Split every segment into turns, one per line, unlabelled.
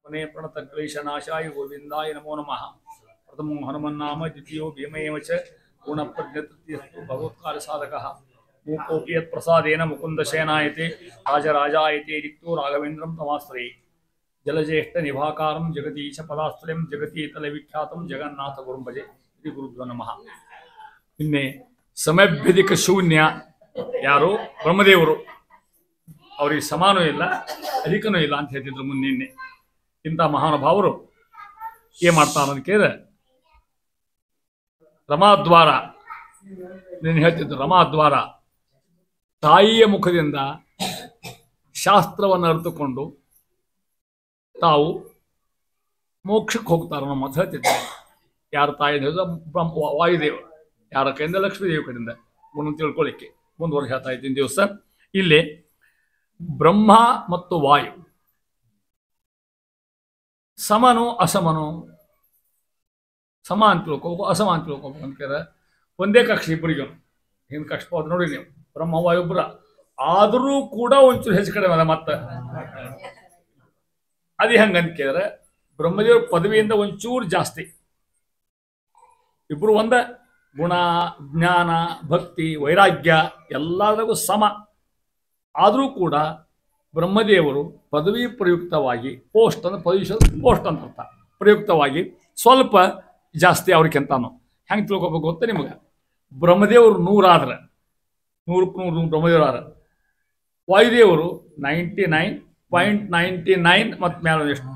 ಕೊನೆ ಪ್ರಣತ ಕ್ಲೇಶನಾಶಾಯ ಗೋವಿಂದಾಯ ನಮೋ ನಮಃ. ಪ್ರಥಮೋ ಹನುಮನ್ನಾಮ ದ್ವಿತೀಯೋ ಭೀಮಯೇವ ಚ ಗುಣಪ್ರಜ್ಞತೃತೀಯಸ್ತು ಭಗವತ್ಕಾರ್ಯ ಸಾಧಕಃ. ಮೂಕೋಪಿ ಯತ್ ಪ್ರಸಾದೇನ ಮುಕುಂದ ಶಯನಾಯತೆ ರಾಜರಾಜಾಯತೆ ರಿಕ್ತೋ ರಾಘವೇಂದ್ರಂ ತಮಾಶ್ರಯೇ. ಜಲಜ್ಯೇಷ್ಠ ನಿಭಾಕಾರಂ ಜಗದೀಶ ಪದಾಶ್ರಯಂ ಜಗತೀತಲ ವಿಖ್ಯಾತಂ ಜಗನ್ನಾಥ ಗುರುಂ ಭಜೆ. ಶ್ರೀ ಗುರುಭ್ಯೋ ನಮಃ. ನಿನ್ನೆ ಸಮಭ್ಯಧಿಕ ಶೂನ್ಯ ಯಾರು ಬ್ರಹ್ಮದೇವರು, ಅವರಿಗೆ ಸಮಾನವೂ ಇಲ್ಲ ಅಧಿಕನೂ ಇಲ್ಲ ಅಂತ ಹೇಳ್ತಿದ್ರು ನಿನ್ನೆ. ಇಂಥ ಮಹಾನುಭಾವರು ಏನ್ ಮಾಡ್ತಾರೆ ಅಂತ ಕೇಳಿದ್ರೆ, ರಮಾದ್ವಾರ ನೀನು ಹೇಳ್ತಿದ್ರು, ರಮಾದ್ವಾರ ತಾಯಿಯ ಮುಖದಿಂದ ಶಾಸ್ತ್ರವನ್ನು ಅರಿತುಕೊಂಡು ತಾವು ಮೋಕ್ಷಕ್ಕೆ ಹೋಗ್ತಾರೆ ನಮ್ಮ ಅಂತ ಹೇಳ್ತಿದ್ದಾರೆ. ಯಾರ ತಾಯಿ ವಾಯುದೇವ, ಯಾರ ಕೈಯಿಂದ ಲಕ್ಷ್ಮೀದೇವಿ ಕಡೆಯಿಂದ ಗುಣ ತಿಳ್ಕೊಳ್ಳಿಕ್ಕೆ ಮುಂದುವರೆಸಿ ಹೇಳ್ತಾ ಇದ್ದೀನಿ ದಿವಸ. ಇಲ್ಲಿ ಬ್ರಹ್ಮ ಮತ್ತು ವಾಯು ಸಮನು ಅಸಮನು, ಸಮ ಅಂತ ತಿಳ್ಕೋಬೇಕು ಅಸಮ ಅಂತ ತಿಳ್ಕೋಬೇಕು ಅಂತ ಕೇಳಿದ್ರೆ ಒಂದೇ ಕಕ್ಷೆ ಇಬ್ಬರಿಗೂ. ಹಿಂದೆ ಕಕ್ಷ ಹೋದ್ ನೋಡಿ ನೀವು, ಬ್ರಹ್ಮ ವಾಯು ಇಬ್ಬರ ಆದರೂ ಕೂಡ ಒಂಚೂರು ಹೆಚ್ಚು ಕಡಿಮೆ ಅದ. ಮತ್ತೆ ಅದು ಹೆಂಗಂತ ಕೇಳಿದ್ರೆ ಬ್ರಹ್ಮದೇವ್ರ ಪದವಿಯಿಂದ ಒಂಚೂರು ಜಾಸ್ತಿ, ಇಬ್ರು ಒಂದ ಗುಣ ಜ್ಞಾನ ಭಕ್ತಿ ವೈರಾಗ್ಯ ಎಲ್ಲದಕ್ಕೂ ಸಮ. ಆದರೂ ಕೂಡ ಬ್ರಹ್ಮದೇವರು ಪದವಿ ಪ್ರಯುಕ್ತವಾಗಿ, ಪೋಸ್ಟ್ ಅಂದ್ರೆ ಪದವಿ ಪೋಸ್ಟ್ ಅಂತ ಅರ್ಥ, ಪ್ರಯುಕ್ತವಾಗಿ ಸ್ವಲ್ಪ ಜಾಸ್ತಿ ಅವ್ರಿಗಿಂತಾನು. ಹೆಂಗೆ ತಿಳ್ಕೊಬೇಕು ಗೊತ್ತ ನಿಮಗೆ? ಬ್ರಹ್ಮದೇವರು 100 ಆದ್ರೆ 100 ಬ್ರಹ್ಮದೇವರು ಆದ್ರೆ, ವಾಯುದೇವರು 99.99 ಮತ್ತು ಮೇಲೆ ಎಷ್ಟು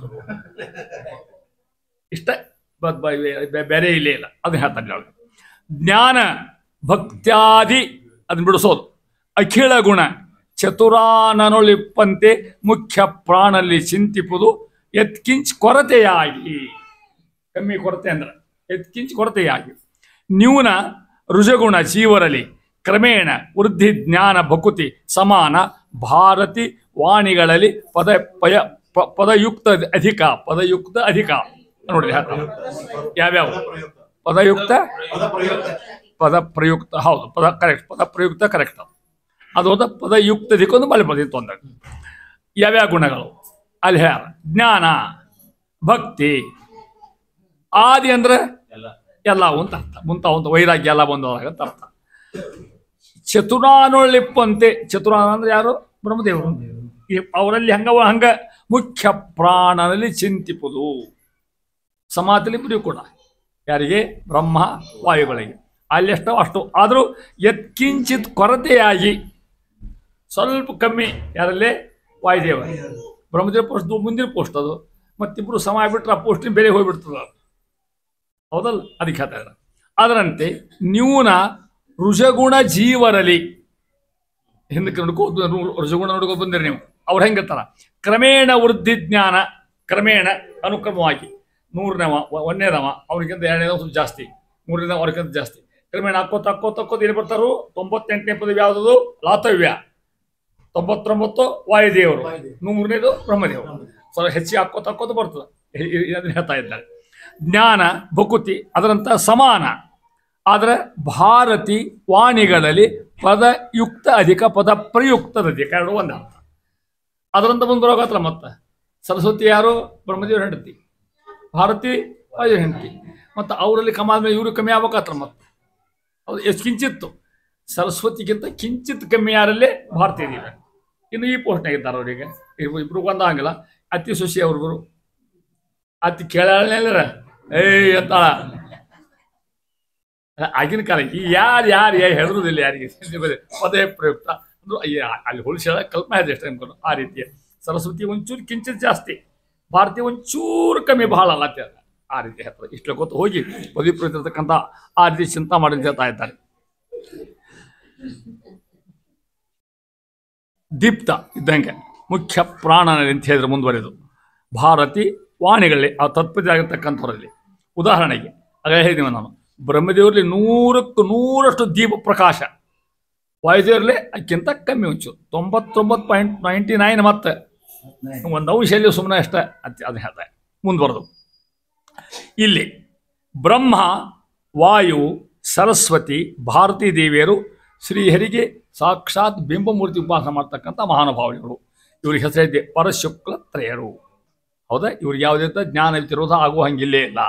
ಇಷ್ಟ ಬೇರೆ ಇಲ್ಲೇ ಇಲ್ಲ. ಅದನ್ನ ಹೇಳ್ತಾರೆ ಅವ್ರಿಗೆ. ಜ್ಞಾನ ಭಕ್ತ್ಯಾದಿ ಅದನ್ನ ಬಿಡಿಸೋದು. ಅಖಿಳ ಗುಣ ಚತುರಾನನೊಳಿಪ್ಪಂತೆ ಮುಖ್ಯ ಪ್ರಾಣಲ್ಲಿ ಚಿಂತಿಪುದು ಎತ್ಕಿಂಚ್ ಕೊರತೆಯಾಗಿ. ಕಮ್ಮಿ ಕೊರತೆ ಅಂದ್ರೆ ಎತ್ಕಿಂಚ್ ಕೊರತೆಯಾಗಿ. ನ್ಯೂನ ರುಜಗುಣ ಜೀವರಲಿ ಕ್ರಮೇಣ ವೃದ್ಧಿ ಜ್ಞಾನ ಭಕುತಿ ಸಮಾನ ಭಾರತಿ ವಾಣಿಗಳಲ್ಲಿ ಪದಯುಕ್ತ ಅಧಿಕ. ಪದಯುಕ್ತ ಅಧಿಕ ನೋಡ್ರಿ ಯಾವ್ಯಾವ ಪದಯುಕ್ತ ಪದ ಪ್ರಯುಕ್ತ, ಹೌದು ಪದ ಕರೆಕ್ಟ್, ಪದ ಪ್ರಯುಕ್ತ ಕರೆಕ್ಟ್. ಅದು ಹೋದ ಪದಯುಕ್ತ ಅಧಿಕ ಒಂದು ಬಲೆ ಪದ ತೊಂದರೆ. ಯಾವ್ಯಾವ ಗುಣಗಳು ಅಲ್ಲಿ ಹೇಳ್ಯಾರ? ಜ್ಞಾನ ಭಕ್ತಿ ಆದಿ ಅಂದ್ರೆ ಎಲ್ಲವೂ ಅಂತ ಅರ್ಥ. ಮುಂತಾವಂತ ವೈರಾಗ್ಯ ಎಲ್ಲ ಬಂದವಾಗಂತ ಅರ್ಥ. ಚತುರಾನೊಳಿಪ್ಪಂತೆ, ಚತುರಾನ ಅಂದ್ರೆ ಯಾರು? ಬ್ರಹ್ಮದೇವರು. ಅವರಲ್ಲಿ ಹಂಗ ಮುಖ್ಯ ಪ್ರಾಣನಲ್ಲಿ ಚಿಂತಿಪುದು. ಸಮಾಧಿಲಿ ಬರೀ ಕೂಡ ಯಾರಿಗೆ? ಬ್ರಹ್ಮ ವಾಯುಗಳಿಗೆ. ಅಲ್ಲಿ ಎಷ್ಟೋ ಅಷ್ಟು. ಆದರೂ ಯತ್ಕಿಂಚಿತ್ ಕೊರತೆಯಾಗಿ ಸ್ವಲ್ಪ ಕಮ್ಮಿ ಯಾರಲ್ಲೇ? ವಾಯುದೇವ. ಬ್ರಹ್ಮದೇವ ಪೋಸ್ಟ್ ಮುಂದಿನ ಪೋಸ್ಟ್ ಅದು, ಮತ್ತಿಬ್ಬರು ಸಮ ಆಗ್ಬಿಟ್ರೆ ಆ ಪೋಸ್ಟಿನ ಬೇರೆ ಹೋಗ್ಬಿಡ್ತದ, ಹೌದಲ್ಲ? ಅದಕ್ಕೆ ಹೇಳ್ತಾ ಇದ್ದಾರೆ. ಅದರಂತೆ ನ್ಯೂನ ರುಜಗುಣ ಜೀವರಲಿ, ಹಿಂದಕ್ಕೆ ನೋಡ್ಕೋ ರುಜಗುಣ ನೋಡ್ಕೊ ಬಂದಿರಿ ನೀವು. ಅವ್ರು ಹೆಂಗಿರ್ತಾರ? ಕ್ರಮೇಣ ವೃದ್ಧಿ ಜ್ಞಾನ, ಕ್ರಮೇಣ ಅನುಕ್ರಮವಾಗಿ 100ನೇವ 1ನೇದವ ಅವ್ರಿಗಿಂತ 2ನೇದವ ಸ್ವಲ್ಪ ಜಾಸ್ತಿ, 3ನೇದವ ಅವ್ರಿಗಿಂತ ಜಾಸ್ತಿ. ಕ್ರಮೇಣ ಹಾಕೋತ ಏನು ಬರ್ತಾರು? 98ನೇ ಪದವಿ ಯಾವುದದು? ಲಾತವ್ಯ. 99 ವಾಯುದೇವರು, 100ನೇದು ಬ್ರಹ್ಮದೇವರು. ಸ್ವಲ್ಪ ಹೆಚ್ಚಿಗೆ ಹಾಕೋತ ಬರ್ತದೆ. ಅದನ್ನ ಹೇಳ್ತಾ ಇದ್ದಾರೆ. ಜ್ಞಾನ ಭಕುತಿ ಅದರಂತ ಸಮಾನ. ಆದರೆ ಭಾರತಿ ವಾಣಿಗಳಲ್ಲಿ ಪದಯುಕ್ತ ಅಧಿಕ ಪದ ಪ್ರಯುಕ್ತದ ಅಧಿಕ ಎರಡು ಒಂದು ಅರ್ಥ. ಅದರಂತ ಮುಂದುವರೋಗತ್ರ. ಮತ್ತೆ ಸರಸ್ವತಿ ಯಾರು? ಬ್ರಹ್ಮದೇವ್ರ ಹೆಂಡತಿ. ಭಾರತಿ ವಾಯು ಹೆಂಡತಿ. ಮತ್ತು ಅವರಲ್ಲಿ ಕಮಾದ ಮೇಲೆ ಇವರು ಕಮ್ಮಿ ಆಗ್ಬೇಕತ್ರ. ಮತ್ತೆ ಅದು ಎಷ್ಟು ಕಿಂಚಿತ್ತು, ಸರಸ್ವತಿಗಿಂತ ಕಿಂಚಿತ್ ಕಮ್ಮಿ ಯಾರಲ್ಲೇ ಭಾರತಿ ಇದೀವಿ. ಇನ್ನು ಈ ಪೋಸ್ಟ್ನಾಗಿದ್ದಾರೆ ಅವರಿಗೆ. ಇಬ್ರು ಒಂದಾಗಿಲ್ಲ. ಅತಿ ಸುಶಿ ಅವ್ರಿಗೂ ಅತಿ ಕೇಳಾಳಲ್ಲ ಏಯ್ ಅಂತಾಳ. ಆಗಿನ ಕಾಲ ಈ ಯಾರು ಹೆದರುದಿಲ್ಲ ಯಾರಿಗೆ. ಪದೇ ಪ್ರಯುಕ್ತ ಅಂದ್ರು ಅಲ್ಲಿ ಹೋಲಿಸಿ ಕಲ್ಪನೆ ಇದೆ ಎಷ್ಟು ಅನ್ಕೊಂಡು. ಆ ರೀತಿಯ ಸರಸ್ವತಿ ಒಂಚೂರು ಕಿಂಚಿತ್ ಜಾಸ್ತಿ, ಭಾರತೀಯ ಒಂಚೂರು ಕಮ್ಮಿ, ಬಹಳ ಅಲ್ಲ ಅಂತ ಆ ರೀತಿ ಹೇಳ್ತಾರೆ. ಇಷ್ಟು ಗೊತ್ತು ಹೋಗಿ ಪದವಿ ಪ್ರಯುಕ್ತ ಆ ರೀತಿ ಚಿಂತೆ ಮಾಡಿ ಹೇಳ್ತಾ ಇದ್ದಾರೆ. ದೀಪ್ತ ಇದ್ದಂಗೆ ಮುಖ್ಯ ಪ್ರಾಣನಲ್ಲಿ ಅಂತ ಹೇಳಿದ್ರೆ ಮುಂದುವರೆದು ಭಾರತಿ ವಾಣಿಗಳಲ್ಲಿ ಆ ತತ್ಪತಿ ಆಗಿರ್ತಕ್ಕಂಥವರಲ್ಲಿ. ಉದಾಹರಣೆಗೆ ಆಗ ಹೇಳಿದ್ದೀವಿ ನಾನು, ಬ್ರಹ್ಮದೇವರಲ್ಲಿ 100ಕ್ಕೆ 100ರಷ್ಟು ದೀಪ ಪ್ರಕಾಶ, ವಾಯುದೇವರಲ್ಲಿ ಅದಕ್ಕಿಂತ ಕಮ್ಮಿ ಒಂಚೂರು 99.99. ಮತ್ತೆ ಒಂದು ಅಂಶಲ್ಲಿ ಸುಮ್ಮನೆ ಅಷ್ಟೇ ಅದನ್ನ ಹೇಳ್ತಾರೆ ಮುಂದುವರೆದು. ಇಲ್ಲಿ ಬ್ರಹ್ಮ ವಾಯು ಸರಸ್ವತಿ ಭಾರತೀ ದೇವಿಯರು ಶ್ರೀಹರಿಗೆ ಸಾಕ್ಷಾತ್ ಬಿಂಬಮೂರ್ತಿ ಉಪಾಸನೆ ಮಾಡ್ತಕ್ಕಂಥ ಮಹಾನುಭಾವಿಗಳು. ಇವ್ರಿಗೆ ಹೆಸರಿದೆ ಪರಶುಕ್ಲ ತ್ರಯರು. ಹೌದಾ? ಇವ್ರಿಗೆ ಯಾವುದೇ ಜ್ಞಾನ ವಿರೋಧ ಆಗುವ ಹಂಗಿಲ್ಲೇ ಇಲ್ಲ.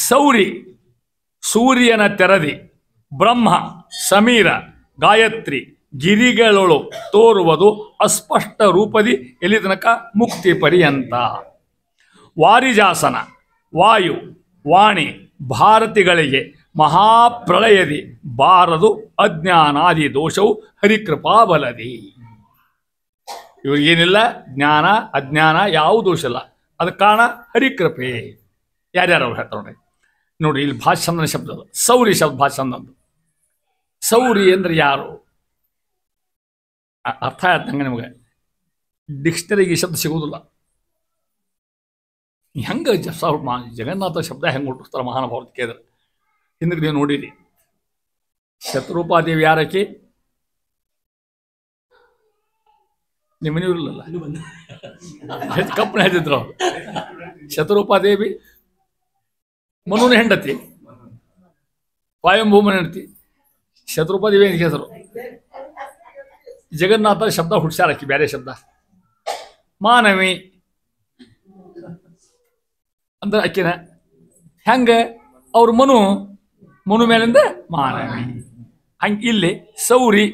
ಸೌರಿ ಸೂರ್ಯನ ತೆರದಿ, ಬ್ರಹ್ಮ ಸಮೀರ ಗಾಯತ್ರಿ ಗಿರಿಗಳೊಳು ತೋರುವುದು ಅಸ್ಪಷ್ಟ ರೂಪದಿ ಎಲ್ಲಿ ತನಕ ಮುಕ್ತಿ ಪರ್ಯಂತ. ವಾರಿಜಾಸನ ವಾಯು ವಾಣಿ ಭಾರತಿಗಳಿಗೆ ಮಹಾಪ್ರಳಯದಿ ಬಾರದು ಅಜ್ಞಾನಾದಿ ದೋಷವು ಹರಿಕೃಪಾ ಬಲದಿ. ಇವ್ರಿಗೇನಿಲ್ಲ, ಜ್ಞಾನ ಅಜ್ಞಾನ ಯಾವ ದೋಷ ಇಲ್ಲ, ಅದಕ್ಕೆ ಕಾರಣ ಹರಿಕೃಪೆ. ಯಾರ್ಯಾರು ಅವ್ರು ಹೇಳ್ತಾರೆ ನೋಡಿ. ಇಲ್ಲಿ ಭಾಷಂದನ ಶಬ್ದ ಅದು, ಸೌರಿ ಶಬ್ದ ಭಾಷಂದಂದು. ಸೌರಿ ಅಂದ್ರೆ ಯಾರು ಅರ್ಥ ಆಯ್ತು ನಂಗೆ ನಿಮಗೆ. ಡಿಕ್ಷನರಿಗೆ ಈ ಶಬ್ದ ಸಿಗುವುದಿಲ್ಲ. ಹೆಂಗೆ ಜಗನ್ನಾಥ ಶಬ್ದ ಹೆಂಗೆ ಹುಟ್ಟಿಸ್ತಾರೆ ಮಹಾನುಭಾವರು ಕೇಳಿದ್ರೆ. ಹಿಂದಕ್ಕೆ ನೀವು ನೋಡಿರಿ, ಶತ್ರುಪಾದೇವಿ ಯಾರಕ್ಕೆ? ನಿಮ್ಮ ಮನೆಯವ್ರಲ್ಲ, ಕಪ್ಪನ ಹೇಳ್ತಿದ್ರು ಅವರು. ಶತ್ರುಪಾದೇವಿ ಮನುನ ಹೆಂಡತಿ, ಸ್ವಯಂಭೂಮನ ಹೆಂಡತಿ. ಶತ್ರುಪಾದೇವಿ ಏನು ಹೆಸರು? ಜಗನ್ನಾಥ ಶಬ್ದ ಹುಡ್ಸ್ಯಾರಕ್ಕಿ ಬೇರೆ ಶಬ್ದ. ಮಾನವಿ ಅಂದ್ರೆ ಅಕ್ಕಿನ ಹೆಂಗೆ ಅವ್ರು ಮನು ಮೇಲಿಂದ ಮಾನವಿ. ಹಂಗೆ ಇಲ್ಲಿ ಸೌರಿ,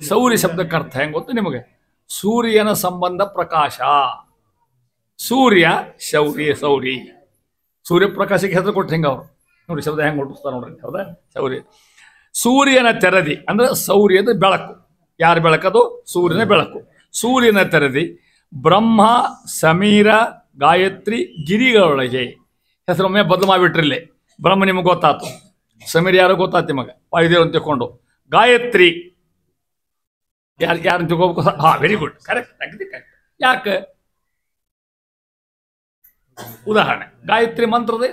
ಸೌರಿ ಶಬ್ದಕ್ಕೆ ಅರ್ಥ ಹೆಂಗೆ ಗೊತ್ತು ನಿಮಗೆ? ಸೂರ್ಯನ ಸಂಬಂಧ ಪ್ರಕಾಶ. ಸೂರ್ಯ ಶೌರ್ಯ ಸೌರಿ. ಸೂರ್ಯಪ್ರಕಾಶಕ್ಕೆ ಹೆಸರು ಕೊಟ್ಟು ಹೆಂಗೆ ಅವರು ನೋಡಿ ಶಬ್ದ ಹೆಂಗೆ ಹುಟ್ಟಿಸ್ತಾರೆ ನೋಡ್ರಿ. ಹೌದಾ? ಸೌರ್ಯ ಸೂರ್ಯನ ತೆರದಿ ಅಂದ್ರೆ ಸೌರ್ಯದ ಬೆಳಕು. ಯಾರ ಬೆಳಕದು? ಸೂರ್ಯನ ಬೆಳಕು. ಸೂರ್ಯನ ತೆರದಿ ಬ್ರಹ್ಮ ಸಮೀರ ಗಾಯತ್ರಿ ಗಿರಿಗಳೊಳಗೆ. ಹೆಸರೊಮ್ಮೆ ಬದಲು ಮಾಡಿಬಿಟ್ರಿಲ್ಲಿ. ಬ್ರಹ್ಮ ನಿಮಗೆ ಗೊತ್ತಾಯ್ತು, ಸಮೀರ ಯಾರೋ ಗೊತ್ತಾಯ್ತು ನಿಮಗೆ, ವಾಯುದೇವರು ಅಂತ ತಿಳ್ಕೊಂಡು. ಗಾಯತ್ರಿ ಯಾರನ್ನ ತಿಳ್ಕೋಬೇಕು? ಹಾ, ವೆರಿ ಗುಡ್, ಕರೆಕ್ಟ್, ಅಗದಿ ಕರೆಕ್ಟ್. ಯಾಕೆ? ಉದಾಹರಣೆ, ಗಾಯತ್ರಿ ಮಂತ್ರದ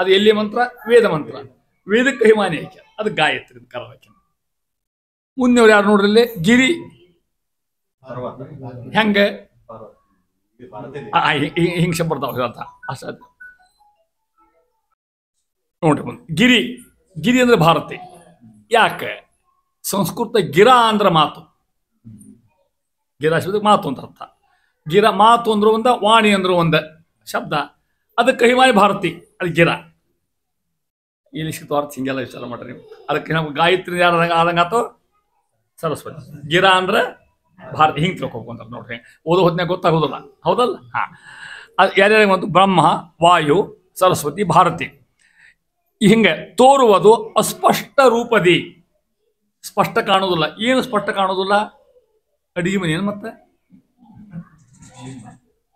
ಅದು ಎಲ್ಲಿ ಮಂತ್ರ? ವೇದ ಮಂತ್ರ. ವೇದಕ್ಕೆ ಹಿಮಾನಿ ಐಕ್ಯ, ಅದು ಗಾಯತ್ರಿ ಕರವಾಕ್ಯ. ಮುಂದೆವ್ರು ಯಾರು ನೋಡ್ರಲ್ಲಿ? ಗಿರಿ. ಹೆಂಗೆ ಹಿಂಗ್ ಬರ್ತಾವ ಅಷ್ಟ ನೋಡ್ರಿ. ಗಿರಿ, ಗಿರಿ ಅಂದ್ರೆ ಭಾರತಿ. ಯಾಕೆ? ಸಂಸ್ಕೃತ ಗಿರ ಅಂದ್ರೆ ಮಾತು. ಗಿರ ಶಬ್ದ ಮಾತು ಅಂತ ಅರ್ಥ. ಗಿರ ಮಾತು ಅಂದ್ರು ಒಂದ, ವಾಣಿ ಅಂದ್ರು ಒಂದ ಶಬ್ದ. ಅದಕ್ಕೆ ಹಿಮಾನಿ ಭಾರತಿ, ಅದು ಗಿರ. ಇಲ್ಲಿ ಸಿಕ್ತು ಅರ್ಥ ಹಿಂಗೆಲ್ಲ ವಿಚಾರ ಮಾಡ್ರಿ ನೀವು. ಅದಕ್ಕೆ ನಮ್ಗೆ ಗಾಯತ್ರಿ ಯಾರ ಆದಂಗಾತು? ಸರಸ್ವತಿ. ಗಿರ ಅಂದ್ರೆ ಭಾರತಿ. ಹಿಂಗೆ ತಿಳ್ಕೊಬೇಕು ನೋಡ್ರಿ. ಓದೋ ಹೊತ್ತಿನಾಗ ಗೊತ್ತಾಗೋದಿಲ್ಲ. ಹೌದಲ್ಲ? ಹಾಂ, ಅದು ಯಾರ್ಯಾರಿಗೆ ಬಂತು? ಬ್ರಹ್ಮ, ವಾಯು, ಸರಸ್ವತಿ, ಭಾರತಿ. ಹಿಂಗೆ ತೋರುವುದು ಅಸ್ಪಷ್ಟ ರೂಪದಿ. ಸ್ಪಷ್ಟ ಕಾಣೋದಿಲ್ಲ. ಏನು ಸ್ಪಷ್ಟ ಕಾಣೋದಿಲ್ಲ? ಅಡಿಗೆ ಮನೆ ಏನು ಮತ್ತೆ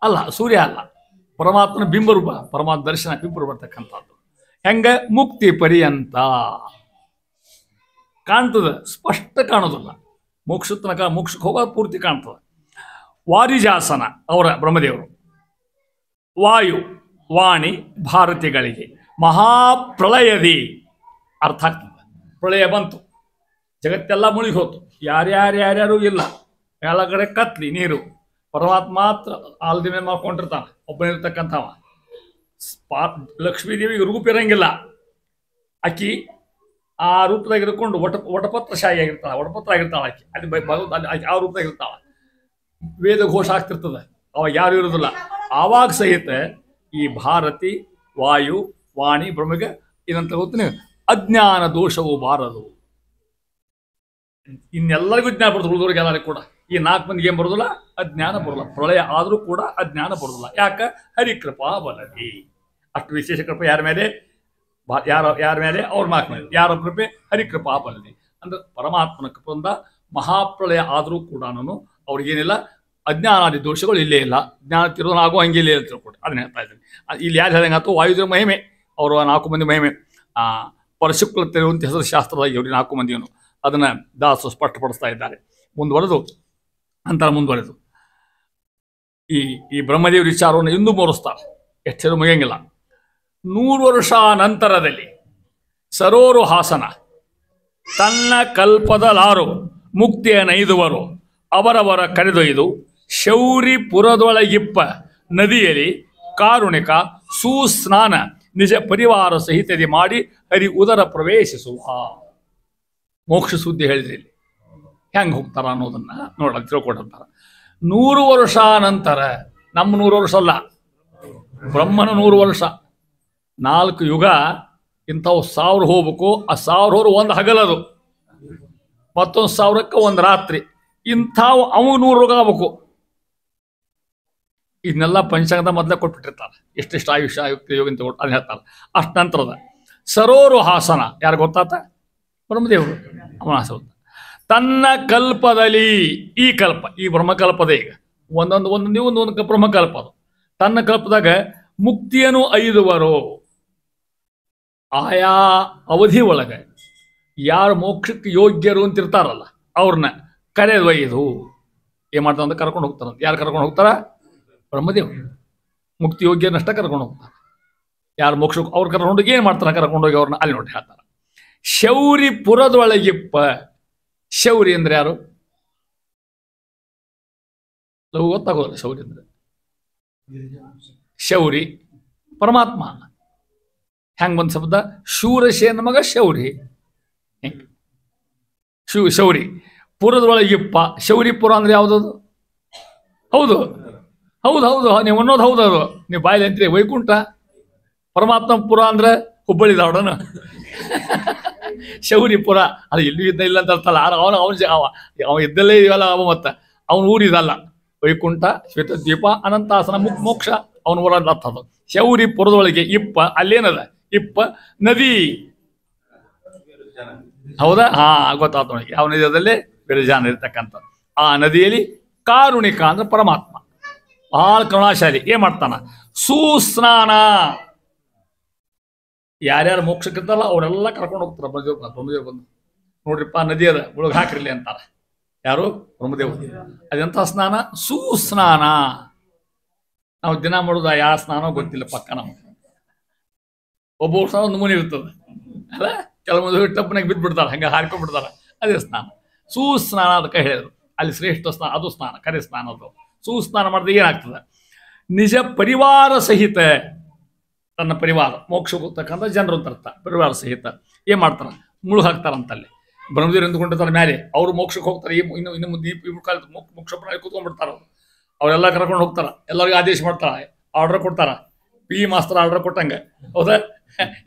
ಅಲ್ಲ, ಸೂರ್ಯ ಅಲ್ಲ, ಪರಮಾತ್ಮನ ಬಿಂಬರೂಪ, ಪರಮಾತ್ಮ ದರ್ಶನ ಬಿಂಬರು ಬರ್ತಕ್ಕಂಥದ್ದು. ಹೆಂಗೆ? ಮುಕ್ತಿ ಪರ್ಯಂತ ಕಾಣ್ತದೆ, ಸ್ಪಷ್ಟ ಕಾಣೋದಿಲ್ಲ. ಮೋಕ್ಷ ತನಕ, ಮೋಕ್ಷಕ್ಕೆ ಹೋಗೋದು ಪೂರ್ತಿ ಕಾಣ್ತದೆ. ವಾರಿಜಾಸನ ಅವರ ಬ್ರಹ್ಮದೇವರು. ವಾಯು ವಾಣಿ ಭಾರತಿಗಳಿಗೆ ಮಹಾಪ್ರಳಯದಿ. ಅರ್ಥ ಆಗ್ತದೆ. ಪ್ರಳಯ ಬಂತು, ಜಗತ್ತೆಲ್ಲ ಮುಳುಗಿ ಹೋತು, ಯಾರ್ಯಾರು ಇಲ್ಲ, ಎಲ್ಲ ಕಡೆ ಕತ್ಲಿ ನೀರು. ಪರಮಾತ್ಮ ಮಾತ್ರ ಆಲ್ದಿ ಮೇಲೆ ಮಾಡ್ಕೊಂಡಿರ್ತಾನೆ, ಒಬ್ಬನಿರ್ತಕ್ಕಂಥವ. ಲಕ್ಷ್ಮೀದೇವಿಗೆ ರೂಪ ಇರಂಗಿಲ್ಲ. ಅಕ್ಕಿ ಆ ರೂಪದಾಗ ಇರ್ಕೊಂಡು ವಟಪತ್ರಶಾಹಿ ಆಗಿರ್ತಾಳೆ, ವಟಪತ್ರ ಆಗಿರ್ತಾಳೆ ಆಕಿ. ಅಲ್ಲಿ ಆ ರೂಪದಾಗ ಇರ್ತಾಳ. ವೇದ ಘೋಷ ಆಗ್ತಿರ್ತದೆ, ಅವಾಗ ಯಾರು ಇರೋದಿಲ್ಲ. ಆವಾಗ ಸಹಿತ ಈ ಭಾರತಿ, ವಾಯು, ವಾಣಿ, ಬ್ರಹ್ಮಗೆ ಏನಂತ ಗೊತ್ತೀನಿ? ಅಜ್ಞಾನ ದೋಷವು ಬಾರದು. ಇನ್ನೆಲ್ಲರಿಗೂ ಜ್ಞಾನ ಬರೋದು, ಉಳಿದವ್ರಿಗೆ ಎಲ್ಲರಿಗೂ ಕೂಡ. ಈ 4 ಮಂದಿಗೆ ಏನು ಬರೋದಿಲ್ಲ? ಅಜ್ಞಾನ ಬರೋಲ್ಲ. ಪ್ರಳಯ ಆದರೂ ಕೂಡ ಅಜ್ಞಾನ ಬರೋದಿಲ್ಲ. ಯಾಕೆ? ಹರಿಕೃಪಾ ಬಲದಿ. ಅಷ್ಟು ವಿಶೇಷ ಕೃಪೆ ಯಾರ ಮೇಲೆ? ಯಾರ ಮೇಲೆ? ಅವ್ರ ಮಾಕ್ ಮೇಲೆ. ಯಾರ ಕೃಪೆ? ಹರಿಕೃಪಾ ಬಲದಿ. ಅಂದ್ರೆ ಪರಮಾತ್ಮನ ಕೃಪೆಯಿಂದ ಮಹಾಪ್ರಳಯ ಆದರೂ ಕೂಡ ಅವ್ರಿಗೇನಿಲ್ಲ, ಅಜ್ಞಾನಾದಿ ದೋಷಗಳು ಇಲ್ಲೇ ಇಲ್ಲ. ಜ್ಞಾನ ತಿರೋದನ ಆಗೋ ಹಂಗಿಲ್ಲೇ ಅಂತ ತಿಳ್ಕೊಟ್ಟು ಅದನ್ನ ಹೇಳ್ತಾ ಇದ್ದೀನಿ. ಇಲ್ಲಿ ಯಾರು ಹೇಳ್ದಂಗಾಯ್ತು? ವಾಯುದೇವ ಮಹಿಮೆ, ಅವರು 4 ಮಂದಿ ಮಹಿಮೆ. ಪರಶುಕ್ಲ ತೆರುವಂತ ಹೆಸರು ಶಾಸ್ತ್ರದಾಗಿ ಅವ್ರಿಗೆ 4 ಮಂದಿಯನ್ನು ಅದನ್ನು ದಾಸರು ಸ್ಪಷ್ಟಪಡಿಸ್ತಾ ಇದ್ದಾರೆ. ಮುಂದುವರೆದು ಈ ಬ್ರಹ್ಮದೇವ್ರ ವಿಚಾರವನ್ನು ಇನ್ನೂ ಮೋರಿಸ್ತಾರೆ. ಎಷ್ಟು ಮುಗಿಯಂಗಿಲ್ಲ. 100 ವರ್ಷ ನಂತರದಲ್ಲಿ ಸರೋರು ಹಾಸನ ತನ್ನ ಕಲ್ಪದಲಾರು ಮುಕ್ತಿಯನ್ನೈದುವರು ಅವರವರ ಕರೆದೊಯ್ದು ಶೌರಿಪುರದೊಳಗಿಪ್ಪ ನದಿಯಲ್ಲಿ ಕಾರುಣಿಕ ಸುಸ್ನಾನ ನಿಜ ಪರಿವಾರ ಸಹಿತದಿ ಮಾಡಿ ಹರಿ ಉದರ ಪ್ರವೇಶಿಸುವ. ಮೋಕ್ಷ ಸುದ್ದಿ ಹೇಳಿದ್ರಿ. ಇಲ್ಲಿ ಹೆಂಗೆ ಹೋಗ್ತಾರ ಅನ್ನೋದನ್ನ ನೋಡ ತಿಳ್ಕೊಟ್ಟಂತಾರ. 100 ವರ್ಷ ನಂತರ ನಮ್ಮ 100 ವರ್ಷ ಅಲ್ಲ, ಬ್ರಹ್ಮನ 100 ವರ್ಷ. 4 ಯುಗ ಇಂಥವು 1000 ಹೋಗ್ಬೇಕು. ಆ 1000 ಹೋರು ಒಂದು ಹಗಲದು, ಮತ್ತೊಂದು 1000ಕ್ಕೆ ಒಂದು ರಾತ್ರಿ. ಇಂಥವು ಅವು 100 ಯುಗ ಆಗ್ಬೇಕು. ಇದನ್ನೆಲ್ಲ ಪಂಚಾಂಗದ ಮೊದಲೇ ಕೊಟ್ಬಿಟ್ಟಿರ್ತಾರೆ, ಎಷ್ಟೆಷ್ಟು ಆಯುಷ್ಯ ಆಯುಕ್ತ ಯೋಗ ಅಂತ ಕೊಟ್ಟು ಅದನ್ನ ಹೇಳ್ತಾರೆ. ಅಷ್ಟು ನಂತರದ ಸರೋರು ಹಾಸನ ಯಾರು ಗೊತ್ತಾತ? ಬ್ರಹ್ಮದೇವರು. ಅವನ ಹಾಸನ ತನ್ನ ಕಲ್ಪದಲ್ಲಿ, ಈ ಕಲ್ಪ, ಈ ಬ್ರಹ್ಮಕಲ್ಪದ ಈಗ ಒಂದೊಂದು ಬ್ರಹ್ಮಕಲ್ಪ ಅದು. ತನ್ನ ಕಲ್ಪದಾಗ ಮುಕ್ತಿಯನ್ನು 5 ವರು. ಆಯಾ ಅವಧಿ ಒಳಗೆ ಯಾರು ಮೋಕ್ಷಕ್ಕೆ ಯೋಗ್ಯರು ಅಂತಿರ್ತಾರಲ್ಲ ಅವ್ರನ್ನ ಕರೆದೊಯ್ದು ಏನ್ ಮಾಡ್ತಾರೆ ಅಂತ ಕರ್ಕೊಂಡು ಹೋಗ್ತಾರ. ಯಾರು ಕರ್ಕೊಂಡು ಹೋಗ್ತಾರ? ಬ್ರಹ್ಮದೇವರು. ಮುಕ್ತಿ ಯೋಗ್ಯನಷ್ಟ ಕರ್ಕೊಂಡು ಹೋಗ್ತಾರೆ. ಯಾರು ಮೋಕ್ಷಕ್ಕೆ ಅವ್ರು ಕರ್ಕೊಂಡೋಗಿ ಏನು ಮಾಡ್ತಾರೆ? ಕರ್ಕೊಂಡೋಗಿ ಅವ್ರನ್ನ ಅಲ್ಲಿ ನೋಡಿ ಹೇಳ್ತಾರೆ. ಶೌರಿ ಪುರದೊಳಗಿಪ್ಪ. ಶೌರಿ ಅಂದ್ರೆ ಯಾರು? ಗೊತ್ತಾಗೋಲ್ಲ. ಶೌರಿ ಅಂದ್ರೆ ಶೌರಿ ಪರಮಾತ್ಮ. ಹೆಂಗ್ ಬಂದ ಶಬ್ದ? ಶೂರಸೇನ ಮಗ ಶೌರಿ. ಶೌರಿ ಪುರದೊಳಗಿಪ್ಪ. ಶೌರಿಪುರ ಅಂದ್ರೆ ಯಾವುದದು? ಹೌದು ಹೌದು ಹೌದು, ನೀವು ಅನ್ನೋದು ಹೌದು. ಅದು ನೀವು ಬಾಯಲ್ಲಿ ಅಂತೀರಿ ವೈಕುಂಠ. ಪರಮಾತ್ಮ ಪುರ ಅಂದ್ರೆ ಹುಬ್ಬಳ್ಳಿ ಧಾರವಾಡನ ಶೌರಿಪುರ. ಅದು ಇಲ್ಲೂ ಇದ್ದ ಇಲ್ಲ ಅಂತ ಅರ್ಥಲ್ಲ. ಅವ ಇದ್ದಲ್ಲೇ ಇವೆಲ್ಲ ಅವ. ಮತ್ತೆ ಅವನ ಊರಿದಲ್ಲ. ವೈಕುಂಠ, ಶ್ವೇತದ್ವೀಪ, ಅನಂತಾಸನ, ಮೋಕ್ಷ ಅವನ ಊರಲ್ಲಿ ಅರ್ಥ ಅದು. ಶೌರಿಪುರದೊಳಗೆ ಇಪ್ಪ. ಅಲ್ಲೇನದ? ಇಪ್ಪ ನದಿ. ಹೌದಾ? ಗೊತ್ತಾಯ್ತು ನನಗೆ. ಯಾವ ನದಿಯಲ್ಲಿ? ವಿರಜಾನ ಇರ್ತಕ್ಕಂಥ ಆ ನದಿಯಲ್ಲಿ ಕಾರುಣಿಕ ಅಂದ್ರೆ ಪರಮಾತ್ಮ, ಬಹಳ ಕರುಣಾಶಾಲಿ. ಏನ್ ಮಾಡ್ತಾನ? ಸುಸ್ನಾನ. ಯಾರ್ಯಾರು ಮೋಕ್ಷಕ್ಕಿರ್ತಲ್ಲ ಅವರೆಲ್ಲ ಕರ್ಕೊಂಡು ಹೋಗ್ತಾರ. ಬ್ರಹ್ಮದೇವ್ ಬಂದು ನೋಡ್ರಿಪ್ಪ ನದಿ ಅದ, ಮುಳುಗ್ ಹಾಕ್ರಿಲಿ ಅಂತಾರ. ಯಾರು? ಬ್ರಹ್ಮದೇವ್. ಅದೆಂಥ ಸ್ನಾನ? ಸುಸ್ನಾನ. ನಾವು ದಿನ ಮಾಡೋದು ಯಾವ ಸ್ನಾನ ಗೊತ್ತಿಲ್ಲ. ಪಕ್ಕ ನಾವು ಒಬ್ಬ ಸ್ನಾನ ಒಂದು ಮುನಿ ಇರ್ತದೆ ಅಲ್ಲ. ಕೆಲವೊಂದು ಟಪ್ಪನಾಗ ಬಿದ್ದು ಬಿಡ್ತಾರೆ, ಹಂಗೆ ಹಾರ್ಕೊಂಡ್ಬಿಡ್ತಾರೆ. ಅದೇ ಸ್ನಾನ. ಸುಸ್ನಾನ ಅದಕ್ಕೆ ಹೇಳಿದ್ರು. ಅಲ್ಲಿ ಶ್ರೇಷ್ಠ ಸ್ನಾನ ಅದು. ಸ್ನಾನ ಕರೆ ಸ್ನಾನ ಅದು. ಸುಸ್ನಾನ ಮಾಡಿದ್ರೆ ಏನಾಗ್ತದೆ? ನಿಜ ಪರಿವಾರ ಸಹಿತ, ತನ್ನ ಪರಿವಾರ ಮೋಕ್ಷಕ್ಕೆ ಹೋಗ್ತಕ್ಕಂಥ ಜನರು ಅಂತ ಅರ್ಥ. ಪರಿವಾರ ಸಹಿತ ಏನ್ ಮಾಡ್ತಾರ? ಮುಳುಗ್ ಹಾಕ್ತಾರಂತಲ್ಲಿ. ಬ್ರಹ್ಮದೇವರು ಎಂದುಕೊಂಡಿರ್ತಾರೆ ಮೇಲೆ, ಅವರು ಮೋಕ್ಷಕ್ಕೆ ಹೋಗ್ತಾರೆ. ಇನ್ನು ಮುಂದೆ ಮೋಕ್ಷ ಕೂತ್ಕೊಂಡ್ಬಿಡ್ತಾರ. ಅವರೆಲ್ಲ ಕರ್ಕೊಂಡು ಹೋಗ್ತಾರ. ಎಲ್ಲರಿಗೂ ಆದೇಶ ಮಾಡ್ತಾರ, ಆರ್ಡರ್ ಕೊಡ್ತಾರ. ಪಿ ಮಾಸ್ತರ್ ಆರ್ಡರ್ ಕೊಟ್ಟಂಗೆ. ಹೌದಾ?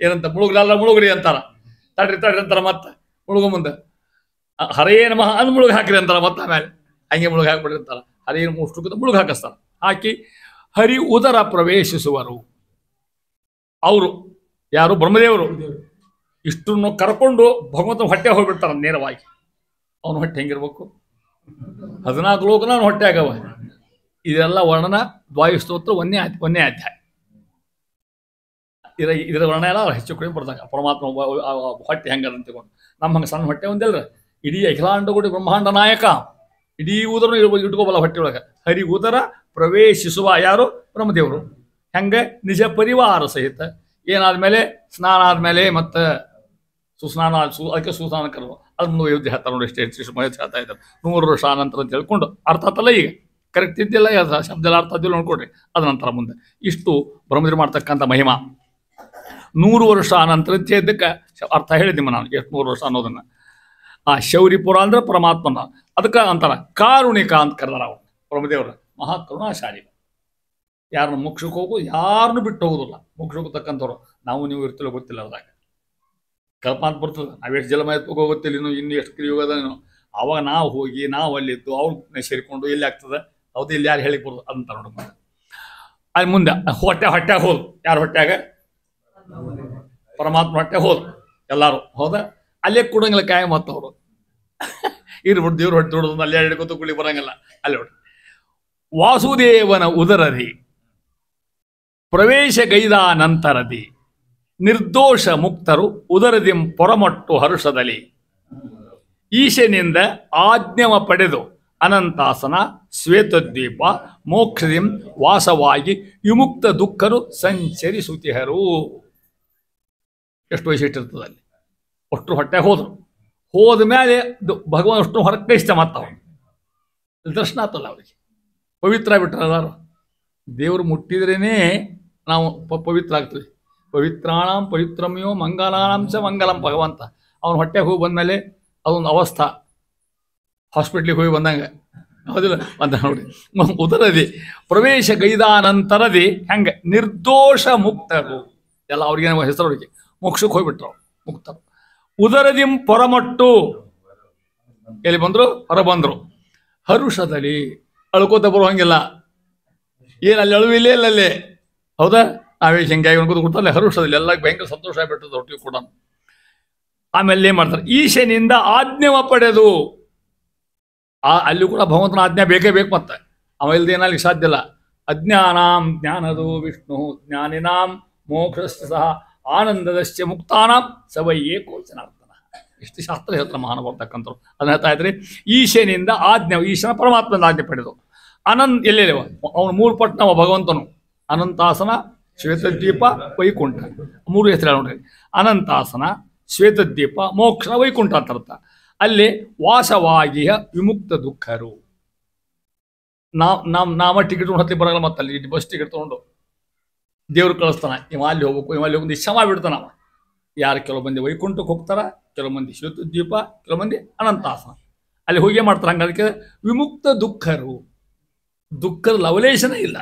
ಏನಂತ? ಮುಳುಗ್ರಲ್ಲ ಮುಳುಗ್ರಿ ಅಂತಾರ. ತಡ್ರಿ ಅಂತಾರ. ಮತ್ತೆ ಮುಳುಗು ಮುಂದೆ ಹರೇ ನಮಃ ಅಂದ್ ಮುಳುಗ್ ಹಾಕ್ರಿ ಅಂತಾರ. ಮತ್ತೆ ಆಮೇಲೆ ಹಂಗೆ ಮುಳುಗ್ ಹಾಕ್ಬಿಡ್ರಿ ಅಂತಾರ. ಹರೇ ಮುಷ್ಟು ಮುಳುಗ್ ಹಾಕಿಸ್ತಾರ. ಹಾಕಿ ಹರಿ ಉದರ ಪ್ರವೇಶಿಸುವರು. ಅವರು ಯಾರು? ಬ್ರಹ್ಮದೇವರು. ಇಷ್ಟನ್ನು ಕರ್ಕೊಂಡು ಭಗವಂತನ ಹೊಟ್ಟೆ ಹೋಗ್ಬಿಡ್ತಾರ ನೇರವಾಗಿ. ಅವನ ಹೊಟ್ಟೆ ಹೆಂಗಿರ್ಬೇಕು? 14 ಲೋಕನ ಅವನ ಹೊಟ್ಟೆ ಆಗವ. ಇದೆಲ್ಲ ವರ್ಣನ ದ್ವಾಯುಸ್ತೋತ್ರ ಒಂದೇ ಅಧ್ಯಾಯ. ಇದರ ವರ್ಣ ಎಲ್ಲ ಹೆಚ್ಚು ಕಡಿಮೆ ಬರ್ದಾಗ ಪರಮಾತ್ಮ ಹೊಟ್ಟೆ ಹೆಂಗದ ಅಂತ ತಗೊಂಡು. ನಮ್ಮ ಹಂಗೆ ಸಣ್ಣ ಹೊಟ್ಟೆ ಒಂದಿಲ್ರ, ಇಡೀ ಅಖಿಲಾಂಡ ಕೂಡಿ ಬ್ರಹ್ಮಾಂಡ ನಾಯಕ. ಇಡೀ ಉದರನು ಇಟ್ಕೋಬಲ್ಲ ಹೊಟ್ಟೆ ಒಳಗೆ. ಹರಿ ಉದರ ಪ್ರವೇಶಿಸುವ ಯಾರು? ಬ್ರಹ್ಮದೇವರು. ಹೆಂಗೆ? ನಿಜ ಪರಿವಾರ ಸಹಿತ. ಏನಾದ್ಮೇಲೆ? ಸ್ನಾನ ಆದ್ಮೇಲೆ ಮತ್ತೆ ಸುಸ್ನಾನ. ಅದಕ್ಕೆ ಸುಸ್ನಾನ ಕರ್ಮ. ಅದು ಮುಂದೆ ಯುದ್ಧ ಹೇಳ್ತಾರೆ ನೋಡಿ. ಎಷ್ಟು ಮಹೇಶ್ ಹೇಳ್ತಾ ಇದ್ದಾರೆ 100 ವರ್ಷ ಆನಂತರ ಅಂತ ಹೇಳ್ಕೊಂಡು. ಅರ್ಥ ಆತಲ್ಲ ಈಗ? ಕರೆಕ್ಟ್ ಇದ್ದಿಲ್ಲ ಶಬ್ದ ಎಲ್ಲ ಅರ್ಥ ಆದಿಲ್ಲ ನೋಡ್ಕೊಡ್ರಿ. ಅದ ನಂತರ ಮುಂದೆ ಇಷ್ಟು ಬ್ರಹ್ಮದೇವರು ಮಾಡ್ತಕ್ಕಂಥ ಮಹಿಮಾ. 100 ವರ್ಷ ಆನಂತರ ಇದಕ್ಕೆ ಅರ್ಥ ಹೇಳಿದ್ದೀನಿ ನಾನು, ಎಷ್ಟು 100 ವರ್ಷ ಅನ್ನೋದನ್ನ. ಆ ಶೌರಿಪುರ ಅಂದ್ರೆ ಪರಮಾತ್ಮನ. ಅದಕ್ಕೆ ಅಂತಾರ ಕಾರುಣಿಕ ಅಂತ ಕರೆದಾರ ಅವರು ಬ್ರಹ್ಮದೇವ್ರ. ಮಹಾ ಕರುಣಾಶಾಲಿ. ಯಾರನ್ನ ಮೋಕ್ಷಕ್ಕೆ ಹೋಗು, ಯಾರನ್ನು ಬಿಟ್ಟು ಹೋಗೋದಿಲ್ಲ. ಮೋಕ್ಷಕ್ಕೆ ಹೋಗ್ತಕ್ಕಂಥವ್ರು ನಾವು ನೀವು ಇರ್ತಿಲ್ಲ ಗೊತ್ತಿಲ್ಲ. ಅದಾಗ ಕಲ್ಪಾಂತ ಬರ್ತದೆ. ನಾವೆಷ್ಟು ಜಲಮ ಎತ್ಕೋಗೋ ಗೊತ್ತಿಲ್ಲ. ಇನ್ನು ಎಷ್ಟು ಕ್ರಿಯೋಗದೇನೋ. ಅವಾಗ ನಾವು ಹೋಗಿ ನಾವು ಅಲ್ಲಿದ್ದು ಅವ್ರು ಸೇರಿಕೊಂಡು ಎಲ್ಲಿ ಆಗ್ತದೆ? ಹೌದು, ಇಲ್ಲಿ ಯಾರು ಹೇಳಿಕ್ ಬರೋದು ಅದಂತ ನೋಡ. ಅಲ್ಲಿ ಮುಂದೆ ಹೊಟ್ಟೆಗೆ ಹೋದು. ಯಾರ ಹೊಟ್ಟೆಗ? ಪರಮಾತ್ಮ ಹೊಟ್ಟೆ ಹೋದು ಎಲ್ಲಾರು. ಹೌದಾ? ಅಲ್ಲೇ ಕೊಡಂಗಿಲ್ಲ ಕಾಯ. ಮತ್ತವರು ಇರ್ಬಿಟ್ಟು ದೇವ್ರ ಹೊಟ್ಟೆ ಹೊಡೋದು ಅಲ್ಲೇ ಹಿಡ್ಕೊತ ಕುಳಿ ಬರಂಗಿಲ್ಲ. ಅಲ್ಲಿ ಹೊಟ್ಟೆ ವಾಸುದೇವನ ಉದರದಿ ಪ್ರವೇಶ ಗೈದ ನಂತರದಿ ನಿರ್ದೋಷ ಮುಕ್ತರು ಉದರದಿಂ ಪೊರಮಟ್ಟು ಹರುಷದಲ್ಲಿ ಈಶನಿಂದ ಆಜ್ಞವ ಪಡೆದು ಅನಂತಾಸನ ಶ್ವೇತದ್ವೀಪ ಮೋಕ್ಷದಿಂ ವಾಸವಾಗಿ ವಿಮುಕ್ತ ದುಃಖರು ಸಂಚರಿಸುತ್ತಿಹರು. ಎಷ್ಟು ವೈಶಿಷ್ಟ್ಯ ಅಲ್ಲಿ. ಅಷ್ಟು ಹೊಟ್ಟೆ ಹೋದ ಮೇಲೆ ಭಗವಾನ್ ಅಷ್ಟು ಹೊರಗೆ ಕಳಿಸ್ತ ಮತ್ತವ ದರ್ಶನ ಆಗ್ತಲ್ಲ ಅವರಿಗೆ. ಪವಿತ್ರ ಬಿಟ್ಟರೆ ಎಲ್ಲಾರು ದೇವರು ಮುಟ್ಟಿದ್ರೇನೆ ನಾವು ಪವಿತ್ರ ಆಗ್ತೀವಿ. ಪವಿತ್ರಾಣಂ ಪವಿತ್ರಮ್ಯೋ ಮಂಗಲಾಂಶ ಮಂಗಲಂ ಭಗವಂತ. ಅವನ ಹೊಟ್ಟೆಗೆ ಹೋಗಿ ಬಂದಮೇಲೆ ಅದೊಂದು ಅವಸ್ಥಾ. ಹಾಸ್ಪಿಟ್ಲಿಗೆ ಹೋಗಿ ಬಂದಂಗೆ ಹೌದಿಲ್ಲ ಅಂತ ನೋಡಿ. ಉದರದಿ ಪ್ರವೇಶ ಗೈದಾನಂತರದಿ ಹೆಂಗೆ ನಿರ್ದೋಷ ಮುಕ್ತರು ಎಲ್ಲ ಅವ್ರಿಗೆ ಹೆಸರವರಿಗೆ ಮೋಕ್ಷಕ್ಕೆ ಹೋಗ್ಬಿಟ್ರು ಮುಕ್ತರು. ಉದರದಿಂ ಪೊರಮಟ್ಟು ಎಲ್ಲಿ ಬಂದ್ರು ಹೊರ ಬಂದ್ರು. ಹರುಷದಲ್ಲಿ ಅಳ್ಕೋತ ಬರುವಂಗಿಲ್ಲ, ಏನು ಅಲ್ಲಿ ಅಳುವಿಲ್ಲ ಅಲ್ಲೇ ಹೌದಾ. ನಾವೇ ಹಿಂಗಾಗಿ ಅನ್ಕೋದು ಕೊಡ್ತಲ್ಲ ಹರುಷದಲ್ಲಿ ಎಲ್ಲ ಭಯಂಕರ ಸಂತೋಷ ಆಗ್ಬಿಟ್ಟದ ಒಟ್ಟಿಗೆ ಕೂಡ. ಆಮೇಲೆ ಏನ್ ಮಾಡ್ತಾರೆ, ಈಶನಿಂದ ಆಜ್ಞೆವ ಪಡೆದು ಅಲ್ಲಿ ಕೂಡ ಭಗವಂತನ ಆಜ್ಞೆ ಬೇಕೇ ಬೇಕು. ಮತ್ತೆ ಅವ ಇಲ್ದೇ ಏನಾಗಲಿಕ್ಕೆ ಸಾಧ್ಯ ಇಲ್ಲ. ಅಜ್ಞಾನಾಂ ಜ್ಞಾನದೋ ವಿಷ್ಣು ಜ್ಞಾನಿನಾಂ ಮೋಕ್ಷ ಸಹ ಆನಂದದಶ್ಚ ಮುಕ್ತಾನಾಂ ಸವೈ ಏಕೋಚನಾರ್ಥನ. ಇಷ್ಟು ಶಾಸ್ತ್ರ ಹೇಳ್ತಾರೆ ಮಹಾನುಭಾವತಕ್ಕಂಥವ್ರು. ಅದನ್ನ ಹೇಳ್ತಾ ಇದ್ರಿ. ಈಶನಿಂದ ಆಜ್ಞೆ, ಈಶನ ಪರಮಾತ್ಮನ ಆಜ್ಞೆ ಪಡೆದು ಅನಂತ ಎಲ್ಲೇವ ಅವನು ಮೂರು ಪಟ್ಟಣವ ಭಗವಂತನು. ಅನಂತಾಸನ, ಶ್ವೇತದ್ವೀಪ, ವೈಕುಂಠ, ಮೂರು ಹೆಸರು ನೋಡ್ರಿ. ಅನಂತಾಸನ, ಶ್ವೇತದ್ವೀಪ, ಮೋಕ್ಷ, ವೈಕುಂಠ ಅಂತ ಅರ್ಥ. ಅಲ್ಲಿ ವಾಸವಾಗಿಯ ವಿಮುಕ್ತ ದುಃಖರು. ನಾವ ಟಿಕೆಟ್ ಹತ್ತಿ ಬರಲ್ಲ. ಮತ್ತೆ ಅಲ್ಲಿ ಬಸ್ ಟಿಕೆಟ್ ತೊಗೊಂಡು ದೇವ್ರು ಕಳಿಸ್ತಾನ, ಇವ ಅಲ್ಲಿ ಹೋಗ್ಬೇಕು, ಇವ ಅಲ್ಲಿ ಹೋಗಿ ನಿಶ್ಚಯ ಮಾಡಿಬಿಡ್ತಾನ. ಯಾರು ಕೆಲವು ಮಂದಿ ವೈಕುಂಠಕ್ಕೆ ಹೋಗ್ತಾರ, ಕೆಲವು ಮಂದಿ ಶ್ವೇತದ್ವೀಪ, ಕೆಲವು ಮಂದಿ ಅನಂತಾಸನ. ಅಲ್ಲಿ ಹೋಗಿ ಮಾಡ್ತಾರೆ. ಹಂಗದಕ್ಕೆ ವಿಮುಕ್ತ ದುಃಖರು, ದುಃಖದ ಲವಲೇಶನೇ ಇಲ್ಲ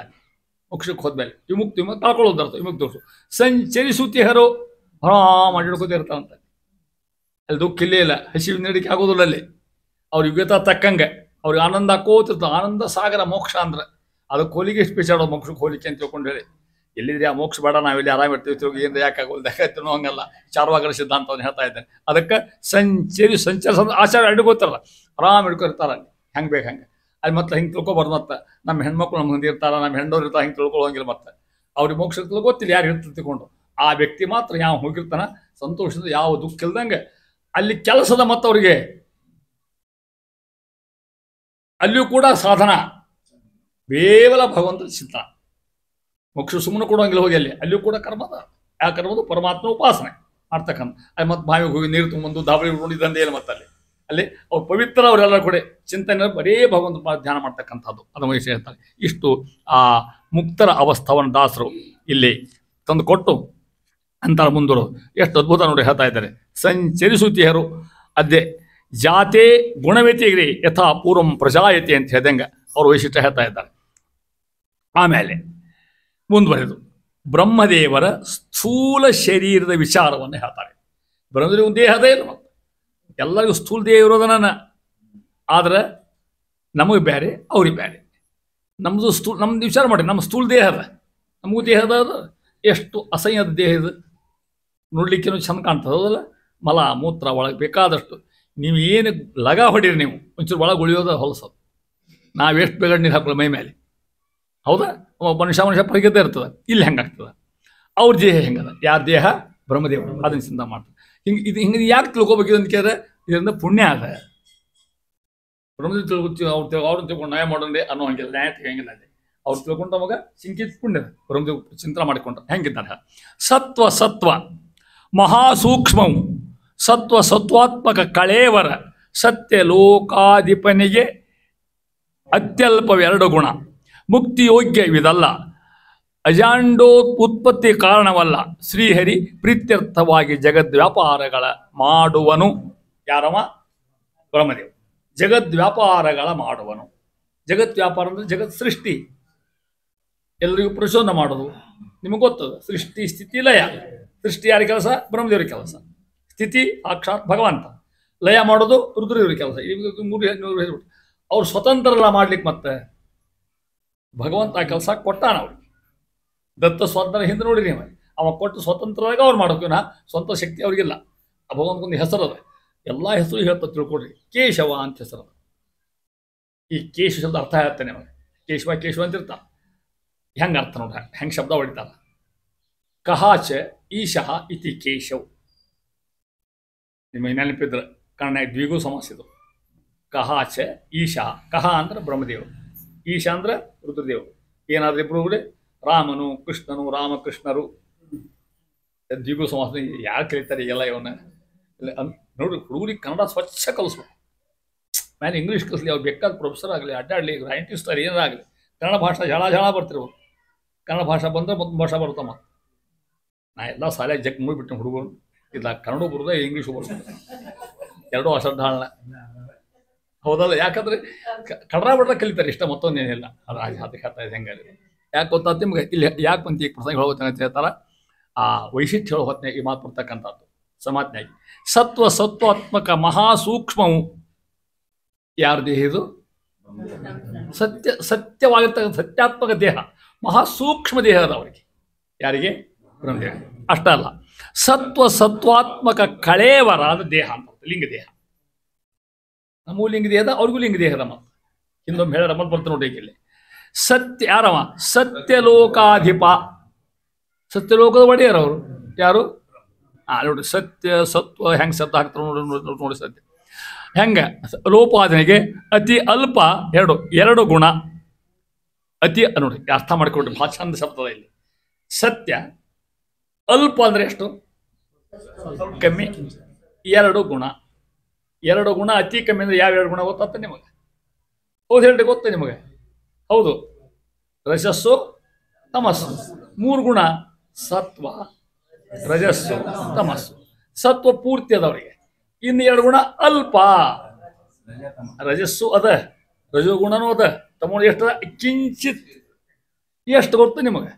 ಮೋಕ್ಷಕ್ಕೆ ಹೋದ್ಮೇಲೆ. ವಿಮುಕ್ತಿ ಕಳ್ಕೊಳ್ಳೋದು ಅರ್ಥ ವಿಮುಕ್ತ ದೋಷ. ಸಂಚರಿಸುತ್ತಿಹರು ಆರಾಮ ಮಾಡಿಡ್ಕೋತ ಇರ್ತಾರಂತ. ಅಲ್ಲಿ ದುಃಖ ಇಲ್ಲೇ ಇಲ್ಲ, ಹಸಿವು ನೀಡಿಕೆ ಆಗೋದಿಲ್ಲ ಅಲ್ಲಿ. ಅವ್ರ ಯುಗತ ತಕ್ಕಂಗೆ ಅವ್ರಿಗೆ ಆನಂದ ಹಾಕೋತಿರ್ತಾವೆ. ಆನಂದ ಸಾಗರ ಮೋಕ್ಷ ಅಂದ್ರೆ ಅದಕ್ಕೆ ಹೋಲಿಗೆ ಸ್ಪೆಷಲ್ ಮೋಕ್ಷಕ್ಕೆ ಹೋಲಿಕೆ ಅಂತ ತಿಳ್ಕೊಂಡು ಹೇಳಿ. ಎಲ್ಲಿದ್ರೆ ಆ ಮೋಕ್ಷ ಬೇಡ, ನಾವಿಲ್ಲಿ ಆರಾಮ ಇರ್ತೀವಿ, ತಿರುಗಿ ಏನು ಯಾಕಾಗೋದು ಯಾಕಾಯ್ತು ಹಂಗಲ್ಲ. ಚಾರ್ವಾಕರ ಸಿದ್ಧಾಂತವನ್ನು ಹೇಳ್ತಾ ಇದ್ದೇನೆ. ಅದಕ್ಕೆ ಸಂಚಾರ ಆಚಾರ ಅಡ್ಗೋತಾರಲ್ಲ, ಆರಾಮ ಹಿಡ್ಕೊಂಡಿರ್ತಾರ ಅಲ್ಲಿ ಹೆಂಗೆ ಬೇಕು ಹಂಗೆ. ಅಲ್ಲಿ ಮತ್ತೆ ಹಿಂಗೆ ತಿಳ್ಕೊಬಾರ್ದು. ಮತ್ತೆ ನಮ್ಮ ಹೆಣ್ಮಕ್ಳು ನಮ್ಮ ಮುಂದೆ ಇರ್ತಾರ, ನಮ್ಮ ಹೆಣ್ಣವ್ರು ಇರ್ತಾರೆ, ಹಿಂಗೆ ತಿಳ್ಕೊಳ್ಳೋಂಗಿಲ್ಲ. ಮತ್ತೆ ಅವ್ರಿಗೆ ಮೋಕ್ಷ ಗೊತ್ತಿಲ್ಲ ಯಾರು ಇರ್ತಾರೆ ತಿಳ್ಕೊಂಡು. ಆ ವ್ಯಕ್ತಿ ಮಾತ್ರ ಯಾವ ಹೋಗಿರ್ತಾನ ಸಂತೋಷದಿಂದ ಯಾವ ದುಃಖ ಇಲ್ದಂಗೆ ಅಲ್ಲಿ ಕೆಲಸದ ಮತ್ತು ಅವ್ರಿಗೆ ಅಲ್ಲಿಯೂ ಕೂಡ ಸಾಧನ ಕೇವಲ ಭಗವಂತನ ಚಿತ್ತ. ಮೋಕ್ಷ ಸುಮ್ಮನೆ ಕೊಡುವಂಗಿಲ್ಲ ಹೋಗಿ ಅಲ್ಲಿಯೂ ಕೂಡ ಕರ್ಮದ. ಯಾವ ಕರ್ಮದು ಪರಮಾತ್ಮ ಉಪಾಸನೆ ಮಾಡ್ತಕ್ಕಂಥ. ಅಲ್ಲಿ ಮತ್ತೆ ಬಾವಿಗೆ ಹೋಗಿ ನೀರು ತುಂಬಂದು ದಾಬಳಿ ಉಳಿದಂದೇ ಇಲ್ಲ. ಮತ್ತೆ ಅಲ್ಲಿ ಅವ್ರು ಪವಿತ್ರ ಅವರೆಲ್ಲ ಕೂಡ ಚಿಂತನೆ ಬರೇ ಭಗವಂತ ಧ್ಯಾನ ಮಾಡ್ತಕ್ಕಂಥದ್ದು. ಅದನ್ನು ವಿಷಯ ಹೇಳ್ತಾರೆ. ಇಷ್ಟು ಆ ಮುಕ್ತರ ಅವಸ್ಥಾವನ್ನು ದಾಸರು ಇಲ್ಲಿ ತಂದು ಕೊಟ್ಟು ಅಂತಾರೆ ಮುಂದೂರು. ಎಷ್ಟು ಅದ್ಭುತ ನೋಡಿ ಹೇಳ್ತಾ ಇದ್ದಾರೆ. ಸಂಚರಿಸುತ್ತೀಯರು ಅದೇ ಜಾತೆ ಗುಣವ್ಯತಿಗ್ರಿ ಯಥಾ ಪೂರ್ವಂ ಪ್ರಜಾಯತೆ ಅಂತ ಹೇಳ್ದಂಗೆ ಅವ್ರ ವೈಶಿಷ್ಟ್ಯ ಹೇಳ್ತಾ ಇದ್ದಾರೆ. ಆಮೇಲೆ ಮುಂದುವರೆದು ಬ್ರಹ್ಮದೇವರ ಸ್ಥೂಲ ಶರೀರದ ವಿಚಾರವನ್ನು ಹೇಳ್ತಾರೆ. ಬ್ರಹ್ಮದೇವ ಒಂದು ದೇಹದೇ ಇಲ್ಲ, ಎಲ್ಲರಿಗೂ ಸ್ಥೂಲ ದೇಹ ಇರೋದನ್ನ. ಆದ್ರೆ ನಮಗೆ ಬೇರೆ, ಅವ್ರಿಗೆ ಬೇರೆ. ನಮ್ಮದು ನಮ್ದು ವಿಚಾರ ಮಾಡಿ, ನಮ್ಮ ಸ್ಥೂಲ ದೇಹ ಅದ, ನಮಗೂ ದೇಹದ ಅದು. ಎಷ್ಟು ಅಸಹ್ಯದ ದೇಹ ಇದು, ನೋಡ್ಲಿಕ್ಕೇನು ಚಂದ ಕಾಣ್ತದೆ ಹೌದಲ್ಲ. ಮಲ ಮೂತ್ರ ಒಳಗೆ ಬೇಕಾದಷ್ಟು. ನೀವು ಏನು ಲಗ ಹೊಡೀರಿ, ನೀವು ಒಂಚೂರು ಒಳಗೆ ಉಳಿಯೋದ ಹೊಲಸೋದು. ನಾವೆಷ್ಟು ಬೇಗ ನೀರು ಹಾಕೊಳ್ಳೋ ಮೈ ಮೇಲೆ ಹೌದಾ. ಮನುಷ್ಯ ಪರಿಗತೆ ಇರ್ತದೆ. ಇಲ್ಲಿ ಹೆಂಗಾಗ್ತದೆ, ಅವ್ರ ದೇಹ ಹೆಂಗದ, ಯಾರ ದೇಹ ಬ್ರಹ್ಮದೇವರು ಅದನ್ನ ಚಿಂತ ಮಾಡ್ತಾರೆ. ಹಿಂಗೆ ಯಾಕೆ ತಿಳ್ಕೊಬೇಕಿದೆ ಅಂತ ಕೇಳಿದ್ರೆ ಇದರಿಂದ ಪುಣ್ಯ ಅದ. ಬ್ರಹ್ಮದೇವ್ ತಿಳ್ಕೊತೀವಿ, ಅವ್ರನ್ನ ತಿಳ್ಕೊಂಡು ನ್ಯಾಯ ಮಾಡೋದೇ ಅನ್ನೋ ಹಂಗಿಲ್ಲ, ನ್ಯಾಯ ತೆಗಿಯಂಗಿಲ್ಲ. ಅದೇ ಅವ್ರು ತಿಳ್ಕೊಂಡ ಮಗ ಸಿಂಕಿತ್ ಪುಣ್ಯ. ಬ್ರಹ್ಮದೇವ್ ಚಿಂತನೆ ಮಾಡಿಕೊಂಡ್ರೆ ಹೆಂಗಿದ್ದಾರೆ. ಸತ್ವ ಮಹಾಸೂಕ್ಷ್ಮವು ಸತ್ವಾತ್ಮಕ ಕಳೇವರ ಸತ್ಯ ಲೋಕಾಧಿಪನಿಗೆ ಅತ್ಯಲ್ಪವೆರಡು ಗುಣ. ಮುಕ್ತಿಯೋಗ್ಯವಿದಲ್ಲ, ಅಜಾಂಡೋತ್ಪತ್ತಿ ಕಾರಣವಲ್ಲ. ಶ್ರೀಹರಿ ಪ್ರೀತ್ಯರ್ಥವಾಗಿ ಜಗದ್ವ್ಯಾಪಾರಗಳ ಮಾಡುವನು. ಯಾರವ? ಬ್ರಹ್ಮದೇವ್. ಜಗದ್ವ್ಯಾಪಾರಗಳ ಮಾಡುವನು. ಜಗತ್ ವ್ಯಾಪಾರ ಅಂದರೆ ಜಗತ್ ಸೃಷ್ಟಿ, ಎಲ್ಲರಿಗೂ ಪ್ರಚೋದನೆ ಮಾಡೋದು. ನಿಮಗೆ ಗೊತ್ತದ, ಸೃಷ್ಟಿ ಸ್ಥಿತಿ ಲಯ. ಸೃಷ್ಟಿ ಯಾರ ಕೆಲಸ? ಬ್ರಹ್ಮದೇವ್ರ ಕೆಲಸ. ಸ್ಥಿತಿ ಸಾಕ್ಷಾತ್ ಭಗವಂತ. ಲಯ ಮಾಡೋದು ರುದ್ರದೇವ್ರ ಕೆಲಸ. ಈಗ ಮೂರು ಅವ್ರು ಸ್ವತಂತ್ರಲ್ಲ ಮಾಡ್ಲಿಕ್ಕೆ. ಮತ್ತೆ ಭಗವಂತ ಆ ಕೆಲಸ ಕೊಟ್ಟಾನ ಅವ್ರಿಗೆ. ದತ್ತ ಸ್ವಾತಂತ್ರ್ಯ ಹಿಂದೆ ನೋಡಿ ನೀವು, ಅವ ಕೊಟ್ಟು ಸ್ವತಂತ್ರವಾಗಿ ಅವ್ರು ಮಾಡೋಕೆ ಸ್ವಂತ ಶಕ್ತಿ ಅವ್ರಿಗಿಲ್ಲ. ಆ ಭಗವಂತಗೊಂದು ಹೆಸರು ಅದ, ಎಲ್ಲ ಹೆಸರು ಹೇಳ್ತಾ ತಿಳ್ಕೊಡ್ರಿ. ಕೇಶವ ಅಂತ ಹೆಸರು ಅದ. ಈ ಕೇಶ ಶಬ್ದ ಅರ್ಥ ಹೇಳ್ತಾನೆ ಅವನು. ಕೇಶವ ಅಂತ ಇರ್ತಾನೆ. ಹೆಂಗೆ ಅರ್ಥ ನೋಡ್ರಿ, ಹೆಂಗೆ ಶಬ್ದ ಹೊಡಿತಾರ. ಕಹಾಚ ಈಶಃ ಇತಿ ಕೇಶವ್. ನಿಮ್ಮ ನೆನಪಿದ್ರೆ ಕನ್ನಡ ದ್ವಿಗೂ ಸಮಾಸಿದು. ಕಹಾಚ ಈಶಃ. ಕಹ ಅಂದ್ರೆ ಬ್ರಹ್ಮದೇವ್, ಈಶ ಅಂದ್ರೆ ರುದ್ರದೇವ್. ಏನಾದ್ರೂ ಇಬ್ರು ಕೂಡ ರಾಮನು ಕೃಷ್ಣನು, ರಾಮಕೃಷ್ಣರು ದ್ವಿಗೂ ಸಮಾಸ. ಯಾರು ಕಲಿತಾರೆ ಎಲ್ಲ ಇವನ್ನ ನೋಡ್ರಿ. ಹುಡುಗರಿಗೆ ಕನ್ನಡ ಸ್ವಚ್ಛ ಕಲಿಸ್ಬೇಕು. ನಾನು ಇಂಗ್ಲೀಷ್ ಕಲಿಸ್ಲಿ, ಅವ್ರು ಬೇಕಾದ ಪ್ರೊಫೆಸರ್ ಆಗಲಿ, ಅಡ್ಡಾಡಲಿ, ಸೈಂಟಿಸ್ಟ್ ಆಗಲಿ, ಏನಾಗಲಿ, ಕನ್ನಡ ಭಾಷೆ ಜಳ ಬರ್ತಿರ್ಬೋದು. ಕನ್ನಡ ಭಾಷೆ ಬಂದರೆ ಮತ್ತೊಂದು ಭಾಷೆ ಬರ್ತಮ್ಮ. ನಾ ಎಲ್ಲ ಶಾಲೆಗೆ ಜಗ್ ಮುಗಿಬಿಟ್ಟೆ ಹುಡುಗರು. ಇಲ್ಲ ಕನ್ನಡ ಬರೋದ ಇಂಗ್ಲೀಷು ಬರ್ತದೆ, ಎರಡೂ ಅಶ್ರದ್ಧಾಳನ. ಹೌದಲ್ಲ? ಯಾಕಂದ್ರೆ ಕಡ್ರ ಬಡ್ರ ಕಲಿತಾರೆ ಇಷ್ಟ, ಮತ್ತೊಂದೇನಿಲ್ಲ. ಅದು ಅದಕ್ಕೆ ಹೇಳ್ತಾ ಇದೆ ಹೆಂಗ ಯಾಕೆ ಗೊತ್ತಾದ ನಿಮ್ಗೆ ಇಲ್ಲಿ ಯಾಕೆ ಬಂತು ಈ ಪ್ರಸಂಗ ಹೇಳ್ತಾನೆ ಅಂತ ಹೇಳ್ತಾರ. ಆ ವೈಶಿಷ್ಟ್ಯ ಹೇಳೋ ಹೊತ್ತಿನಾಗ ಈ ಮಾತು ಬರ್ತಕ್ಕಂಥದ್ದು ಸಮಾತ್ನಾಗಿ. ಸತ್ವಾತ್ಮಕ ಮಹಾಸೂಕ್ಷ್ಮವು ಯಾರ ದೇಹ ಇದು? ಸತ್ಯವಾಗಿರ್ತಕ್ಕಂಥ ಸತ್ಯಾತ್ಮಕ ದೇಹ, ಮಹಾಸೂಕ್ಷ್ಮ ದೇಹ ಅದ ಅವರಿಗೆ. ಯಾರಿಗೆ? ಬ್ರಹ್ಮದೇವ. ಅಷ್ಟ ಅಲ್ಲ, ಸತ್ವಾತ್ಮಕ ಕಳೇವರಾದ ದೇಹ ಅಂತ ಲಿಂಗ ದೇಹ. ನಮಗೂ ಲಿಂಗ ದೇಹದ, ಅವ್ರಿಗೂ ಲಿಂಗ ದೇಹದ. ಮತ್ತು ಹಿಂದೊಮ್ಮೆ ಹೇಳ ಮತ್ತೆ ಬರ್ತಾರೆ ನೋಡಿ ಇಲ್ಲಿ. ಯಾರವ? ಸತ್ಯಲೋಕಾಧಿಪ, ಸತ್ಯಲೋಕದ ಒಡೆಯರ್ ಅವರು. ಯಾರು? ನೋಡಿ, ಸತ್ವ ಹೆಂಗೆ ಸತ್ವ ಹಾಕ್ತಾರೆ ನೋಡಿ ಸತ್ಯ ಹೆಂಗ. ಲೋಪಾದನೆಗೆ ಅತಿ ಅಲ್ಪ ಎರಡು ಗುಣ. ಅತಿ ನೋಡಿ ಅರ್ಥ ಮಾಡಿಕೊಡ್ರಿ, ಭಾಳ ಚಂದ ಶಬ್ದದ ಇಲ್ಲಿ. ಸತ್ಯ ಅಲ್ಪ ಅಂದ್ರೆ ಎಷ್ಟು? ಕಮ್ಮಿ. ಎರಡು ಗುಣ ಅತಿ ಕಮ್ಮಿ ಅಂದ್ರೆ ಯಾವ ಎರಡು ಗುಣ ಗೊತ್ತಾಗ್ತ ನಿಮಗೆ? ಹೌದು ಹೇಳ್ರಿ, ಗೊತ್ತ ನಿಮಗೆ? ಹೌದು, ರಜಸ್ಸು ತಮಸ್ಸು. ಮೂರು ಗುಣ: ಸತ್ವ, ರಜಸ್ಸು, ತಮಸ್ಸು. ಸತ್ವ ಪೂರ್ತಿ ಅದವರಿಗೆ. ಇನ್ನು ಎರಡು ಗುಣ ಅಲ್ಪ. ರಜಸ್ಸು ಅದ, ರಜೋಗುಣನೂ ಅದ, ತಮ್ಮ ಎಷ್ಟು ಕಿಂಚಿತ್. ಎಷ್ಟು ಗೊತ್ತು ನಿಮಗೆ?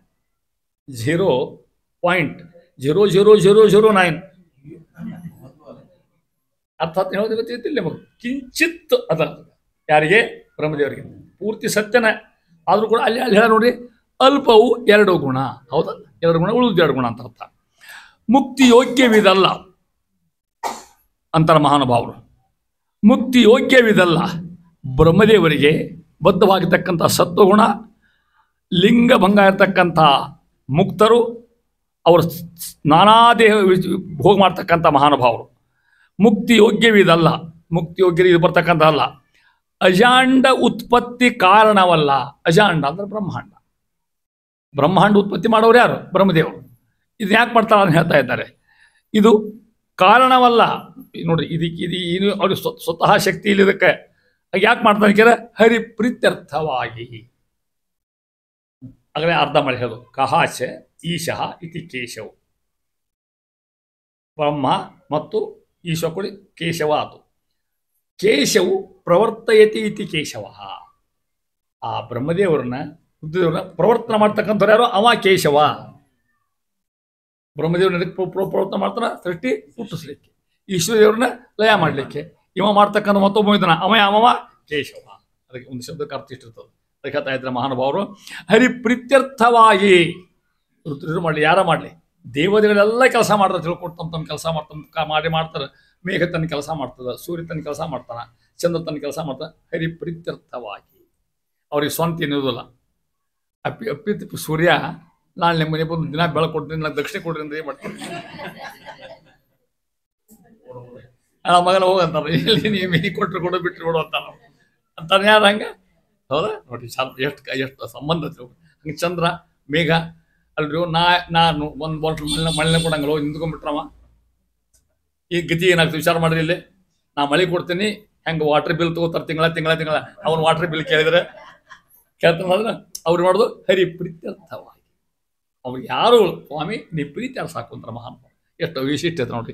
0.000009. ಅರ್ಥಾತ್ ಹೇಳೋದು ಗೊತ್ತಿಲ್ಲ ನಿಮಗೆ. ಕಿಂಚಿತ್ ಅದ. ಯಾರಿಗೆ? ಬ್ರಹ್ಮದೇವರಿಗೆ. ಪೂರ್ತಿ ಸತ್ಯನ ಆದ್ರೂ ಕೂಡ ಅಲ್ಲಿ ಹೇಳ ನೋಡ್ರಿ, ಅಲ್ಪವು ಎರಡು ಗುಣ. ಹೌದಾ? ಎರಡು ಗುಣ, ಉಳಿದು ಎರಡು ಗುಣ ಅಂತ ಅರ್ಥ. ಮುಕ್ತಿ ಯೋಗ್ಯವಿದಲ್ಲ ಅಂತರ ಮಹಾನುಭಾವರು. ಮುಕ್ತಿ ಯೋಗ್ಯವಿದಲ್ಲ ಬ್ರಹ್ಮದೇವರಿಗೆ ಬದ್ಧವಾಗಿರ್ತಕ್ಕಂಥ ಸತ್ವಗುಣ, ಲಿಂಗಭಂಗ ಇರತಕ್ಕಂಥ ಮುಕ್ತರು, ಅವರು ನಾನಾ ದೇಹ ಭೋಗ ಮಾಡ್ತಕ್ಕಂಥ ಮಹಾನುಭಾವರು. ಮುಕ್ತಿ ಯೋಗ್ಯವಿದಲ್ಲ, ಮುಕ್ತಿ ಯೋಗ್ಯ ಇದು ಬರ್ತಕ್ಕಂಥ ಅಲ್ಲ. ಅಜಾಂಡ ಉತ್ಪತ್ತಿ ಕಾರಣವಲ್ಲ. ಅಜಾಂಡ ಅಂದ್ರೆ ಬ್ರಹ್ಮಾಂಡ. ಬ್ರಹ್ಮಾಂಡ ಉತ್ಪತ್ತಿ ಮಾಡೋರು ಯಾರು? ಬ್ರಹ್ಮದೇವರು. ಇದು ಯಾಕೆ ಮಾಡ್ತಾರೆ ಅಂತ ಹೇಳ್ತಾ ಇದ್ದಾರೆ. ಇದು ಕಾರಣವಲ್ಲ ನೋಡ್ರಿ. ಇದು ಅವ್ರಿಗೆ ಸ್ವತಃ ಶಕ್ತಿ ಇಲ್ಲ. ಇದಕ್ಕೆ ಯಾಕೆ ಮಾಡ್ತಾರೆ ಕೇಳ? ಹರಿ ಪ್ರೀತ್ಯರ್ಥವಾಗಿ. ಆಗಲೇ ಅರ್ಧ ಮಾಡಿ ಹೇಳು. ಕಹಾಚ ಈಶಃ ಇತಿ ಕೇಶವ್. ಬ್ರಹ್ಮ ಮತ್ತು ಈಶ್ವ ಕೊಡಿ ಕೇಶವ ಆತು. ಕೇಶವು ಪ್ರವರ್ತಯತಿ ಇತಿ ಕೇಶವ. ಆ ಬ್ರಹ್ಮದೇವರನ್ನ ರುದ್ರದೇವ್ರನ್ನ ಪ್ರವರ್ತನ ಮಾಡ್ತಕ್ಕಂಥವ್ರು ಯಾರು? ಅವ ಕೇಶವ. ಬ್ರಹ್ಮದೇವ್ರನ್ನ ಪ್ರವರ್ತನ ಮಾಡ್ತಾನ ಸೃಷ್ಟಿ ಹುಟ್ಟಿಸ್ಲಿಕ್ಕೆ, ಈಶ್ವರದೇವ್ರನ್ನ ಲಯ ಮಾಡಲಿಕ್ಕೆ. ಇವ ಮಾಡ್ತಕ್ಕಂಥ ಮತ್ತೊಬ್ಬ ಇದ್ದಾನ, ಅವ ಕೇಶವ. ಅದಕ್ಕೆ ಒಂದು ಶಬ್ದಕ್ಕೆ ಅರ್ಥ ಇಷ್ಟಿರ್ತದೆ. ಅದಕ್ಕೆ ಹೇಳ್ತಾ ಇದ್ರೆ ಮಹಾನುಭಾವರು, ಹರಿ ಪ್ರೀತ್ಯರ್ಥವಾಗಿ ರುದ್ರರು ಮಾಡಲಿ, ಯಾರ ಮಾಡಲಿ, ದೇವತೆಗಳೆಲ್ಲ ಕೆಲಸ ಮಾಡ್ತಾರೆ. ತಿಳ್ಕೊಟ್ಟು ತಮ್ಮ ಕೆಲಸ ಮಾಡ್ತಾರೆ. ಮೇಘ ತನ್ನ ಕೆಲಸ ಮಾಡ್ತದೆ, ಸೂರ್ಯ ತನ್ನ ಕೆಲಸ ಮಾಡ್ತಾನೆ, ಚಂದ್ರ ತನ್ನ ಕೆಲಸ ಮಾಡ್ತಾನೆ. ಹರಿ ಪ್ರೀತ್ಯರ್ಥವಾಗಿ. ಅವ್ರಿಗೆ ಸ್ವಂತ ಏನಿರೋದಿಲ್ಲ. ಅಪ್ಪಿ ಸೂರ್ಯ ನಾನು ನಿಮ್ಮ ಮನೆ ಬಂದು ದಿನ ಬೆಳಕು ಕೊಡ್ತೀನಿ, ನಾನು ದಕ್ಷಿಣ ಕೊಡ್ರಿ ಅಂದ್ರೆ ಏನು ಮಾಡ್ತೀನಿ? ಆ ಮಗನ ಹೋಗಂತಾರೆ, ಇಲ್ಲಿ ನೀವು ಮೀನಿ ಕೊಟ್ಟರು ಕೊಡು, ಬಿಟ್ಟರು ಕೊಡು ಅಂತಾನೆ ಯಾರು ಹಂಗೆ? ಹೌದಾ? ನೋಡಿ ಎಷ್ಟು ಸಂಬಂಧ. ಹಂಗೆ ಚಂದ್ರ ಮೇಘ ಅಲ್ರಿ. ನಾನು ಒಂದು ಬಾಟ್ಲ್ ಮಳೆ ಕೊಡಂಗಲ್ಲ, ಹೋಗಿ ನಿಂತ್ಕೊಂಡ್ಬಿಟ್ರವ. ಈ ಗತಿ ಏನಾಗ್ತದೆ ವಿಚಾರ ಮಾಡ್ರಿ. ಇಲ್ಲಿ ನಾ ಮಳೆ ಕೊಡ್ತೀನಿ, ಹೆಂಗೆ ವಾಟರ್ ಬಿಲ್ ತಗೋತಾರೆ ತಿಂಗಳ ಅವ್ನು ವಾಟರ್ ಬಿಲ್ ಕೇಳಿದ್ರೆ ಕೇಳ್ತಾನೆ. ಅವ್ರು ಮಾಡೋದು ಹರಿ ಪ್ರೀತ್ಯರ್ಥವಾಗಿ. ಅವ್ರಿಗೆ ಯಾರು ಸ್ವಾಮಿ ನೀ ಪ್ರೀತ್ಯರ್ಥ ಸಾಕು ಅಂತಾರೆ ಮಹಾನುಭಾವ. ಎಷ್ಟು ವಿಶಿಷ್ಟತೆ ನೋಡ್ರಿ.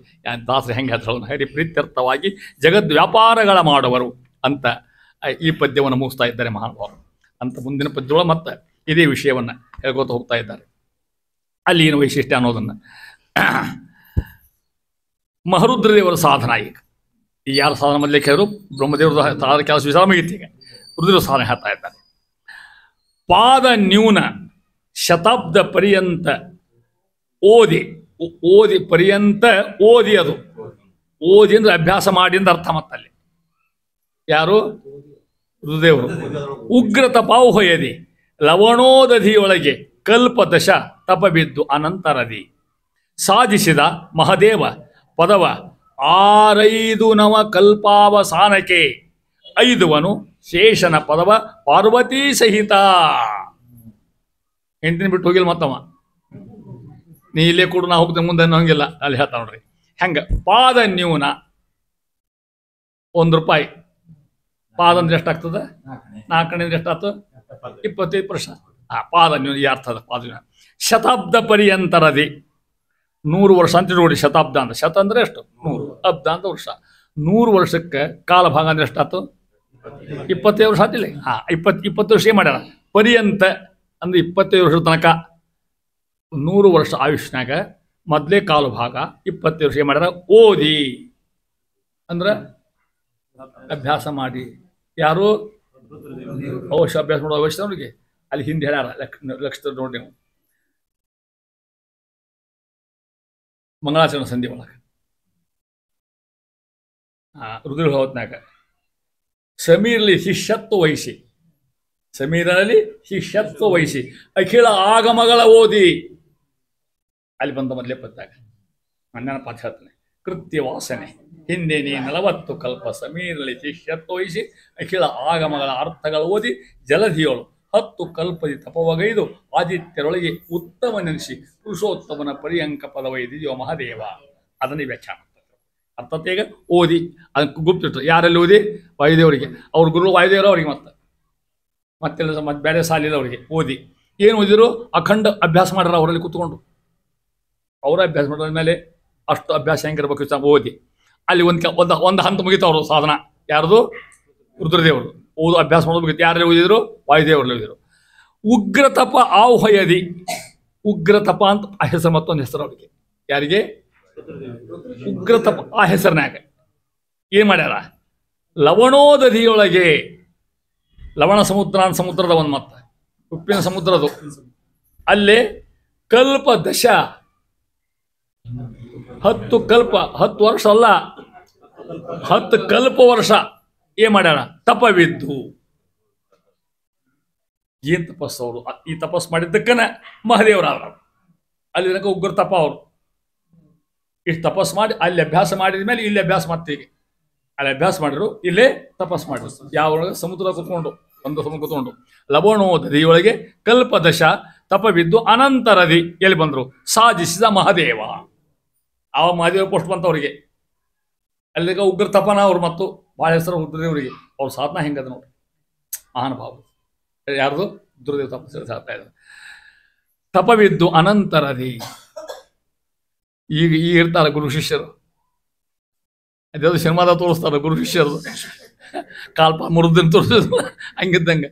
ದಾಸರು ಹೆಂಗೆ ಹೇಳ್ತಾರೆ, ಹರಿ ಪ್ರೀತ್ಯರ್ಥವಾಗಿ ಜಗದ್ ವ್ಯಾಪಾರಗಳ ಮಾಡುವರು ಅಂತ ಈ ಪದ್ಯವನ್ನು ಮುಗಿಸ್ತಾ ಇದ್ದಾರೆ ಮಹಾನುಭಾವರು. ಅಂತ ಮುಂದಿನ ಪದ್ಯದೊಳಗೆ ಮತ್ತೆ ಇದೇ ವಿಷಯವನ್ನು ಹೇಳ್ಕೊತ ಹೋಗ್ತಾ ಇದ್ದಾರೆ. ಅಲ್ಲಿ ಏನು ವೈಶಿಷ್ಟ್ಯ ಅನ್ನೋದನ್ನು ಮಹರುದ್ರದೇವರ ಸಾಧನ. ಈಗ ಯಾರ ಸಾಧನ ಮೊದಲೇ ಹೇಳಿದ್ರು? ಬ್ರಹ್ಮದೇವರು ಸಾಧನ ಕೆಲಸ ವಿಚಾರ ಮುಗಿತು. ಈಗ ರುದ್ರ ಸಾಧನೆ ಹೇಳ್ತಾ ಇದ್ದಾರೆ. ಪಾದ ನ್ಯೂನ ಶತಾಬ್ದ ಪರ್ಯಂತ ಓದಿ ಪರ್ಯಂತ ಓದಿ. ಅದು ಓದಿ ಅಂದ್ರೆ ಅಭ್ಯಾಸ ಮಾಡಿ ಅಂತ ಅರ್ಥ. ಮತ್ತಲ್ಲಿ ಯಾರು? ರುದ್ರದೇವರು. ಉಗ್ರ ತಪಾಹೊಯದಿ ಲವಣೋದಧಿಯೊಳಗೆ ಕಲ್ಪದಶ ತಪಬಿದ್ದು ಅನಂತರದಿ ಸಾಧಿಸಿದ ಮಹದೇವ ಪದವ 6 ನವ ಕಲ್ಪಾವಸಾನಕ್ಕೆ 5ವನು ಶೇಷನ ಪದವ ಪಾರ್ವತೀ ಸಹಿತ. ಹೆಂಡತಿನ ಬಿಟ್ಟು ಹೋಗಿಲ್ಲ ಮತ್ತವ. ನೀ ಇಲ್ಲೇ ಕೊಡು, ನಾ ಹೋಗ್ತೇನೆ ಮುಂದೆ ಹಂಗಿಲ್ಲ. ಅಲ್ಲಿ ಹೇಳ್ತಾ ನೋಡ್ರಿ ಹೆಂಗ. ಪಾದ ನ್ಯೂನ ₹1. ಪಾದ ಅಂದ್ರೆ ಎಷ್ಟಾಗ್ತದೆ? 4 ಅಂದ್ರೆ ಎಷ್ಟಾಗ್ತದೆ? 25%. ಪಾದ ನ್ಯೂನ ಈ ಅರ್ಥದ ಪಾದ. ಶತಾಬ್ದ ಪರ್ಯಂತರದಿ 100 ವರ್ಷ ಅಂತ ನೋಡಿ. ಶತಾಬ್ದ ಅಂದ್ರೆ ಶತ ಅಂದ್ರೆ ಎಷ್ಟು? 100. ಅಬ್ದ ಅಂತ ವರ್ಷ. 100 ವರ್ಷಕ್ಕೆ ಕಾಲಭಾಗ ಅಂದ್ರೆ ಎಷ್ಟಾಯ್ತು? 25 ವರ್ಷ ಆತಿಲ್ಲ. 20 ವರ್ಷ ಏನು ಮಾಡ್ಯಾರ? ಪರ್ಯಂತ ಅಂದ್ರೆ 25 ವರ್ಷದ ತನಕ 100 ವರ್ಷ ಆಯುಷ್ನಾಗ ಮೊದಲೇ ಕಾಲು ಭಾಗ 20 ವರ್ಷ ಏನು ಮಾಡ್ಯಾರ? ಓದಿ ಅಂದ್ರೆ ಅಭ್ಯಾಸ ಮಾಡಿ. ಯಾರು ಅವಶ್ಯ ಅಭ್ಯಾಸ ಮಾಡೋ ಅವಶ್ಯ ಅವ್ರಿಗೆ ಅಲ್ಲಿ ಹಿಂದೆ ಹೇಳ್ಯಾರ ಲಕ್ಷ ನೋಡಿ ನೀವು ಮಂಗಳಾಚರಣ ಸಂಧಿ ಒಳಗೆ ರುದ್ರ ಹೊತ್ನಾಗ ಸಮೀರಲ್ಲಿ ಶಿಷ್ಯತ್ವ ವಹಿಸಿ, ಸಮೀರಲ್ಲಿ ಶಿಷ್ಯತ್ವ ವಹಿಸಿ ಅಖಿಲ ಆಗಮಗಳ ಓದಿ ಅಲ್ಲಿ ಬಂದ ಮೊದಲೇ ಪದ್ದಾಗ ಮಣ್ಣನ ಪಾಠ ಹೇಳ್ತಾನೆ. ಕೃತ್ಯ ವಾಸನೆ ಹಿಂದೆ ನೀ 40 ಕಲ್ಪ ಸಮೀರಲ್ಲಿ ಶಿಷ್ಯತ್ವ ವಹಿಸಿ ಅಖಿಲ ಆಗಮಗಳ ಅರ್ಥಗಳು ಓದಿ ಜಲಧಿಯೋಳು 10 ಕಲ್ಪದಿ ತಪವಗೈದು ಆದಿತ್ಯರೊಳಗೆ ಉತ್ತಮ ನೆನೆಸಿ ಪುರುಷೋತ್ತಮನ ಪರ್ಯಂಕ ಪದವೈದಿದೆಯೋ ಮಹಾದೇವ. ಅದನ್ನೇ ವ್ಯಾಖ್ಯಾನ ಅರ್ಥತೆಗೆ ಓದಿ ಅದಕ್ಕೆ ಗುಪ್ತಿಟ್ಟು ಯಾರಲ್ಲಿ ಓದಿ? ವಾಯುದೇವರಿಗೆ. ಅವ್ರ ಗುರು ವಾಯುದೇವರು ಅವರಿಗೆ ಮತ್ತೆಲ್ಲ ಮತ್ತೆ ಬೇರೆ ಸಾಲಿಲ್ಲ ಅವರಿಗೆ ಓದಿ. ಏನು ಓದಿದ್ರು? ಅಖಂಡ ಅಭ್ಯಾಸ ಮಾಡ್ಯಾರ ಅವರಲ್ಲಿ ಕೂತ್ಕೊಂಡು. ಅವರ ಅಭ್ಯಾಸ ಮಾಡಿದ ಮೇಲೆ ಅಷ್ಟು ಅಭ್ಯಾಸ ಹೆಂಗಿರ್ಬೇಕು ಓದಿ. ಅಲ್ಲಿ ಒಂದು ಹಂತ ಮುಗಿತು ಅವರು ಸಾಧನ. ಯಾರ್ದು? ರುದ್ರದೇವರು. ಓದು ಅಭ್ಯಾಸ ಮಾಡೋದು ಮುಗಿತು. ಯಾರಲ್ಲಿ ಓದಿದ್ರು? ವಾಯುದೇವರಲ್ಲಿ ಓದಿದ್ರು. ಉಗ್ರತಪ ಆಹ್ವಯದಿ. ಉಗ್ರತಪ ಅಂತ ಆ ಹೆಸರು, ಮತ್ತೊಂದು ಹೆಸರು ಅವರಿಗೆ. ಯಾರಿಗೆ? ಉಗ್ರತಪ. ಆ ಹೆಸರಿನಾಗ ಏನ್ ಮಾಡ್ಯಾರ? ಲವಣೋದಧಿಯೊಳಗೆ, ಲವಣ ಸಮುದ್ರ ಅಂತ ಸಮುದ್ರದ ಒಂದು ಮತ್ತ ಉಪ್ಪಿನ ಸಮುದ್ರದು, ಅಲ್ಲೇ ಕಲ್ಪ ದಶ 10 ಕಲ್ಪ, 10 ವರ್ಷ ಅಲ್ಲ 10 ಕಲ್ಪ ವರ್ಷ ಏನ್ ಮಾಡ್ಯಾರ? ತಪವಿದ್ದು. ಏನ್ ತಪಸ್ಸು ಅವರು? ಈ ತಪಸ್ಸು ಮಾಡಿದ್ದಕ್ಕನ ಮಹಾದೇವರಾದ ಅಲ್ಲಿ ತನಕ ಉಗ್ರ ತಪ ಅವರು. ಇಷ್ಟು ತಪಸ್ಸು ಮಾಡಿ ಅಲ್ಲಿ ಅಭ್ಯಾಸ ಮಾಡಿದ ಮೇಲೆ ಇಲ್ಲಿ ಅಭ್ಯಾಸ ಮಾಡ್ತೀವಿ. ಅಲ್ಲಿ ಅಭ್ಯಾಸ ಮಾಡಿದ್ರು, ಇಲ್ಲೇ ತಪಸ್ಸು ಮಾಡಿದ್ರು. ಯಾವೊಳಗೆ? ಸಮುದ್ರ ಕೂತ್ಕೊಂಡು, ಒಂದು ಸಮುದ್ರ ಕೂತ್ಕೊಂಡು. ಲವಣೋದಧಿಯೊಳಗೆ ಕಲ್ಪದಶ ತಪವಿದ್ದು ಅನಂತರದಿ ಎಲ್ಲಿ ಬಂದ್ರು? ಸಾಧಿಸಿದ ಮಹಾದೇವ. ಆ ಮಹಾದೇವ ಪೋಸ್ಟ್ ಬಂತ ಅವರಿಗೆ. ಅಲ್ಲಿಗ ಉಗ್ರ ತಪನ ಅವ್ರು ಮತ್ತು ಭಾಳ ಹೆಸರು ರುದ್ರದೇವರಿಗೆ. ಅವ್ರ ಸಾಧನ ಹೆಂಗದ ನೋಡಿ, ಮಹಾನುಭಾವ. ಯಾರ್ದು? ರುದ್ರದೇವ ತಪಸ್ಸು ಸಾಧ್ತಾ ಇದ್ದಾರೆ. ತಪವಿದ್ದು ಅನಂತರದಿ. ಈಗ ಇರ್ತಾರೆ ಗುರು ಶಿಷ್ಯರು, ಅದ್ಯಾವುದು ಸಿನಿಮಾದ ತೋರಿಸ್ತಾರೆ ಗುರು ಶಿಷ್ಯರು ಕಾಲ್ಪ ಮುರಿದಿನ ತೋರಿಸಿದ್ರು ಹಂಗಿದ್ದಂಗೆ.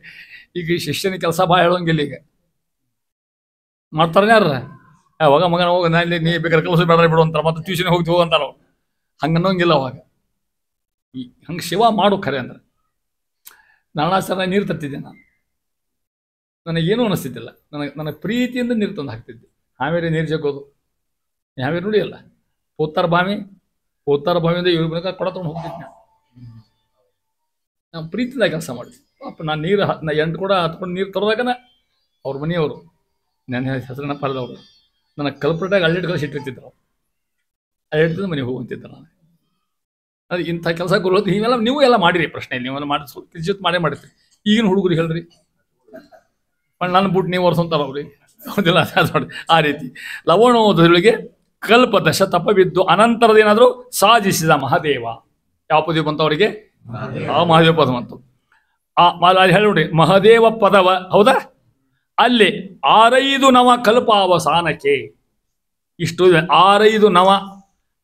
ಈಗ ಈ ಶಿಷ್ಯನ ಕೆಲಸ ಭಾಳ ಹೇಳೋಂಗಿಲ್ಲ. ಈಗ ಮಾಡ್ತಾರೆ ಯಾರ? ಅವಾಗ ಮಗನ ಹೋಗ ನಾನು ನೀ ಬೇಕಾದ್ರೆ ಕೆಲಸ ಬೇಡ ಬಿಡು ಅಂತಾರೆ, ಮತ್ತೆ ಟ್ಯೂಷನ್ ಹೋಗ್ತಿ ಹೋಗಂತಾರ ಅವ್ರು. ಹಂಗೆ ಅನ್ನೋಂಗಿಲ್ಲ ಅವಾಗ. ಹಂಗೆ ಶಿವ ಮಾಡು ಖರೆ ಅಂದ್ರೆ. ನಾರಾಯಣ ನೀರು ತರ್ತಿದ್ದೆ ನಾನು, ನನಗೇನು ಅನಿಸ್ತಿದ್ದಿಲ್ಲ. ನನಗೆ ಪ್ರೀತಿಯಿಂದ ನೀರು ತಂದು ಹಾಕ್ತಿದ್ದೆ. ಆಮೇಲೆ ನೀರು ಜಗ್ಗೋದು ಯಾವೇ ನೋಡಿ ಅಲ್ಲ, ಪೋತ್ತಾರ ಬಾವಿಯಿಂದ ಇವ್ರ ಬಳಿಕ ಕೊಡ ತೊಗೊಂಡು ಹೋಗ್ತಿದ್ದೆ ನಾವು ಪ್ರೀತಿಯಿಂದ ಕೆಲಸ ಮಾಡಿ. ಪಾಪ ನಾನು ನೀರು 8 ಕೂಡ ಹತ್ಕೊಂಡು ನೀರು ತರೋದಾಗನ ಅವ್ರ ಮನೆಯವರು ನನ್ನ ಹೆಸರನ್ನ ಪಡೆದವರು ನನಗೆ ಕಲ್ಪಟಾಗ ಅಲ್ಲಿಟ್ಟು ಕಳಿಸಿ ಇಟ್ಟಿರ್ತಿದ್ರು. ಅಲ್ಲಿಟ್ಟಿದ್ದು ಮನೆಗೆ ಹೋಗುವಂತಿದ್ದೆ ನಾನು. ಅದು ಇಂಥ ಕೆಲಸ ಕೊಡೋದು ಹೀಗೆಲ್ಲ ನೀವು ಎಲ್ಲ ಮಾಡಿರಿ. ಪ್ರಶ್ನೆ ನೀವೆಲ್ಲ ಮಾಡಿ ಸ್ವಲ್ಪ ಮಾಡೇ ಮಾಡಿರ್ತೀವಿ. ಈಗಿನ ಹುಡುಗರು ಹೇಳ್ರಿ, ನನ್ನ ಬುಟ್ಟು ನೀವು ಒರೆಸಂತಾರ ಅವ್ರಿಗೆ ಹೌದಿಲ್ಲ? ನೋಡಿ ಆ ರೀತಿ ಲವಣೋದರೊಳಗೆ ಕಲ್ಪದಶ ತಪವಿದ್ದು ಅನಂತರದೇನಾದರೂ ಸಾಧಿಸಿದ ಮಹಾದೇವ. ಯಾವ ಪದವಿ ಬಂತು ಅವರಿಗೆ? ಆ ಮಹಾದೇವ ಪದ ಬಂತು. ಅಲ್ಲಿ ಹೇಳಿ ನೋಡಿ, ಮಹಾದೇವ ಪದವ ಹೌದಾ? ಅಲ್ಲಿ 6 ನವ ಕಲ್ಪಾವಸಾನಕ್ಕೆ ಇಷ್ಟು 6 ನವ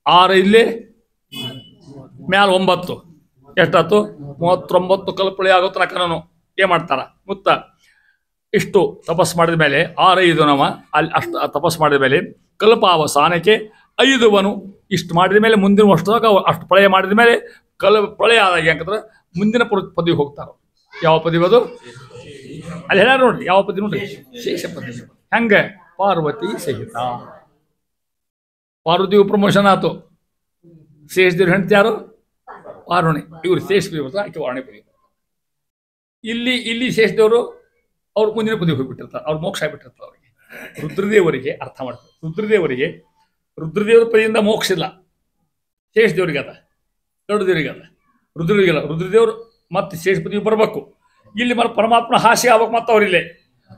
6 ಇಲ್ಲಿ ಮ್ಯಾಲ 9 ಎಷ್ಟಾಯ್ತು? 39 ಕಲ್ಪಳೆ ಆಗೋ ತನಕ ನಾನು ಏನ್ ಮಾಡ್ತಾರ ಮುತ್ತ. ಇಷ್ಟು ತಪಸ್ಸು ಮಾಡಿದ ಮೇಲೆ 6 ನವ ಅಲ್ಲಿ ಅಷ್ಟು ತಪಸ್ಸು ಮಾಡಿದ ಮೇಲೆ ಕಲ್ಪಾವಸಾನಕ್ಕೆ 5ವನು ಇಷ್ಟು ಮಾಡಿದ ಮೇಲೆ ಮುಂದಿನ ವರ್ಷದಾಗ ಅಷ್ಟು ಪ್ರಳಯ ಮಾಡಿದ ಮೇಲೆ ಪ್ರಳಯ ಆದಾಗ ಯಾಕಂದ್ರೆ ಮುಂದಿನ ಪದವಿಗೆ ಹೋಗ್ತಾರ. ಯಾವ ಪದವಿ ಅದು? ಅಲ್ಲಿ ಹೇಳ ನೋಡ್ರಿ, ಯಾವ ಪದವಿ ನೋಡ್ರಿ? ಶೇಷ ಪದವಿ. ಹೆಂಗೆ? ಪಾರ್ವತಿ ಸಹಿತ. ಪಾರ್ವತಿಗೂ ಪ್ರಮೋಷನ್ ಆಯ್ತು. ಶೇಷದೇವ್ರ ಹೆಂಡತಿ ಯಾರು? ವಾರುಣಿ. ಇವ್ರು ಶೇಷ ಪದವಿ ಬರ್ತಾರೆ, ಆಕೆ ವಾರುಣಿ ಪದವಿ. ಇಲ್ಲಿ ಶೇಷದೇವರು ಅವ್ರು ಮುಂದಿನ ಪದವಿ ಹೋಗ್ಬಿಟ್ಟಿರ್ತಾರೆ, ಅವ್ರು ಮೋಕ್ಷ ಆಗ್ಬಿಟ್ಟಿರ್ತಾರೆ. ಅವ್ರಿಗೆ ರುದ್ರದೇವರಿಗೆ ಅರ್ಥ ಮಾಡ್ತಾರೆ. ರುದ್ರದೇವರ ಪದವಿಯಿಂದ ಮೋಕ್ಷ ಇಲ್ಲ. ಶೇಷದೇವ್ರಿಗೆ ಅದ, ದೊಡ್ಡ ದೇವರಿಗೆ ಅದ, ರುದ್ರದೇವರಿಗೆಲ್ಲ. ರುದ್ರದೇವರು ಮತ್ತೆ ಶೇಷ ಪದವಿ ಬರಬೇಕು. ಇಲ್ಲಿ ಮತ್ತೆ ಪರಮಾತ್ಮನ ಹಾಸಿ ಆಗ್ಬೇಕು. ಮತ್ತೆ ಅವ್ರಿಲ್ಲೇ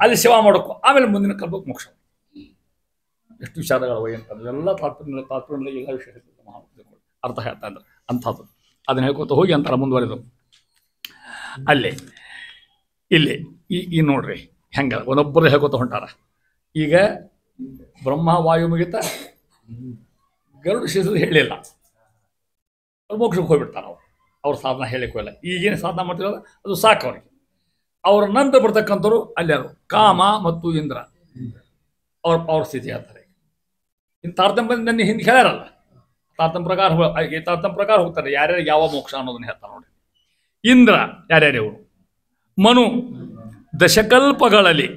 ಅಲ್ಲಿ ಸೇವಾ ಮಾಡಬೇಕು. ಆಮೇಲೆ ಮುಂದಿನ ಕಲ್ಪಕ್ಕೆ ಮೋಕ್ಷ. ಎಷ್ಟು ವಿಚಾರಗಳು ಅಂತಂದ್ರೆ ಎಲ್ಲ ತಾತ್ಪರ್ಯ ಎಲ್ಲ ವಿಷಯ ಅರ್ಥ ಹೇಳ್ತಾ ಇದ್ದಾರೆ ಅಂಥದ್ದು. ಅದನ್ನ ಹೇಳ್ಕೊತ ಹೋಗಿ ಅಂತಾರ ಮುಂದುವರೆದು. ಅಲ್ಲೇ ಇಲ್ಲಿ ಈ ನೋಡ್ರಿ ಹೆಂಗ ಒಂದೊಬ್ಬರು ಹೇಳ್ಕೊತ ಹೊಂಟಾರ. ಈಗ ಬ್ರಹ್ಮ ವಾಯು ಮುಗಿತ, ಗರುಡ ಶೇಷದ ಹೇಳಿಲ್ಲ, ಅವ್ರು ಮೋಕ್ಷಕ್ಕೆ ಹೋಗ್ಬಿಡ್ತಾರ. ಅವ್ರು ಅವ್ರ ಸಾಧನ ಹೇಳಿಕೋಲ್ಲ. ಈಗೇನು ಸಾಧನ ಮಾಡ್ತಿರೋದು ಅದು ಸಾಕು ಅವ್ರಿಗೆ. ಅವರ ನಂತರ ಬರ್ತಕ್ಕಂಥವ್ರು ಅಲ್ಲಾರು ಕಾಮ ಮತ್ತು ಇಂದ್ರ ಅವ್ರ ಸ್ಥಿತಿ ಹೇಳ್ತಾರೆ. ಇನ್ನು ತಾರತಮ್ಯ ನನ್ನ ಹಿಂದೆ ಹೇಳ್ಯಾರಲ್ಲ, ತಾರತಮ್ಯ ಪ್ರಕಾರ ಹೋಗ್ತಾರೆ ಯಾರ್ಯಾರಿಗೆ ಯಾವ ಮೋಕ್ಷ ಅನ್ನೋದನ್ನ ಹೇಳ್ತಾರೆ ನೋಡಿ. ಇಂದ್ರ ಯಾರ್ಯಾರಿವರು? ಮನು ದಶಕಲ್ಪಗಳಲ್ಲಿ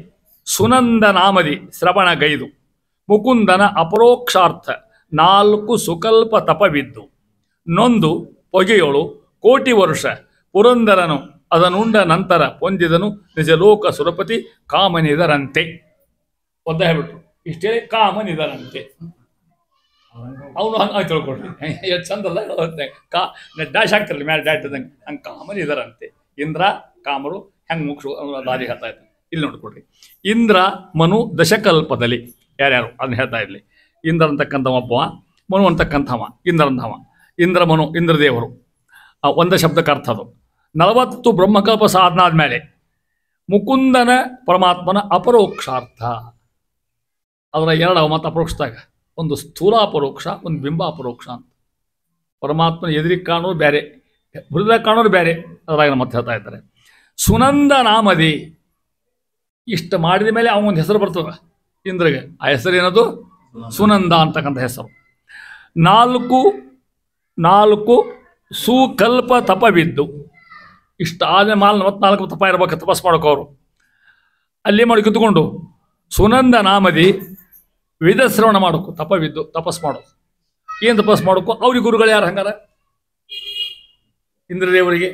ಸುನಂದ ನಾಮದಿ ಶ್ರವಣಗೈದು ಮುಕುಂದನ ಅಪರೋಕ್ಷಾರ್ಥ 4 ಸುಕಲ್ಪ ತಪವಿದ್ದು ನೊಂದು ಹೊಗೆಯೋಳು ಕೋಟಿ ವರ್ಷ ಪುರಂದರನು ಅದನುಂಡ ನಂತರ ಹೊಂದಿದನು ನಿಜಲೋಕ ಸುರಪತಿ ಕಾಮನಿದರಂತೆ. ಒದ್ದ ಹೇಳ್ಬಿಟ್ರು ಇಷ್ಟೇ, ಕಾಮನಿದರಂತೆ. ಅವನು ಹಂಗೆ ತಿಳ್ಕೊಡ್ರಿ, ಎಷ್ಟು ಚಂದಲ್ಲ ಡ್ಯಾಶ್ ಆಗ್ತಿರಲಿ ಮ್ಯಾಲೆ ಡ್ಯಾಟ್ ಇದ್ದಂಗೆ ಹಂಗೆ ಕಾಮನಿದರಂತೆ. ಇಂದ್ರ ಕಾಮರು ಹೆಂಗೆ ಮುಗಿಸು ದಾರಿ ಹೇಳ್ತಾ ಇದ್ದಾರೆ. ಇಲ್ಲಿ ನೋಡ್ಕೊಡ್ರಿ, ಇಂದ್ರ ಮನು ದಶಕಲ್ಪದಲ್ಲಿ ಯಾರ್ಯಾರು ಅದನ್ನ ಹೇಳ್ತಾ ಇರಲಿ. ಇಂದ್ರ ಅಂತಕ್ಕಂಥವ ಒಬ್ಬವ, ಮನು ಅಂತಕ್ಕಂಥವ ಇಂದ್ರ ಅಂತವ. ಇಂದ್ರ ಮನು ಇಂದ್ರದೇವರು ಒಂದ ಶಬ್ದಕ್ಕೆ ಅರ್ಥ ಅದು. 40 ಬ್ರಹ್ಮಕಲ್ಪ ಸಾಧನ ಆದಮೇಲೆ ಮುಕುಂದನ ಪರಮಾತ್ಮನ ಅಪರೋಕ್ಷಾರ್ಥ. ಅದರ 2 ಮತ್ತು ಅಪರೋಕ್ಷದಾಗ ಒಂದು ಸ್ಥೂಲ ಅಪರೋಕ್ಷ, ಒಂದು ಬಿಂಬ ಅಪರೋಕ್ಷ ಅಂತ. ಪರಮಾತ್ಮನ ಎದುರಿಗೆ ಕಾಣೋರು ಬೇರೆ, ಹೃದಯ ಕಾಣೋರು ಬೇರೆ. ಅದ್ರಾಗ ಮತ್ತೆ ಹೇಳ್ತಾ ಇದ್ದಾರೆ ಸುನಂದ ನಾಮದಿ. ಇಷ್ಟು ಮಾಡಿದ ಮೇಲೆ ಅವನೊಂದು ಹೆಸರು ಬರ್ತದೆ ಇಂದ್ರಿಗೆ. ಆ ಹೆಸರು ಏನದು? ಸುನಂದ ಅಂತಕ್ಕಂಥ ಹೆಸರು. 4 ಸುಕಲ್ಪ ತಪವಿದ್ದು. ಇಷ್ಟು ಆದ್ಮೇಲೆ 44 ತಪ ಇರ್ಬೇಕು, ತಪಸ್ ಮಾಡೋಕೆ ಅವರು ಅಲ್ಲಿ ಮಾಡಿ ಕಿತ್ಕೊಂಡು ಸುನಂದ ನಾಮದಿ ವೇದ ಶ್ರವಣ ಮಾಡೋಕು ತಪವಿದ್ದು ತಪಸ್ ಮಾಡೋದು. ಏನು ತಪಸ್ ಮಾಡೋಕು? ಅವ್ರಿಗೆ ಗುರುಗಳು ಯಾರು ಹಂಗಾರ? ಇಂದ್ರದೇವರಿಗೆ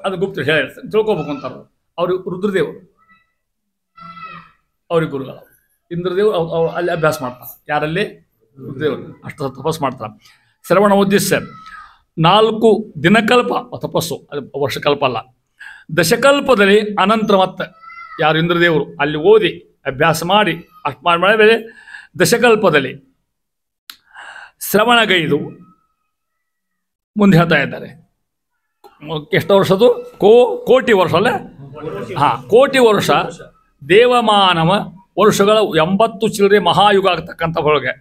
ಅದು ಗುಪ್ತ ಹೇಳಿ ತಿಳ್ಕೊಬೇಕು ಅಂತಾರ. ಅವ್ರಿಗೆ ರುದ್ರದೇವರು ಅವ್ರಿಗೆ ಗುರುಗಳು. ಇಂದ್ರದೇವರು ಅವ್ರು ಅಲ್ಲಿ ಅಭ್ಯಾಸ ಮಾಡ್ತಾರೆ. ಯಾರಲ್ಲಿ? ರುದ್ರದೇವರು. ಅಷ್ಟು ತಪಸ್ ಮಾಡ್ತಾರೆ. ಶ್ರವಣ ಉದ್ದೇಶ 4 ದಿನಕಲ್ಪ ತಪಸ್ಸು, ಅದು ವರ್ಷಕಲ್ಪ ಅಲ್ಲ. ದಶಕಲ್ಪದಲ್ಲಿ ಅನಂತರ ಮತ್ತೆ ಯಾರು ಇಂದ್ರದೇವರು ಅಲ್ಲಿ ಓದಿ ಅಭ್ಯಾಸ ಮಾಡಿ ಅಷ್ಟು ಮಾಡಿ ದಶಕಲ್ಪದಲ್ಲಿ ಶ್ರವಣಗೈದು ಮುಂದೆ ಹೇಳ್ತಾ ಇದ್ದಾರೆ. ಎಷ್ಟು ವರ್ಷದ್ದು? ಕೋಟಿ ವರ್ಷ ಅಲ್ಲ? ಕೋಟಿ ವರ್ಷ ದೇವಮಾನವ ವರ್ಷಗಳ 80 ಚಿಲ್ಲರೆ ಮಹಾಯುಗ ಆಗ್ತಕ್ಕಂಥ ಒಳಗೆ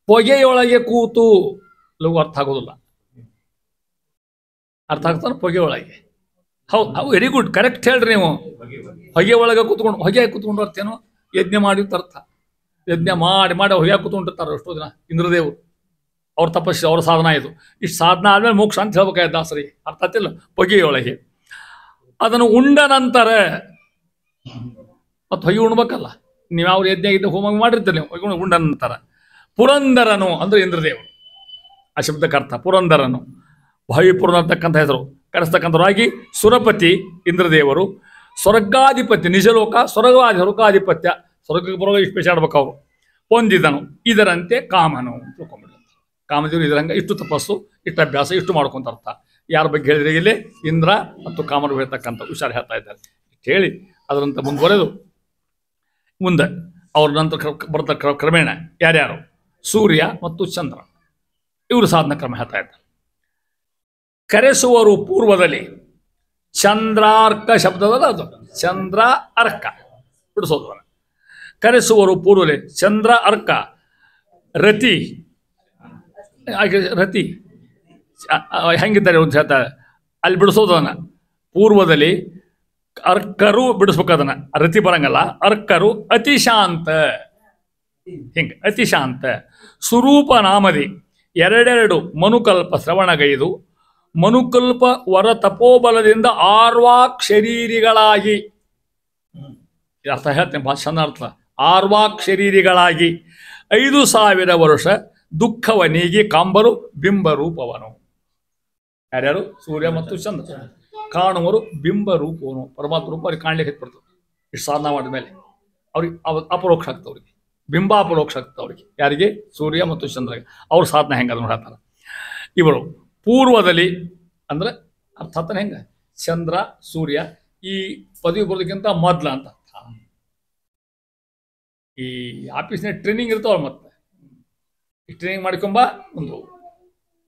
ಹೊಗೆಯೊಳಗೆ ಕೂತು. ಲಘು ಅರ್ಥ ಆಗೋದಿಲ್ಲ. ಅರ್ಥ ಆಗ್ತಾನೆ ಹೊಗೆಯೊಳಗೆ. ಹೌದು, ವೆರಿ ಗುಡ್, ಕರೆಕ್ಟ್ ಹೇಳ್ರಿ ನೀವು. ಹೊಗೆ ಒಳಗೆ ಕೂತ್ಕೊಂಡು, ಹೊಗೆ ಕೂತ್ಕೊಂಡು ಅರ್ಥೇನು? ಯಜ್ಞ ಮಾಡಿ ಅರ್ಥ. ಯಜ್ಞ ಮಾಡಿ ಹೊಗೆ ಕೂತ್ಕೊಂಡಿರ್ತಾರೆ ಎಷ್ಟೋ ದಿನ ಇಂದ್ರದೇವರು. ಅವ್ರ ತಪಸ್ಸು, ಅವ್ರ ಸಾಧನ ಇದು. ಇಷ್ಟು ಸಾಧನ ಆದ್ಮೇಲೆ ಮೋಕ್ಷ ಅಂತ ಹೇಳ್ಬೇಕಾಯ್ತು ದಾಸರಿಗೆ. ಅರ್ಥ ಆಗ್ತಿಲ್ಲ? ಹೊಗೆಯೊಳಗೆ ಅದನ್ನು ಉಂಡ ನಂತರ ಮತ್ತು ಹೊಗೆ ಉಣ್ಬೇಕಲ್ಲ. ನೀವು ಅವ್ರ ಯಜ್ಞ ಇದ್ದ ಹೋಮ ಮಾಡಿರ್ತೀರಿ ನೀವು. ಹೊಗೆ ಉಂಡ ನಂತರ ಪುರಂದರನು ಅಂದರೆ ಇಂದ್ರದೇವರು. ಆ ಶಬ್ದಕ್ಕೆ ಅರ್ಥ ಪುರಂದರನು. ಭಾವಿಪುರ ಅಂತಕ್ಕಂಥ ಹೆಸರು ಕರೆಸ್ತಕ್ಕಂಥವರಾಗಿ ಸುರಪತಿ ಇಂದ್ರದೇವರು. ಸ್ವರ್ಗಾಧಿಪತ್ಯ, ನಿಜಲೋಕ ಸ್ವರ್ಗಾಧಿಪತ್ಯ, ಸ್ವರ್ಗಕ್ಕೆ ಬರೋ ಇಷ್ಟು ಪೇಚಾಡ್ಬೇಕು ಅವರು. ಹೊಂದಿದನು ಇದರಂತೆ ಕಾಮನು. ತಿಳ್ಕೊಂಬಿಡಿ. ಕಾಮದೇವರು ಇದರಂಗ ಇಷ್ಟು ತಪಸ್ಸು, ಇಷ್ಟು ಅಭ್ಯಾಸ, ಇಷ್ಟು ಮಾಡ್ಕೊಂತ ಅರ್ಥ. ಯಾರ ಬಗ್ಗೆ ಹೇಳಿದ್ರೆ ಇಲ್ಲಿ ಇಂದ್ರ ಮತ್ತು ಕಾಮರು ಹೇಳ್ತಕ್ಕಂಥ ಹುಷಾರು ಹೇಳ್ತಾ ಇದ್ದಾರೆ. ಹೇಳಿ ಅದರಂತೆ ಮುಂದುವರೆದು ಮುಂದೆ ಅವ್ರ ನಂತರ ಬರ್ತ ಕ್ರಮೇಣ ಯಾರ್ಯಾರು? ಸೂರ್ಯ ಮತ್ತು ಚಂದ್ರ ಇವರು ಸಾಧನ ಕ್ರಮ ಹೇಳ್ತಾ ಇದ್ದಾರೆ. ಕರೆಸುವರು ಪೂರ್ವದಲ್ಲಿ ಚಂದ್ರಾರ್ಕ ಶಬ್ದದಲ್ಲ ಅದು. ಚಂದ್ರ ಅರ್ಕ ಬಿಡಿಸೋದು. ಕರೆಸುವರು ಪೂರ್ವದಲ್ಲಿ ಚಂದ್ರ ಅರ್ಕ ರತಿ ರತಿ ಹೆಂಗಿದ್ದಾರೆ ಅಂತ ಹೇಳ್ತಾರೆ. ಅಲ್ಲಿ ಬಿಡಿಸೋದನ್ನ ಪೂರ್ವದಲ್ಲಿ ಅರ್ಕರು ಬಿಡಿಸ್ಬೇಕದನ್ನ. ರತಿ ಬರಂಗಲ್ಲ. ಅರ್ಕರು ಅತಿಶಾಂತ, ಹಿಂಗೆ ಅತಿಶಾಂತ. ಸ್ವರೂಪ ನಾಮದಿ 2 ಮನುಕಲ್ಪ ಶ್ರವಣಗೈದು ಮನುಕಲ್ಪ ವರ ತಪೋಬಲದಿಂದ ಆರ್ವಾಕ್ ಶರೀರಿಗಳಾಗಿ. ಅರ್ಥ ಹೇಳ್ತೇನೆ, ಭಾಳ ಚಂದ ಅರ್ಥ. ಆರ್ವಾಕ್ ಶರೀರಿಗಳಾಗಿ 5000 ವರ್ಷ ದುಃಖವ ನೀಗಿ ಕಾಂಬರು ಬಿಂಬ ರೂಪವನು. ಯಾರ್ಯಾರು? ಸೂರ್ಯ ಮತ್ತು ಚಂದ್ರ. ಕಾಣುವರು ಬಿಂಬ ರೂಪವನು. ಪರಮಾತ್ಮ ರೂಪ ಅವ್ರಿಗೆ ಕಾಣ್ಲಿಕ್ಕೆ ಹತ್ಬಿಡ್ತದೆ. ಇಷ್ಟು ಸಾಧನ ಮಾಡಿದ ಮೇಲೆ ಅವ್ರಿಗೆ ಅಪರೋಕ್ಷ ಆಗ್ತದೆ. ಅವ್ರಿಗೆ ಬಿಂಬ ಅಪರೋಕ್ಷ ಆಗ್ತದೆ. ಅವ್ರಿಗೆ ಯಾರಿಗೆ? ಸೂರ್ಯ ಮತ್ತು ಚಂದ್ರಗೆ. ಅವ್ರ ಸಾಧನ ಹೆಂಗೆ ಅದನ್ನು ಹೇಳ್ತಾರೆ ಇವರು. ಪೂರ್ವದಲ್ಲಿ ಅಂದರೆ ಅರ್ಥಾತ್ ಹೆಂಗೆ? ಚಂದ್ರ ಸೂರ್ಯ ಈ ಪದವಿ ಬರೋದಕ್ಕಿಂತ ಮೊದಲ ಅಂತ ಅರ್ಥ. ಈ ಆಫೀಸ್ನಾಗ ಟ್ರೈನಿಂಗ್ ಇರ್ತಾವಲ್ಲ, ಮತ್ತೆ ಈ ಟ್ರೈನಿಂಗ್ ಮಾಡ್ಕೊಂಬ ಒಂದು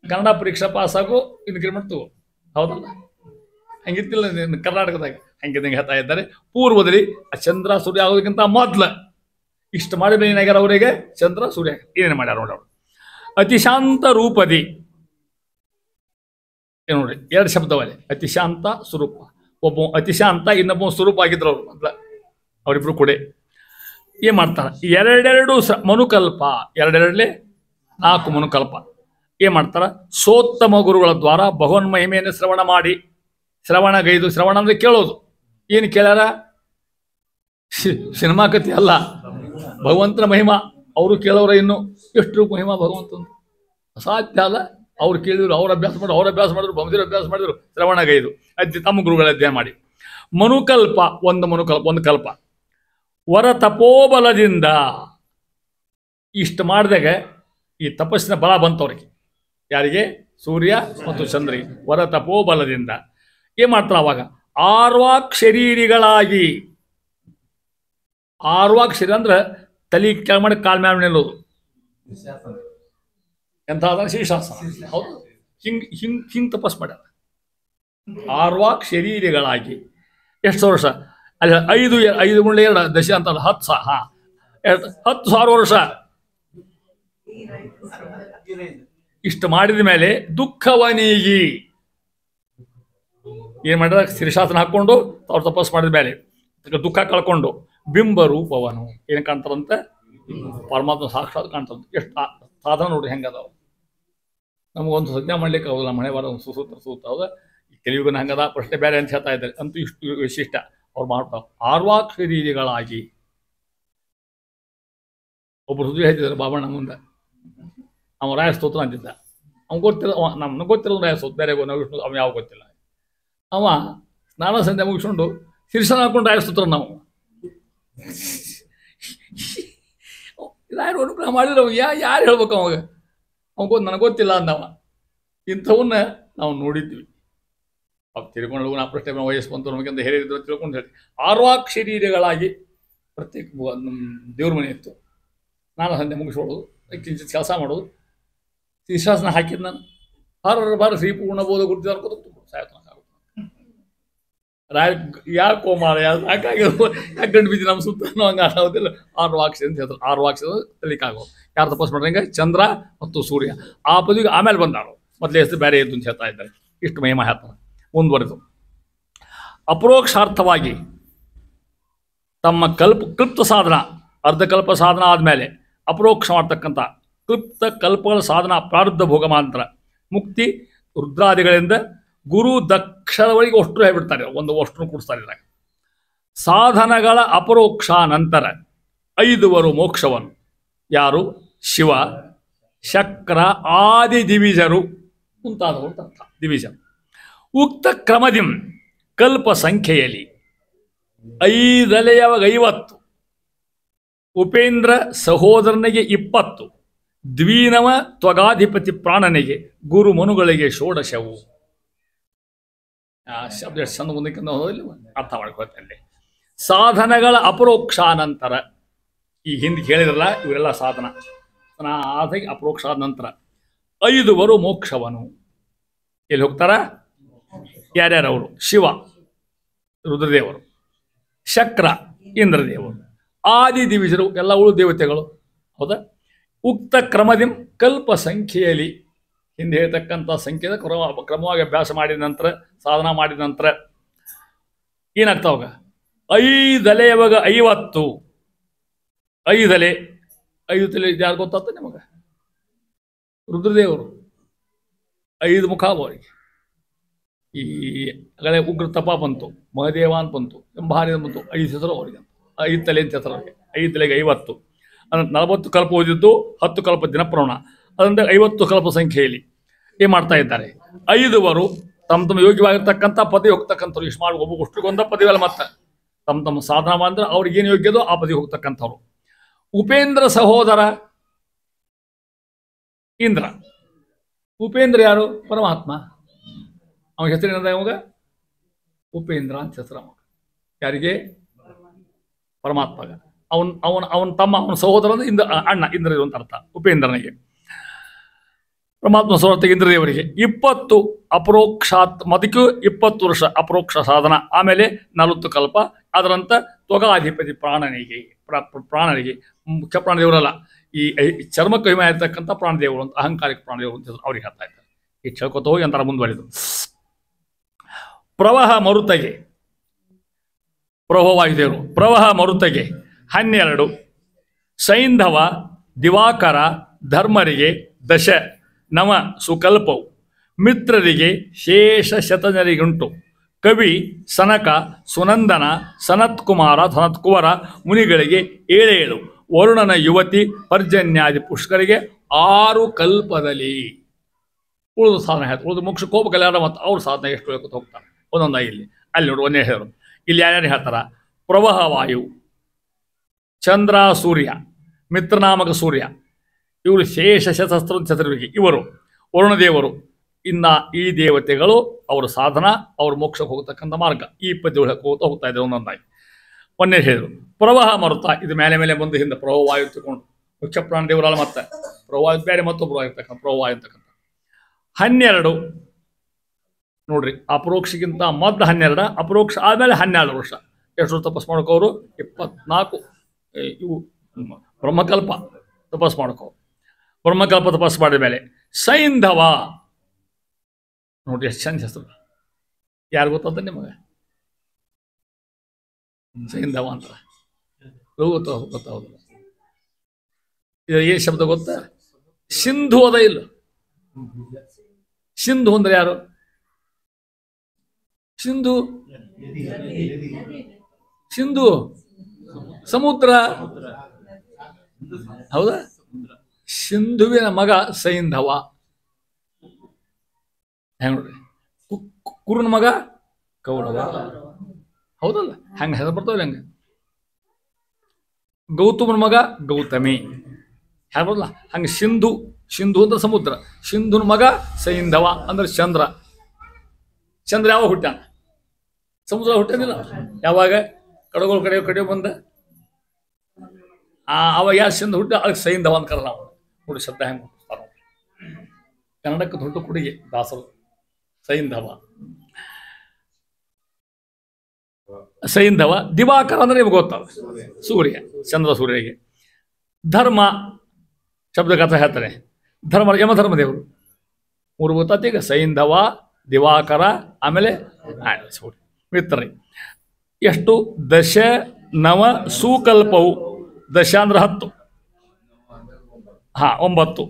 ಕನ್ನಡ ಪರೀಕ್ಷಾ ಪಾಸಾಗು ಇನ್ಕ್ರಿಮೆಂಟ್ ತಗೋ. ಹೌದಲ್ಲ? ಹಂಗಿತ್ತಿಲ್ಲ ಕರ್ನಾಟಕದಾಗ. ಹಂಗಿದ್ದಂಗೆ ಹೇಳ್ತಾ ಇದ್ದಾರೆ. ಪೂರ್ವದಲ್ಲಿ ಆ ಚಂದ್ರ ಸೂರ್ಯ ಆಗೋದಕ್ಕಿಂತ ಮೊದಲ ಇಷ್ಟು ಮಾಡಿದ್ರೆ ಏನಾಗ್ಯಾರ ಅವರಿಗೆ? ಚಂದ್ರ ಸೂರ್ಯ ಏನೇನು ಮಾಡ್ಯಾರ ನೋಡಿ ಅವರು. ಅತಿಶಾಂತ ರೂಪದಿ ಏನು ನೋಡಿ, ಎರಡು ಶಬ್ದವಲ್ಲೇ, ಅತಿಶಾಂತ ಸ್ವರೂಪ. ಒಬ್ಬ ಅತಿಶಾಂತ, ಇನ್ನೊಬ್ಬ ಸ್ವರೂಪ ಆಗಿದ್ರು ಅವರು ಮೊದಲ, ಅವರಿಬ್ರು ಕೂಡ ಏನು ಮಾಡ್ತಾರೆ, ಎರಡೆರಡು ಮನುಕಲ್ಪ, ಎರಡೆರಡಲೇ 4 ಮನುಕಲ್ಪ ಏನು ಮಾಡ್ತಾರೆ, ಸೋತ್ತಮ ಗುರುಗಳ ದ್ವಾರ ಭಗವನ್ ಮಹಿಮೆಯನ್ನು ಶ್ರವಣ ಮಾಡಿ, ಶ್ರವಣಗೈದು, ಶ್ರವಣ ಅಂದರೆ ಕೇಳೋದು. ಏನು ಕೇಳ್ಯಾರ? ಸಿನಿಮಾ ಕಥೆ ಅಲ್ಲ, ಭಗವಂತನ ಮಹಿಮಾ. ಅವರು ಕೇಳೋರ ಇನ್ನು ಎಷ್ಟು ಮಹಿಮಾ ಭಗವಂತನ ಅಸಾಧ್ಯ ಅಲ್ಲ. ಅವ್ರು ಕೇಳಿದ್ರು, ಅವ್ರ ಅಭ್ಯಾಸ ಮಾಡಿದ್ರು, ಬಂದಿರೋ ಅಭ್ಯಾಸ ಮಾಡಿದ್ರು, ಶ್ರವಣಗೈದು ತಮ್ಮ ಗುರುಗಳ ಅಧ್ಯಯನ ಮಾಡಿ. ಮನುಕಲ್ಪ, ಒಂದು ಕಲ್ಪ. ವರ ತಪೋಬಲದಿಂದ ಇಷ್ಟು ಮಾಡಿದಾಗ ಈ ತಪಸ್ಸಿನ ಬಲ ಬಂತವ್ರಿಗೆ. ಯಾರಿಗೆ? ಸೂರ್ಯ ಮತ್ತು ಚಂದ್ರಿಗೆ. ವರ ತಪೋಬಲದಿಂದ ಏನು ಮಾಡ್ತಾರೆ ಅವಾಗ? ಆರ್ವಾಕ್ ಶರೀರಿಗಳಾಗಿ. ಆರ್ವಾಕ್ ಶರೀರ ಅಂದ್ರೆ ತಲೆ ಕೆಳ ಮಾಡಿ ಕಾಲ್ ಮ್ಯಾಲ ನಿಲ್ಲೋದು. ಎಂತ ಶೀರ್ಷಾಸನ. ಹೌದು, ಹಿಂಗ್ ತಪಸ್ ಮಾಡ್ಯಾರ. ಆರ್ವಾಕ್ ಶರೀರಿಗಳಾಗಿ ಎಷ್ಟು ವರ್ಷ? ಅಲ್ಲಿ 5 ಗುಂಡ್ಲೆ 2 ದಶ ಅಂತ 10,000 ವರ್ಷ. ಇಷ್ಟು ಮಾಡಿದ ಮೇಲೆ ದುಃಖವನೀಗಿ ಏನ್ ಮಾಡಿದ? ಶೀರ್ಷಾಸನ ಹಾಕೊಂಡು ಅವ್ರು ತಪಸ್ ಮಾಡಿದ ಮೇಲೆ ದುಃಖ ಕಳ್ಕೊಂಡು ಬಿಂಬ ರೂಪವನು ಏನು ಕಾಣ್ತಾರಂತೆ? ಪರಮಾತ್ಮ ಸಾಕ್ಷಾತ್ ಕಾಣ್ತಾರಂತೆ. ಎಷ್ಟು ಸಾಧನ ನೋಡಿ ಹೆಂಗದಾವ. ನಮಗೊಂದು ಸಂಜ್ಞಾ ಮಾಡ್ಲಿಕ್ಕೆ ಹೌದಲ್ಲ, ಮನೆ ಬರೋ ಒಂದು ಸೂತ್ರ ಹೌದ. ಕೆಲವಿಗನ ಹಂಗದ, ಪ್ರಶ್ನೆ ಬೇರೆ ಅಂತ ಹೇಳ್ತಾ ಇದ್ದಾರೆ. ಅಂತೂ ಇಷ್ಟು ವಿಶಿಷ್ಟ ಅವ್ರು ಮಾಡ್ತಾವ. ಆರ್ವಾಕ್ ಶರೀರಿಗಳಾಗಿ. ಒಬ್ಬರು ಸುದ್ದಿ ಹೇಳ್ತಿದ್ದಾರೆ ಬಾಬಣ್ಣ ಮುಂದೆ, ಅವ ರಾಯ ಸ್ತೋತ್ರ ಅಂತಿದ್ದ. ಅವ್ನು ಗೊತ್ತಿಲ್ಲ, ನಮ್ಗೆ ಗೊತ್ತಿರೋದು ರಾಯ ಸ್ತೋತ್ರ, ಬೇರೆ ನಾವು ವಿಷ್ಣು ಅವ ಯಾವ ಗೊತ್ತಿಲ್ಲ. ಅವ ಸ್ನಾನ ಸಂಧ್ಯೆ ಮುಗಿಸ್ಕೊಂಡು ಶಿರ್ಷನ ಹಾಕೊಂಡು ರಾಯ ಸ್ತೋತ್ರ. ನಾವು ರಾಯರು ಅನುಗ್ರಹ ಮಾಡಿದ್ರೆ ಅವ ಯಾರು ಹೇಳ್ಬೇಕು? ಅವಾಗ ನನಗೆ ಗೊತ್ತಿಲ್ಲ ಅಂದವ. ಇಂಥವನ್ನ ನಾವು ನೋಡಿದ್ವಿ. ಅವು ತಿಳ್ಕೊಂಡು ನಾ ಪ್ರಶ್ನೆ ವಯಸ್ಸು ಬಂತು ನಮಗಿಂತ ಹೇರಿದ್ರು ತಿಳ್ಕೊಂಡು ಹೇಳಿ. ಆರ್ವಾಕ್ ಶರೀರಗಳಾಗಿ ಪ್ರತ್ಯೇಕ ದೇವ್ರ ಮನೆ ಇತ್ತು. ಸ್ನಾನ ಸಂಧ್ಯೆ ಮುಗಿಸ್ಕೊಳ್ಳೋದು, ಕಿಂಚಿತ್ ಕೆಲಸ ಮಾಡೋದು, ಶಿರ್ಷಾಸನ ಹಾಕಿದ್ ನಾನು ಬಾರ ಶ್ರೀ ಪೂರ್ಣ ಬೋಧ ಗುರುತಿ ಅನ್ಕೋತ ಸಾಯ್ತಾಗುತ್ತೆ. ರಾಯ ಯಾಕೋ ಮಾರ ಯಾಕಾಗಿರೋ ಯಾಕೆ ಗಂಡು ಬಿದ್ದು ನಮ್ಮ ಸುತ್ತ ಹಂಗೆ ಆಗೋದಿಲ್ಲ. ಆರ್ವಾಕ್ಷ ಅಂತ ಹೇಳ್ತಾರೆ. ಆರ್ವಾಕ್ಷ ತಲಿಕಾಗೋ ಯಾರು ತಪಸ್ ಮಾಡ್ರಂಗೆ? ಚಂದ್ರ ಮತ್ತು ಸೂರ್ಯ. ಆ ಪದವಿಗೆ ಆಮೇಲೆ ಬಂದಾರು, ಮೊದಲೇ ಹೆಸರು ಬೇರೆ ಇದ್ದು ಅಂತ ಹೇಳ್ತಾ ಇದ್ದಾರೆ. ಇಷ್ಟು ಮಹಿಮಾ ಹೇಳ್ತಾರೆ. ಮುಂದುವರೆದು ಅಪರೋಕ್ಷಾರ್ಥವಾಗಿ ತಮ್ಮ ಕ್ಲಿಪ್ತ ಸಾಧನ, ಅರ್ಧಕಲ್ಪ ಸಾಧನ ಆದಮೇಲೆ ಅಪರೋಕ್ಷ ಮಾಡ್ತಕ್ಕಂಥ ಕ್ಲಿಪ್ತ ಕಲ್ಪಗಳ ಸಾಧನ ಪ್ರಾರಬ್ಧ ಭೋಗಮಾಂತರ ಮುಕ್ತಿ ರುದ್ರಾದಿಗಳಿಂದ ಗುರು ದಕ್ಷರವರೆಗೆ ಅಷ್ಟು ಹೇಳ್ಬಿಡ್ತಾರೆ. ಒಂದು ಅಷ್ಟನ್ನು ಕೂಡಿಸ್ತಾರೆ ಇದ್ರಾಗ. ಸಾಧನಗಳ ಅಪರೋಕ್ಷ ನಂತರ 5ವರು ಮೋಕ್ಷವನ್ನು ಯಾರು? ಶಿವ, ಶಕ್ರ, ಆದಿ ದಿವಿಜರು ಮುಂತಾದವರು ಅರ್ಥ. ದಿವಿಜರು ಉಕ್ತ ಕ್ರಮದಿಂ ಕಲ್ಪ ಸಂಖ್ಯೆಯಲ್ಲಿ 5 ಉಪೇಂದ್ರ ಸಹೋದರನಿಗೆ 20, ದ್ವೀನವ ತ್ವಗಾಧಿಪತಿ ಪ್ರಾಣನಿಗೆ, ಗುರು ಮನುಗಳಿಗೆ 16. ಶಬ್ದ ಎಷ್ಟು ಚಂದ ಮುಂದಕ್ಕೆ ಅರ್ಥ ಮಾಡ್ಕೊಳ್ತೇನೆ. ಸಾಧನಗಳ ಅಪರೋಕ್ಷಾನಂತರ, ಈ ಹಿಂದೆ ಕೇಳಿದ್ರಲ್ಲ ಇವರೆಲ್ಲ ಸಾಧನ ಆದ ಅಪರೋಕ್ಷ ಆದ ನಂತರ 5ವರು ಮೋಕ್ಷವನು ಎಲ್ಲಿ ಹೋಗ್ತಾರ? ಯಾರ್ಯಾರವರು? ಶಿವ ರುದ್ರದೇವರು, ಶಕ್ರ ಇಂದ್ರದೇವರು, ಆದಿ ದಿವಿಜರು ಎಲ್ಲ ಉಳು ದೇವತೆಗಳು. ಹೌದಾ? ಉಕ್ತ ಕ್ರಮದಿಂ ಕಲ್ಪ ಸಂಖ್ಯೆಯಲ್ಲಿ ಹಿಂದೆ ಹೇಳ್ತಕ್ಕಂಥ ಸಂಖ್ಯೆದ ಕ್ರಮವಾಗಿ ಅಭ್ಯಾಸ ಮಾಡಿದ ನಂತರ, ಸಾಧನ ಮಾಡಿದ ನಂತರ ಏನಾಗ್ತಾವಾಗ? 5 ಅಲೆಯವಾಗ 50. 5 ಅಲೆ, 5 ತಲೆ ಯಾರು ಗೊತ್ತಾಗ್ತದೆ ನಿಮಗೆ? ರುದ್ರದೇವರು 5 ಮುಖ ಅವರಿಗೆ. ಈ ಅಗಲೇ ಉಗ್ರ ತಪ ಬಂತು, ಮಹದೇವ ಅಂತ ಬಂತು, ಎಂಬಾರಿ ಬಂತು, 5 ಹೆಸರು ಅವರಿಗೆ. 5 ತಲೆ ಅಂತ ಹೆಸರು ಅವರಿಗೆ. 5 ತಲೆಗೆ 50. 40 ಕಲ್ಪ ಓದಿದ್ದು 10 ಕಲ್ಪ ದಿನಪ್ರವಣ. ಅದರಿಂದ 50 ಕಲ್ಪ ಸಂಖ್ಯೆಯಲ್ಲಿ ಏನು ಮಾಡ್ತಾ ಇದ್ದಾರೆ? 5ವರು ತಮ್ಮ ಯೋಗ್ಯವಾಗಿರ್ತಕ್ಕಂಥ ಪದವಿ ಹೋಗ್ತಕ್ಕಂಥವ್ರು. ಇಷ್ಟು ಮಾಡಿ ಒಬ್ಬೊಬ್ಬಷ್ಟಿಗೊಂದ ಪದವಿಯಲ್ಲ. ಮತ್ತೆ ತಮ್ಮ ಸಾಧನ ಮಾಡಿದ್ರೆ ಅವ್ರಿಗೇನು ಯೋಗ್ಯದೋ ಆ ಪದವಿ ಹೋಗ್ತಕ್ಕಂಥವ್ರು. ಉಪೇಂದ್ರ ಸಹೋದರ ಇಂದ್ರ. ಉಪೇಂದ್ರ ಯಾರು? ಪರಮಾತ್ಮ. ಅವನ ಹೆಸರೇನದ? ಅವಾಗ ಉಪೇಂದ್ರ ಅಂತ ಹೆಸರು ಅವಾಗ. ಯಾರಿಗೆ? ಪರಮಾತ್ಮಗ. ಅವನ ತಮ್ಮ, ಅವನ ಸಹೋದರ ಅಂದ್ರೆ ಅಣ್ಣ, ಇಂದ್ರ ಅಂತ ಅರ್ಥ ಉಪೇಂದ್ರನಿಗೆ. ಪರಮಾತ್ಮ ಸಹೋದರ ಇಂದ್ರದೇವರಿಗೆ 20 ಅಪರೋಕ್ಷಾತ್ ಮದಕ್ಕೂ 20 ವರ್ಷ ಅಪರೋಕ್ಷ ಸಾಧನ. ಆಮೇಲೆ 40 ಕಲ್ಪ. ಅದರಂತ ತ್ವಗಾಧಿಪತಿ ಪ್ರಾಣನಿಗೆ, ಪ್ರಾಣನಿಗೆ ಮುಖ್ಯ ಪ್ರಾಣದೇವರಲ್ಲ, ಈ ಚರ್ಮಕ್ಕೆ ಹಿಮ ಇರ್ತಕ್ಕಂಥ ಪ್ರಾಣದೇವರು ಅಂತ, ಅಹಂಕಾರಿಕ ಪ್ರಾಣದೇವರು ಅಂತ ಅವ್ರಿಗೆ ಹೇಳ್ತಾ ಇದ್ದಾರೆ. ಈ ಹೇಳ್ಕೊತ ಹೋಗಿ ಅಂತಾರೆ ಮುಂದುವರಿದು. ಪ್ರವಾಹ ಮರುತಗೆ ಪ್ರವಾಹವಾಯುದೇವರು ಪ್ರವಾಹ ಮರುತಗೆ 12 ಸೈಂಧವ ದಿವಾಕರ ಧರ್ಮರಿಗೆ ದಶ ನವ ಸುಕಲ್ಪವು ಮಿತ್ರರಿಗೆ ಶೇಷ ಶತಜರಿಗುಂಟು ಕವಿ ಸನಕ ಸುನಂದನ ಸನತ್ಕುವರ ಮುನಿಗಳಿಗೆ 7 ವರುಣನ ಯುವತಿ ಪರ್ಜನ್ಯಾದಿ ಪುಷ್ಕರಿಗೆ 6 ಕಲ್ಪದಲ್ಲಿ ಉಳಿದು ಸಾಧನೆ ಹೇಳ್ತಾರೆ. ಉಳಿದು ಮೋಕ್ಷಕ್ಕೆ ಹೋಗ್ಬೇಕಲ್ಲ ಮತ್ತು ಅವ್ರ ಸಾಧನೆ ಎಷ್ಟು ಹೇಳ್ಕೊತ ಹೋಗ್ತಾರೆ ಒಂದೊಂದಾಗಿ ಅಲ್ಲಿ ನೋಡಿ ಒಂದೇ ಹೇಳೋರು. ಇಲ್ಲಿ ಯಾರ್ಯಾರು ಹೇಳ್ತಾರ? ಪ್ರವಾಹ ವಾಯು, ಚಂದ್ರ, ಸೂರ್ಯ, ಮಿತ್ರನಾಮಕ ಸೂರ್ಯ, ಇವರು ಶೇಷ ಶತಸ್ತ್ರ ಚತುರ್ವಿಗೆ ಇವರು ವರುಣದೇವರು. ಇನ್ನು ಈ ದೇವತೆಗಳು ಅವರ ಸಾಧನ, ಅವ್ರ ಮೋಕ್ಷಕ್ಕೆ ಹೋಗ್ತಕ್ಕಂಥ ಮಾರ್ಗ. ಈ ಪದ್ಯಗಳು ಹೋಗ್ತಾ ಇದ್ದಾರೆ ಒಂದೊಂದಾಗಿ. ಒಂದೇ ಹೇಳಿದರು ಪ್ರವಾಹ ಮರುತ, ಇದು ಮೇಲೆ ಮೇಲೆ ಮುಂದೆ ಹಿಂದೆ ಪ್ರವಾಹ ವಾಯು ತಗೊಂಡು ಮುಖ್ಯ ಪ್ರಾಣ ದೇವರಲ್ಲ, ಮತ್ತೆ ಪ್ರವಾಹ ಬೇರೆ ಮತ್ತೊಬ್ಬರು ಆಗಿರ್ತಕ್ಕಂಥ ಪ್ರವಾಹ ಇರ್ತಕ್ಕಂಥ 12 ನೋಡ್ರಿ. ಅಪರೋಕ್ಷಕ್ಕಿಂತ ಮೊದಲು 12, ಅಪರೋಕ್ಷ ಆದಮೇಲೆ 12 ವರ್ಷ. ಎಷ್ಟು ತಪಸ್ ಮಾಡ್ಕೋರು? 24 ಇವು ಬ್ರಹ್ಮಕಲ್ಪ ತಪಸ್ ಮಾಡ್ಕೋ. ಬ್ರಹ್ಮಕಲ್ಪ ತಪಸ್ ಮಾಡಿದ ಮೇಲೆ ಸೈಂಧವ ನೋಡ್ರಿ ಎಷ್ಟು ಚಂದ ಹೆಸರು. ಯಾರು ಗೊತ್ತಂತ ನಿಮಗೆ? ಸೈಂಧವ ಅಂತ ಗೊತ್ತಾಗೋದಿಲ್ಲ. ಇದು ಏನು ಶಬ್ದ ಗೊತ್ತಾ? ಸಿಂಧು ಅದ ಇಲ್ಲ. ಸಿಂಧು ಅಂದ್ರೆ ಯಾರು? ಸಿಂಧು ಸಿಂಧು ಸಮುದ್ರ, ಹೌದಾ? ಸಿಂಧುವಿನ ಮಗ ಸೈಂಧವ. ನೋಡ್ರಿ, ಕುರುನ ಮಗ ಕೌರವ, ಹೌದಲ್ಲ? ಹೆಂಗ ಹೆಸರು ಬರ್ತಾವಲ್ಲ ಹಂಗ. ಗೌತಮನ ಮಗ ಗೌತಮಿ, ಹೆಂಗ ಬರಲ್ಲ ಹಂಗೆ. ಸಿಂಧು, ಸಿಂಧು ಅಂದ್ರೆ ಸಮುದ್ರ, ಸಿಂಧುನ ಮಗ ಸೈಂಧವ ಅಂದ್ರೆ ಚಂದ್ರ. ಚಂದ್ರ ಯಾವಾಗ ಹುಟ್ಟಾನ? ಸಮುದ್ರ ಹುಟ್ಟೋದಿಲ್ಲ. ಯಾವಾಗ? ಕಡಗೋಳ ಕಡೆ ಬಂದ ಅವಾಗ ಯಾರು ಸಿಂಧು ಹುಟ್ಟ, ಅದಕ್ಕೆ ಸೈಂಧವ ಅಂತ ಕರಲ್ಲ ನಾವು. ನೋಡಿ ಶಬ್ದ ಹೆಂಗೆ ಹುಟ್ಟಿಸ್ತಾರ. ಕನ್ನಡಕ್ಕೆ ದೊಡ್ಡ ಕೊಡುಗೆ ದಾಸರು. ಸೈಂಧವ, ಸೈಂಧವ. ದಿವಾಕರ ಅಂದ್ರೆ ನಿಮ್ಗೆ ಗೊತ್ತಲ್ಲ, ಸೂರ್ಯ, ಚಂದ್ರ ಸೂರ್ಯಗೆ. ಧರ್ಮ ಶಬ್ದಗತ ಹೇಳ್ತಾರೆ. ಧರ್ಮ ಯಮಧರ್ಮದೇವರು 3 ಗೊತ್ತಾತೀಗ. ಸೈಂಧವ, ದಿವಾಕರ, ಆಮೇಲೆ ಸೂರ್ಯ. ಮಿತ್ರರಿ ಎಷ್ಟು? ದಶ ನವ ಸುಕಲ್ಪವು. ದಶ ಅಂದ್ರೆ 10, 9.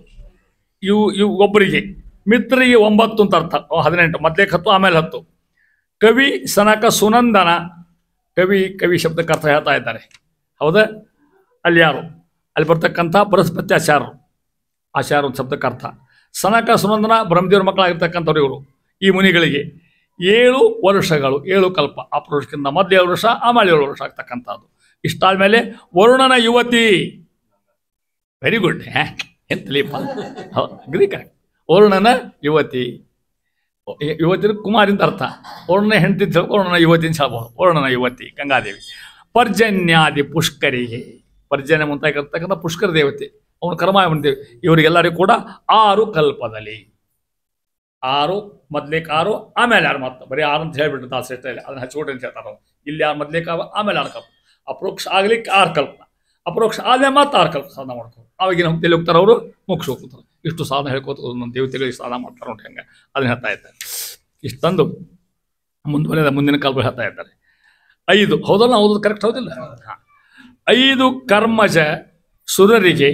ಇವು ಒಬ್ಬರಿಗೆ. ಮಿತ್ರರಿಗೆ 9 ಅಂತ ಅರ್ಥ. 18 ಮೊದಲೇ 10 ಆಮೇಲೆ 10. ಕವಿ ಸನಕ ಸುನಂದನ. ಕವಿ ಶಬ್ದಕ್ಕೆ ಅರ್ಥ ಹೇಳ್ತಾ ಇದ್ದಾರೆ, ಹೌದಾ? ಅಲ್ಲಿ ಯಾರು? ಅಲ್ಲಿ ಬರ್ತಕ್ಕಂಥ ಬೃಹಸ್ಪತ್ಯಾಚಾರ್ಯರು, ಆಚಾರ್ಯ ಒಂದು ಶಬ್ದಕ್ಕೆ ಅರ್ಥ. ಸನಕ ಸುನಂದನ ಬ್ರಹ್ಮದೇವ್ರ ಮಕ್ಕಳಾಗಿರ್ತಕ್ಕಂಥವ್ರು ಇವರು. ಈ ಮುನಿಗಳಿಗೆ 7 ವರ್ಷಗಳು, 7 ಕಲ್ಪ. ಅಪರೋಷಕ್ಕಿಂತ ಮೊದಲು 7 ವರ್ಷ, ಆಮೇಲೆ 7 ವರ್ಷ ಆಗ್ತಕ್ಕಂಥದ್ದು. ಇಷ್ಟಾದ್ಮೇಲೆ ವರುಣನ ಯುವತಿ. Very good. ಎಂತಲೀಪ, ಗ್ರೀಕ್. ವರುಣನ ಯುವತಿ. ಯುವತಿ ಕುಮಾರಿಂದ ಅರ್ಥ. ವರುಣನ ಹೆಂಡತಿ ವರುಣನ ಯುವತಿ ಅಂತ ಹೇಳ್ಬೋದು. ವರುಣನ ಯುವತಿ ಗಂಗಾದೇವಿ. ಪರ್ಜನ್ಯಾದಿ ಪುಷ್ಕರಿಗೆ. ಪರ್ಜನ್ಯ ಮುಂತಾಗಿರ್ತಕ್ಕಂಥ ಪುಷ್ಕರ ದೇವತೆ, ಅವನು ಕರ್ಮಾಯಮನ ದೇವಿ. ಇವರಿಗೆಲ್ಲರಿಗೂ ಕೂಡ 6 ಕಲ್ಪದಲ್ಲಿ. 6 ಮೊದಲೇಕ 6 ಆಮೇಲೆ 6 ಮತ್ತೆ ಬರೀ 6 ಅಂತ ಹೇಳ್ಬಿಟ್ಟು ದಾಸಷ್ಟ ಇಲ್ಲ, ಅದನ್ನ ಹಚ್ಚಿಕೊಟ್ರಿ ಅಂತ ಹೇಳ್ತಾರೆ. ಇಲ್ಲಿ 6 ಮೊದಲೇಕ ಆಮೇಲೆ 6 ಕಲ್ಪ. ಅಪರೋಕ್ಷ ಆಗ್ಲಿಕ್ಕೆ 6 ಕಲ್ಪ, ಅಪರೋಕ್ಷ ಆದ್ಮೇಲೆ ಮತ್ತೆ 6 ಕಲ್ಪ ಸಾಧನ ಮಾಡ್ತಾರೆ. ಅವಾಗಿನ ಎಲ್ಲಿ ಹೋಗ್ತಾರೆ ಅವರು? ಮೋಕ್ಷ ಹೋಗ್ತಾರೆ. ಇಷ್ಟು ಸಾಧನ ಹೇಳ್ಕೋತ ನನ್ನ ದೇವತೆಗಳಿಗೆ ಸಾಧನ ಮಾಡ್ತಾರೆ ನೋಡಿ ಹೆಂಗೆ, ಅದನ್ನ ಹೇಳ್ತಾ ಇದ್ದಾರೆ. ಇಷ್ಟೊಂದು ಮುಂದುವರೆದ ಮುಂದಿನ ಕಾಲ ಹೇಳ್ತಾ ಇದ್ದಾರೆ. 5 ಹೌದಲ್ಲ? ಹೌದು, ಕರೆಕ್ಟ್ ಹೌದಿಲ್ಲ? 5 ಕರ್ಮಜ ಸುರರಿಗೆ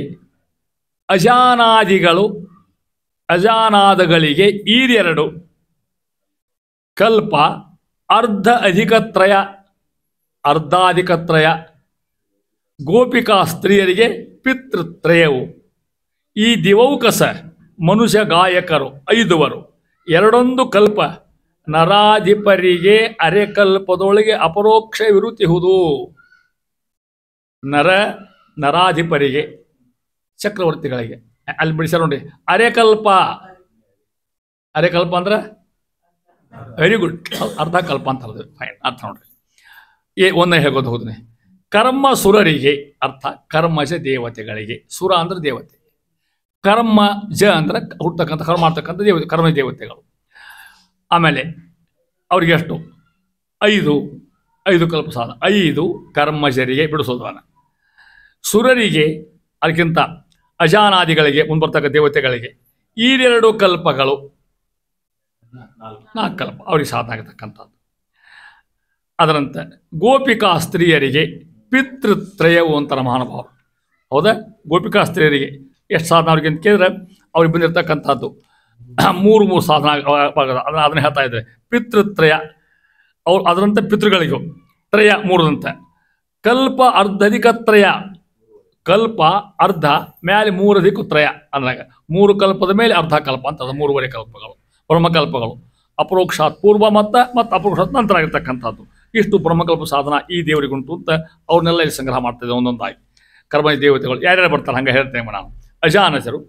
ಅಜಾನಾದಿಗಳಿಗೆ 2 ಕಲ್ಪ ಅರ್ಧಾಧಿಕತ್ರಯ ಗೋಪಿಕಾ ಸ್ತ್ರೀಯರಿಗೆ ಪಿತೃತ್ರಯವು. ಈ ದಿವೌಕಸ ಮನುಷ್ಯ ಗಾಯಕರು 5 2 ಕಲ್ಪ ನರಾಧಿಪರಿಗೆ ಅರೆಕಲ್ಪದೊಳಗೆ ಅಪರೋಕ್ಷ ವಿರುತಿಹುದು. ನರಾಧಿಪರಿಗೆ ಚಕ್ರವರ್ತಿಗಳಿಗೆ ಅಲ್ಲಿ ಬಿಡಿಸ್ಯಾರ ನೋಡಿ. ಅರೆಕಲ್ಪ ಅಂದ್ರೆ ವೆರಿ ಗುಡ್, ಅರ್ಧ ಕಲ್ಪ ಅಂತ ಫೈನ್ ಅರ್ಥ ನೋಡ್ರಿ. ಒಂದೇ ಹೇಗೋದು ಹೋದ್ರೆ ಕರ್ಮ ಸುರರಿಗೆ ಅರ್ಥ ಕರ್ಮಜ ದೇವತೆಗಳಿಗೆ. ಸುರ ಅಂದ್ರೆ ದೇವತೆ, ಕರ್ಮಜ ಅಂದ್ರೆ ಹುಟ್ಟತಕ್ಕಂಥ ಕರ್ಮ ಮಾಡ್ತಕ್ಕಂಥ ದೇವತೆ, ಕರ್ಮ ದೇವತೆಗಳು. ಆಮೇಲೆ ಅವ್ರಿಗೆ ಎಷ್ಟು? 5 ಕಲ್ಪ ಸಾಧ. 5 ಕರ್ಮಜರಿಗೆ ಬಿಡಿಸೋದವನ. ಸುರರಿಗೆ ಅದಕ್ಕಿಂತ ಅಜಾನಾದಿಗಳಿಗೆ ಮುಂಬರ್ತಕ್ಕ ದೇವತೆಗಳಿಗೆ 2 ಕಲ್ಪಗಳು, 4 ಕಲ್ಪ ಅವ್ರಿಗೆ ಸಾಧನ ಆಗತಕ್ಕಂಥದ್ದು. ಅದರಂತೆ ಗೋಪಿಕಾ ಸ್ತ್ರೀಯರಿಗೆ ಪಿತೃತ್ರಯವು ಅಂತಾರೆ ಮಹಾನುಭಾವರು. ಹೌದಾ? ಗೋಪಿಕಾ ಸ್ತ್ರೀಯರಿಗೆ ಎಷ್ಟು ಸಾಧನ ಅವ್ರಿಗೆ ಅಂತ ಕೇಳಿದ್ರೆ ಅವ್ರಿಗೆ ಬಂದಿರತಕ್ಕಂಥದ್ದು ಮೂರು ಸಾಧನ ಅದನ್ನ ಹೇಳ್ತಾ ಇದ್ದಾರೆ. ಪಿತೃತ್ರಯ ಅವ್ರು ಅದರಂತೆ ಪಿತೃಗಳಿಗೂ ತ್ರಯ ಮೂರದಂತೆ. ಕಲ್ಪ ಅರ್ಧಧಿಕತ್ರಯ, ಕಲ್ಪ ಅರ್ಧ ಮೇಲೆ ಮೂರಧಿಕ ತ್ರಯ ಅಂದಾಗ ಮೂರು ಕಲ್ಪದ ಮೇಲೆ ಅರ್ಧ ಕಲ್ಪ ಅಂತ ಅದು ಮೂರುವರೆ ಕಲ್ಪಗಳು ಬ್ರಹ್ಮಕಲ್ಪಗಳು. ಅಪರೋಕ್ಷಾತ್ ಪೂರ್ವ ಮತ್ತು ಅಪರೋಕ್ಷಾತ್ ನಂತರ ಆಗಿರ್ತಕ್ಕಂಥದ್ದು. ಇಷ್ಟು ಬ್ರಹ್ಮಕಲ್ಪ ಸಾಧನ ಈ ದೇವರಿಗುಂಟು ಅಂತ ಅವ್ರನ್ನೆಲ್ಲ ಇಲ್ಲಿ ಸಂಗ್ರಹ ಮಾಡ್ತಿದ್ದೆ ಒಂದೊಂದಾಗಿ. ಕರ್ಮ ದೇವತೆಗಳು ಯಾರ್ಯಾರು ಬರ್ತಾರೆ ಹಂಗೆ ಹೇಳ್ತೇವೆ ನಾನು. ಅಜಾನಜರು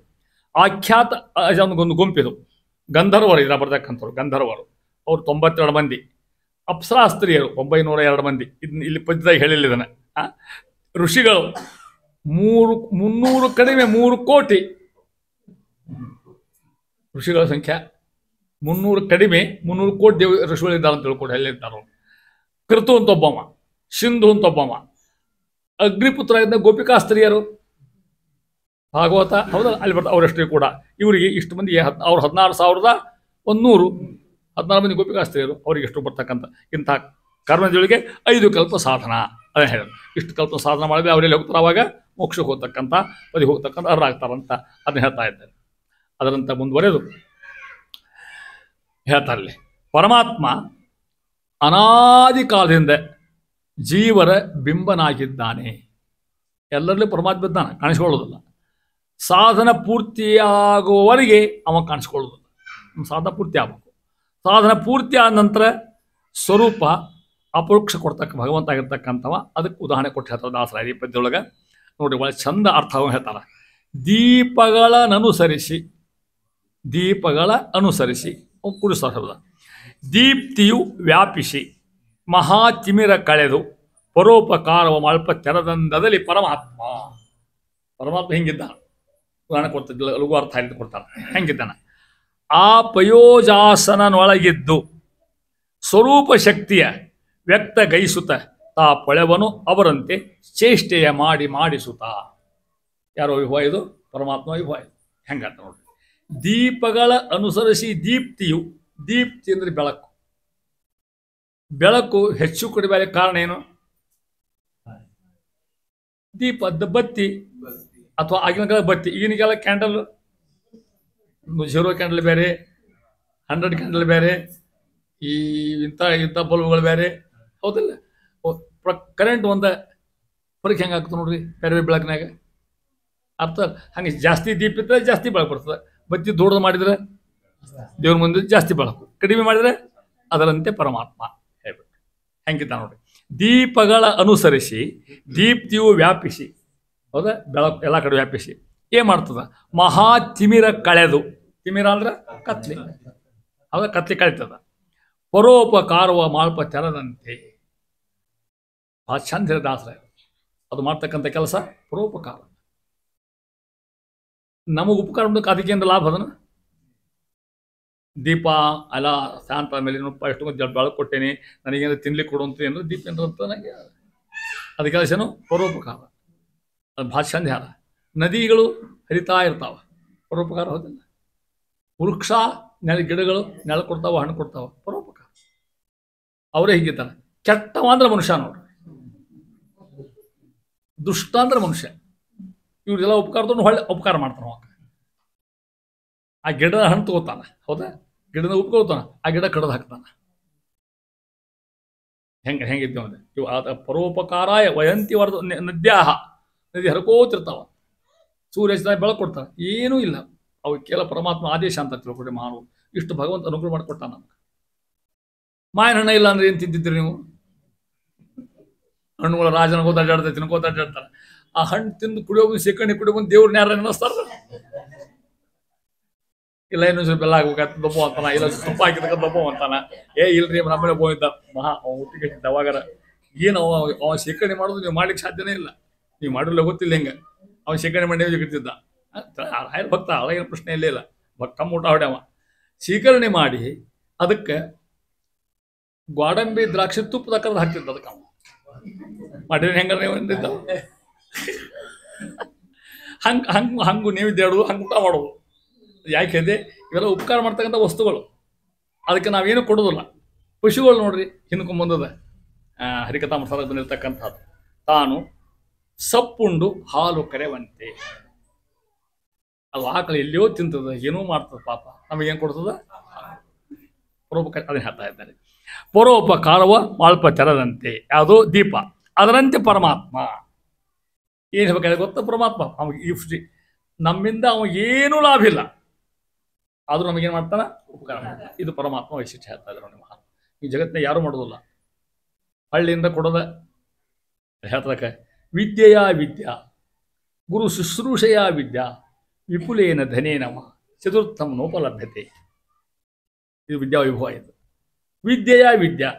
ಆಖ್ಯಾತ ಅಜ ಒಂದು ಗುಂಪಿದು. ಗಂಧರ್ವರು ಇದರ ಬರ್ತಕ್ಕಂಥವ್ರು ಗಂಧರ್ವರು ಅವರು 92 ಮಂದಿ. ಅಪ್ಸರಾಸ್ತ್ರೀಯರು 902 ಮಂದಿ. ಇದನ್ನ ಇಲ್ಲಿ ಪದ್ಯದಾಗ ಹೇಳಿಲ್ಲ ಇದನ್ನು. ಋಷಿಗಳು 300 ಕಡಿಮೆ 3 ಕೋಟಿ ಋಷಿಗಳ ಸಂಖ್ಯೆ. 300 ಕಡಿಮೆ 300 ಕೋಟಿ ಋಷಿಗಳಿದ್ದಾರೆ ಅಂತ ತಿಳ್ಕೊಂಡು ಎಲ್ಲಿರ್ತಾರೋ. ಕೃತು ಅಂತ ಒಬ್ಬಮ್ಮ, ಸಿಂಧು ಅಂತ ಒಬ್ಬಮ್ಮ, ಅಗ್ನಿಪುತ್ರ ಇದ್ದ ಗೋಪಿಕಾ ಸ್ತ್ರೀಯರು ಭಾಗವತ ಹೌದಲ್ಲ ಅಲ್ಲಿ ಬರ್ತಾರೆ ಅವರಷ್ಟೇ ಕೂಡ. ಇವರಿಗೆ ಇಷ್ಟು ಮಂದಿ ಅವ್ರು 16,100 16 ಮಂದಿ ಗೋಪಿಕಾ ಸ್ತ್ರೀಯರು ಅವರಿಗೆ ಎಷ್ಟು ಬರ್ತಕ್ಕಂಥ ಇಂಥ ಕರ್ಮದೊಳಗೆ 5 ಕಲ್ಪ ಸಾಧನ ಅದನ್ನು ಹೇಳಿದ್ರು. ಇಷ್ಟು ಕಲ್ಪ ಸಾಧನ ಮಾಡಿದ್ರೆ ಅವರೆಲ್ಲಿ ಹೋಗ್ತಾರೆ, ಅವಾಗ ಮೋಕ್ಷಕ್ಕೆ ಹೋಗ್ತಕ್ಕಂಥ ಪದಿ ಹೋಗ್ತಕ್ಕಂಥ ಅರ್ಹರಾಗ್ತಾರಂತ ಅದನ್ನ ಹೇಳ್ತಾ ಇದ್ದಾರೆ. ಅದರಂತ ಮುಂದುವರೆದು ಹೇಳ್ತಾರಲ್ಲಿ ಪರಮಾತ್ಮ ಅನಾದಿ ಕಾಲದಿಂದ ಜೀವರ ಬಿಂಬನಾಗಿದ್ದಾನೆ. ಎಲ್ಲರಲ್ಲೂ ಪರಮಾತ್ಮ ಇದ್ದಾನೆ, ಕಾಣಿಸ್ಕೊಳ್ಳೋದಿಲ್ಲ. ಸಾಧನ ಪೂರ್ತಿಯಾಗುವವರೆಗೆ ಅವ ಕಾಣಿಸ್ಕೊಳ್ಳೋದಿಲ್ಲ. ಸಾಧನ ಪೂರ್ತಿ ಆಗಬೇಕು. ಸಾಧನ ಪೂರ್ತಿ ಆದ ನಂತರ ಸ್ವರೂಪ ಅಪರೋಕ್ಷ ಕೊಡ್ತಕ್ಕ ಭಗವಂತ ಆಗಿರ್ತಕ್ಕಂಥವ. ಅದಕ್ಕೆ ಉದಾಹರಣೆ ಕೊಟ್ಟು ಹೇಳ್ತಾರೆ ದಾಸರಾಯ ಈ ಪದ್ಯದೊಳಗೆ. ನೋಡಿ ಒಳ್ಳೆ ಚಂದ ಅರ್ಥವನ್ನು ಹೇಳ್ತಾರೆ. ದೀಪಗಳ ಅನುಸರಿಸಿ ಕುಡಿಸೋದ ದೀಪ್ತಿಯು ವ್ಯಾಪಿಸಿ ಮಹಾತಿಮಿರ ಕಳೆದು ಪರೋಪಕಾರವ ಮಲ್ಪ ತೆರದಂದದಲ್ಲಿ ಪರಮಾತ್ಮ ಹಿಂಗಿದ್ದಾನೆ. ಉದಾಹರಣೆ ಕೊಡ್ತಿದ್ದ ಲಘು ಅರ್ಥ ಹೇಳಿದು ಕೊಡ್ತಾನೆ. ಹೆಂಗಿದ್ದಾನೆ? ಆ ಪಯೋಜಾಸನನೊಳಗಿದ್ದು ಸ್ವರೂಪ ಶಕ್ತಿಯ ವ್ಯಕ್ತಗೈಸುತ್ತ ತಾ ಪೊಳೆವನು ಅವರಂತೆ ಚೇಷ್ಟೆಯ ಮಾಡಿಸುತ್ತ. ಯಾರೋ ವಿಭವ ಇದು? ಪರಮಾತ್ಮ ವಿಭವ ಇದು. ಹೆಂಗಂತ ನೋಡ್ರಿ. ದೀಪಗಳ ಅನುಸರಿಸಿ ದೀಪ್ತಿ ಅಂದ್ರೆ ಬೆಳಕು ಹೆಚ್ಚು ಕಡಿಮೆ ಕಾರಣ ಏನು? ದೀಪದ ಬತ್ತಿ ಅಥವಾ ಆಗಿನ ಕಾಲ ಬತ್ತಿ. ಈಗಿನ ಕಾಲ ಕ್ಯಾಂಡಲ್ 0 ಕ್ಯಾಂಡಲ್ ಬೇರೆ, 100 ಕ್ಯಾಂಡಲ್ ಬೇರೆ, ಈ ಇಂಥ ಬಲ್ಬ್ಗಳು ಬೇರೆ. ಹೌದಲ್ಲ? ಕರೆಂಟ್ ಒಂದು ಪರೀಕ್ಷೆ ಹೆಂಗೆ ಆಗ್ತದೆ ನೋಡ್ರಿ ಬೇರೆ ಬೆಳಕಿನಾಗ. ಅರ್ಥ ಹಂಗೆ ಜಾಸ್ತಿ ದೀಪ ಇದ್ರೆ ಜಾಸ್ತಿ ಬೆಳಕು ಬರ್ತದೆ. ಬತ್ತಿ ದೊಡ್ಡದು ಮಾಡಿದರೆ ದೇವ್ರ ಮುಂದೆ ಜಾಸ್ತಿ ಬೆಳಕು, ಕಡಿಮೆ ಮಾಡಿದರೆ ಅದರಂತೆ ಪರಮಾತ್ಮ ಹೇಳ್ಬಿಟ್ಟು ಹೆಂಗಿದ್ದ ನೋಡ್ರಿ. ದೀಪಗಳ ಅನುಸರಿಸಿ ದೀಪ್ತಿಯು ವ್ಯಾಪಿಸಿ, ಹೌದಾ? ಬೆಳಕು ಎಲ್ಲ ಕಡೆ ವ್ಯಾಪಿಸಿ ಏನು ಮಾಡ್ತದ? ಮಹಾ ತಿಮಿರ ಕಳೆದು, ತಿಮಿರ ಅಂದ್ರೆ ಕತ್ಲಿ, ಹೌದಾ? ಕತ್ಲಿ ಕಳಿತದ. ಪರೋಪಕಾರವ ಮಾಲ್ಪ ತೆರದಂತೆ. ಆ ಚಂದ ದಾಸರ ಅದು ಮಾಡ್ತಕ್ಕಂಥ ಕೆಲಸ ಪರೋಪಕಾರ. ನಮಗೆ ಉಪಕಾರ ಮಾಡೋಕೆ ಅದಕ್ಕೇನು ಲಾಭ? ಅದನ್ನು ದೀಪ ಎಲ್ಲ ಶಾಂತ ಮೇಲೆ ಎಷ್ಟು ಬೆಳಕು ಕೊಟ್ಟೇನೆ, ನನಗೇನು ತಿನ್ಲಿಕ್ಕೆ ಕೊಡುವಂತ ಏನಾದ್ರು ದೀಪ ಏನಾರು ಅಂತ ನನಗೆ ಅದು ಕೆಲಸನು ಪರೋಪಕಾರ. ಅದು ಭಾಳ ಚಂದ ಯಾರ. ನದಿಗಳು ಹರಿತಾ ಇರ್ತಾವ, ಪರೋಪಕಾರ. ಹೌದಿಲ್ಲ? ವೃಕ್ಷ ಗಿಡಗಳು ನೆಲ ಕೊಡ್ತಾವ, ಹಣ್ಣು ಕೊಡ್ತಾವ, ಪರೋಪಕಾರ. ಅವರೇ ಹೀಗಿದ್ದಾನೆ. ಕೆಟ್ಟವ ಅಂದ್ರೆ ಮನುಷ್ಯ ನೋಡ್ರಿ, ದುಷ್ಟ ಅಂದ್ರೆ ಮನುಷ್ಯ. ಇವ್ರಿಗೆಲ್ಲ ಉಪಕಾರ ತಗೊಂಡು ಹೊಳ್ಳೆ ಉಪಕಾರ ಮಾಡ್ತಾನ. ಆ ಗಿಡದ ಹಣ್ಣು ತಗೋತಾನ, ಹೌದಾ? ಗಿಡದ ಉಪ್ಕೋತಾನ, ಆ ಗಿಡ ಕಡ್ದು ಹಾಕ್ತಾನ. ಹೆಂಗಿದ್ದೀವಿ ಅಂದ್ರೆ ಇವು ಪರೋಪಕಾರಾಯ ವಯಂತಿ ವರ್ಧ ನದ್ಯಾಹ. ನದಿ ಹರ್ಕೋತಿರ್ತಾವ, ಸೂರ್ಯ ಬೆಳಕು ಕೊಡ್ತಾನೆ, ಏನೂ ಇಲ್ಲ. ಅವು ಕೇಳ ಪರಮಾತ್ಮ ಆದೇಶ ಅಂತ ತಿಳ್ಕೊಡ್ರಿ. ಮಾನವ ಇಷ್ಟು ಭಗವಂತ ಅನುಗ್ರಹ ಮಾಡಿಕೊಟ್ಟ ನಮ್ಗೆ. ಮಾವಿನ ಹಣ್ಣ ಇಲ್ಲ ಅಂದ್ರೆ ಏನು ತಿಂತಿದ್ರಿ ನೀವು? ಹಣ್ಣುಗಳ ರಾಜನ ಅಡ್ಡಾಡ್ತಾರೆ, ತಿನ್ಕೋತ ಅಡ್ಡಾಡ್ತಾರೆ. ಆ ಹಣ್ಣು ತಿಂದು ಕುಡಿಯೋದು, ಶೇಖರಣೆ ಕುಡಿಯೋದು ದೇವ್ರನ್ನ ಯಾರು ನೆನೆಸ್ತಾರ? ಇಲ್ಲ ಇನ್ನೊಂದು ಸ್ವಲ್ಪ ಬೆಲ್ಲ ಹಾಕ್ಬೇಕಾಗ್ತದೆ ದೊಬ್ಬ ಅಂತಾನ, ಇಲ್ಲ ತುಪ್ಪ ಹಾಕಿದಕ್ಕ ದೊಬ್ಬ ಅಂತಾನ. ಇಲ್ರಿ ನಮ್ಮನೆ ಬೋಯ್ದ ಮಹಾ ಹುಟ್ಟಿಗೆ ಅವಾಗಾರ ಏನು ಅವ ಶೇಖರಣೆ ಮಾಡೋದು ನೀವು ಮಾಡ್ಲಿಕ್ಕೆ ಸಾಧ್ಯನೇ ಇಲ್ಲ. ನೀವು ಮಾಡಿರಲ್ಲ ಗೊತ್ತಿಲ್ಲ ಹೆಂಗೆ ಅವನು ಶೇಖರಣೆ ಮಾಡಿ ಇಡ್ತಿದ್ದ. ಭಕ್ತ ಅವಾಗಿನ ಪ್ರಶ್ನೆ ಇಲ್ಲೇ ಇಲ್ಲ. ಭಕ್ತ ಊಟ ಹೊಡೆವ ಶೇಖರಣೆ ಮಾಡಿ ಅದಕ್ಕೆ ಗೋಡಂಬಿ ದ್ರಾಕ್ಷಿ ತುಪ್ಪದ ಕರೆದು ಹಾಕ್ತಿದ್ದ. ಅದಕ್ಕೆ ಅವ ಮಾಡಿದ್ರೆ ಹೆಂಗಾರ ಬಂದಿದ್ದ ಹಂಗು ನೀವು ದೇಡೋದು, ಹಂಗೆ ಊಟ ಮಾಡೋದು. ಯಾಕೆ ಇದೆ? ಇವೆಲ್ಲ ಉಪಕಾರ ಮಾಡ್ತಕ್ಕಂಥ ವಸ್ತುಗಳು. ಅದಕ್ಕೆ ನಾವೇನು ಕೊಡೋದಿಲ್ಲ. ಪಶುಗಳು ನೋಡ್ರಿ ಹಿಂದ್ಕೊಂಡ್ ಬಂದದ, ಹರಿಕಥಾಮೃತದಲ್ಲಿ ಬಂದಿರತಕ್ಕಂಥದ್ದು. ತಾನು ಸಪ್ಪುಂಡು ಹಾಲು ಕರೆವಂತೆ. ಅದು ಆಕಳು ಎಲ್ಲಿಯೋ ತಿಂತದ, ಏನೋ ಮಾಡ್ತದ, ಪಾಪ ನಮಗೇನು ಕೊಡ್ತದ? ಪರೋಪಕಾರ. ಅದನ್ನ ಹೇಳ್ತಾ ಇದ್ದಾರೆ. ಪರೋಪಕಾರವ ಮಾಳ್ಪ ತೆರದಂತೆ, ಯಾವುದೋ ದೀಪ, ಅದರಂತೆ ಪರಮಾತ್ಮ. ಏನು ಹೇಳ್ಬೇಕಾದ್ರೆ ಗೊತ್ತಾ? ಪರಮಾತ್ಮ ಅವಾಗ ಈ ನಮ್ಮಿಂದ ಏನೂ ಲಾಭ ಇಲ್ಲ, ಆದರೂ ನಮಗೇನು ಮಾಡ್ತಾನ? ಉಪಕಾರ ಮಾಡ್ತಾನೆ. ಇದು ಪರಮಾತ್ಮ ವೈಶಿಷ್ಟ್ಯ ಹೇಳ್ತಾ ಇದ್ರು ನಿಮ್ಮ. ಈ ಜಗತ್ತಿನ ಯಾರೂ ಮಾಡೋದಿಲ್ಲ. ಹಳ್ಳಿಯಿಂದ ಕೊಡೋದ ಹೇಳ್ತಕ್ಕ ವಿದ್ಯೆಯ ವಿದ್ಯಾ ಗುರು ಶುಶ್ರೂಷೆಯ ವಿದ್ಯಾ ವಿಪುಲೇನ ಧನೇನಮ ಚತುರ್ಥಂ ನೋಪಲಭ್ಯತೆ. ಇದು ವಿದ್ಯಾವೈಭವ. ಇದು ವಿದ್ಯೆಯ ವಿದ್ಯಾ.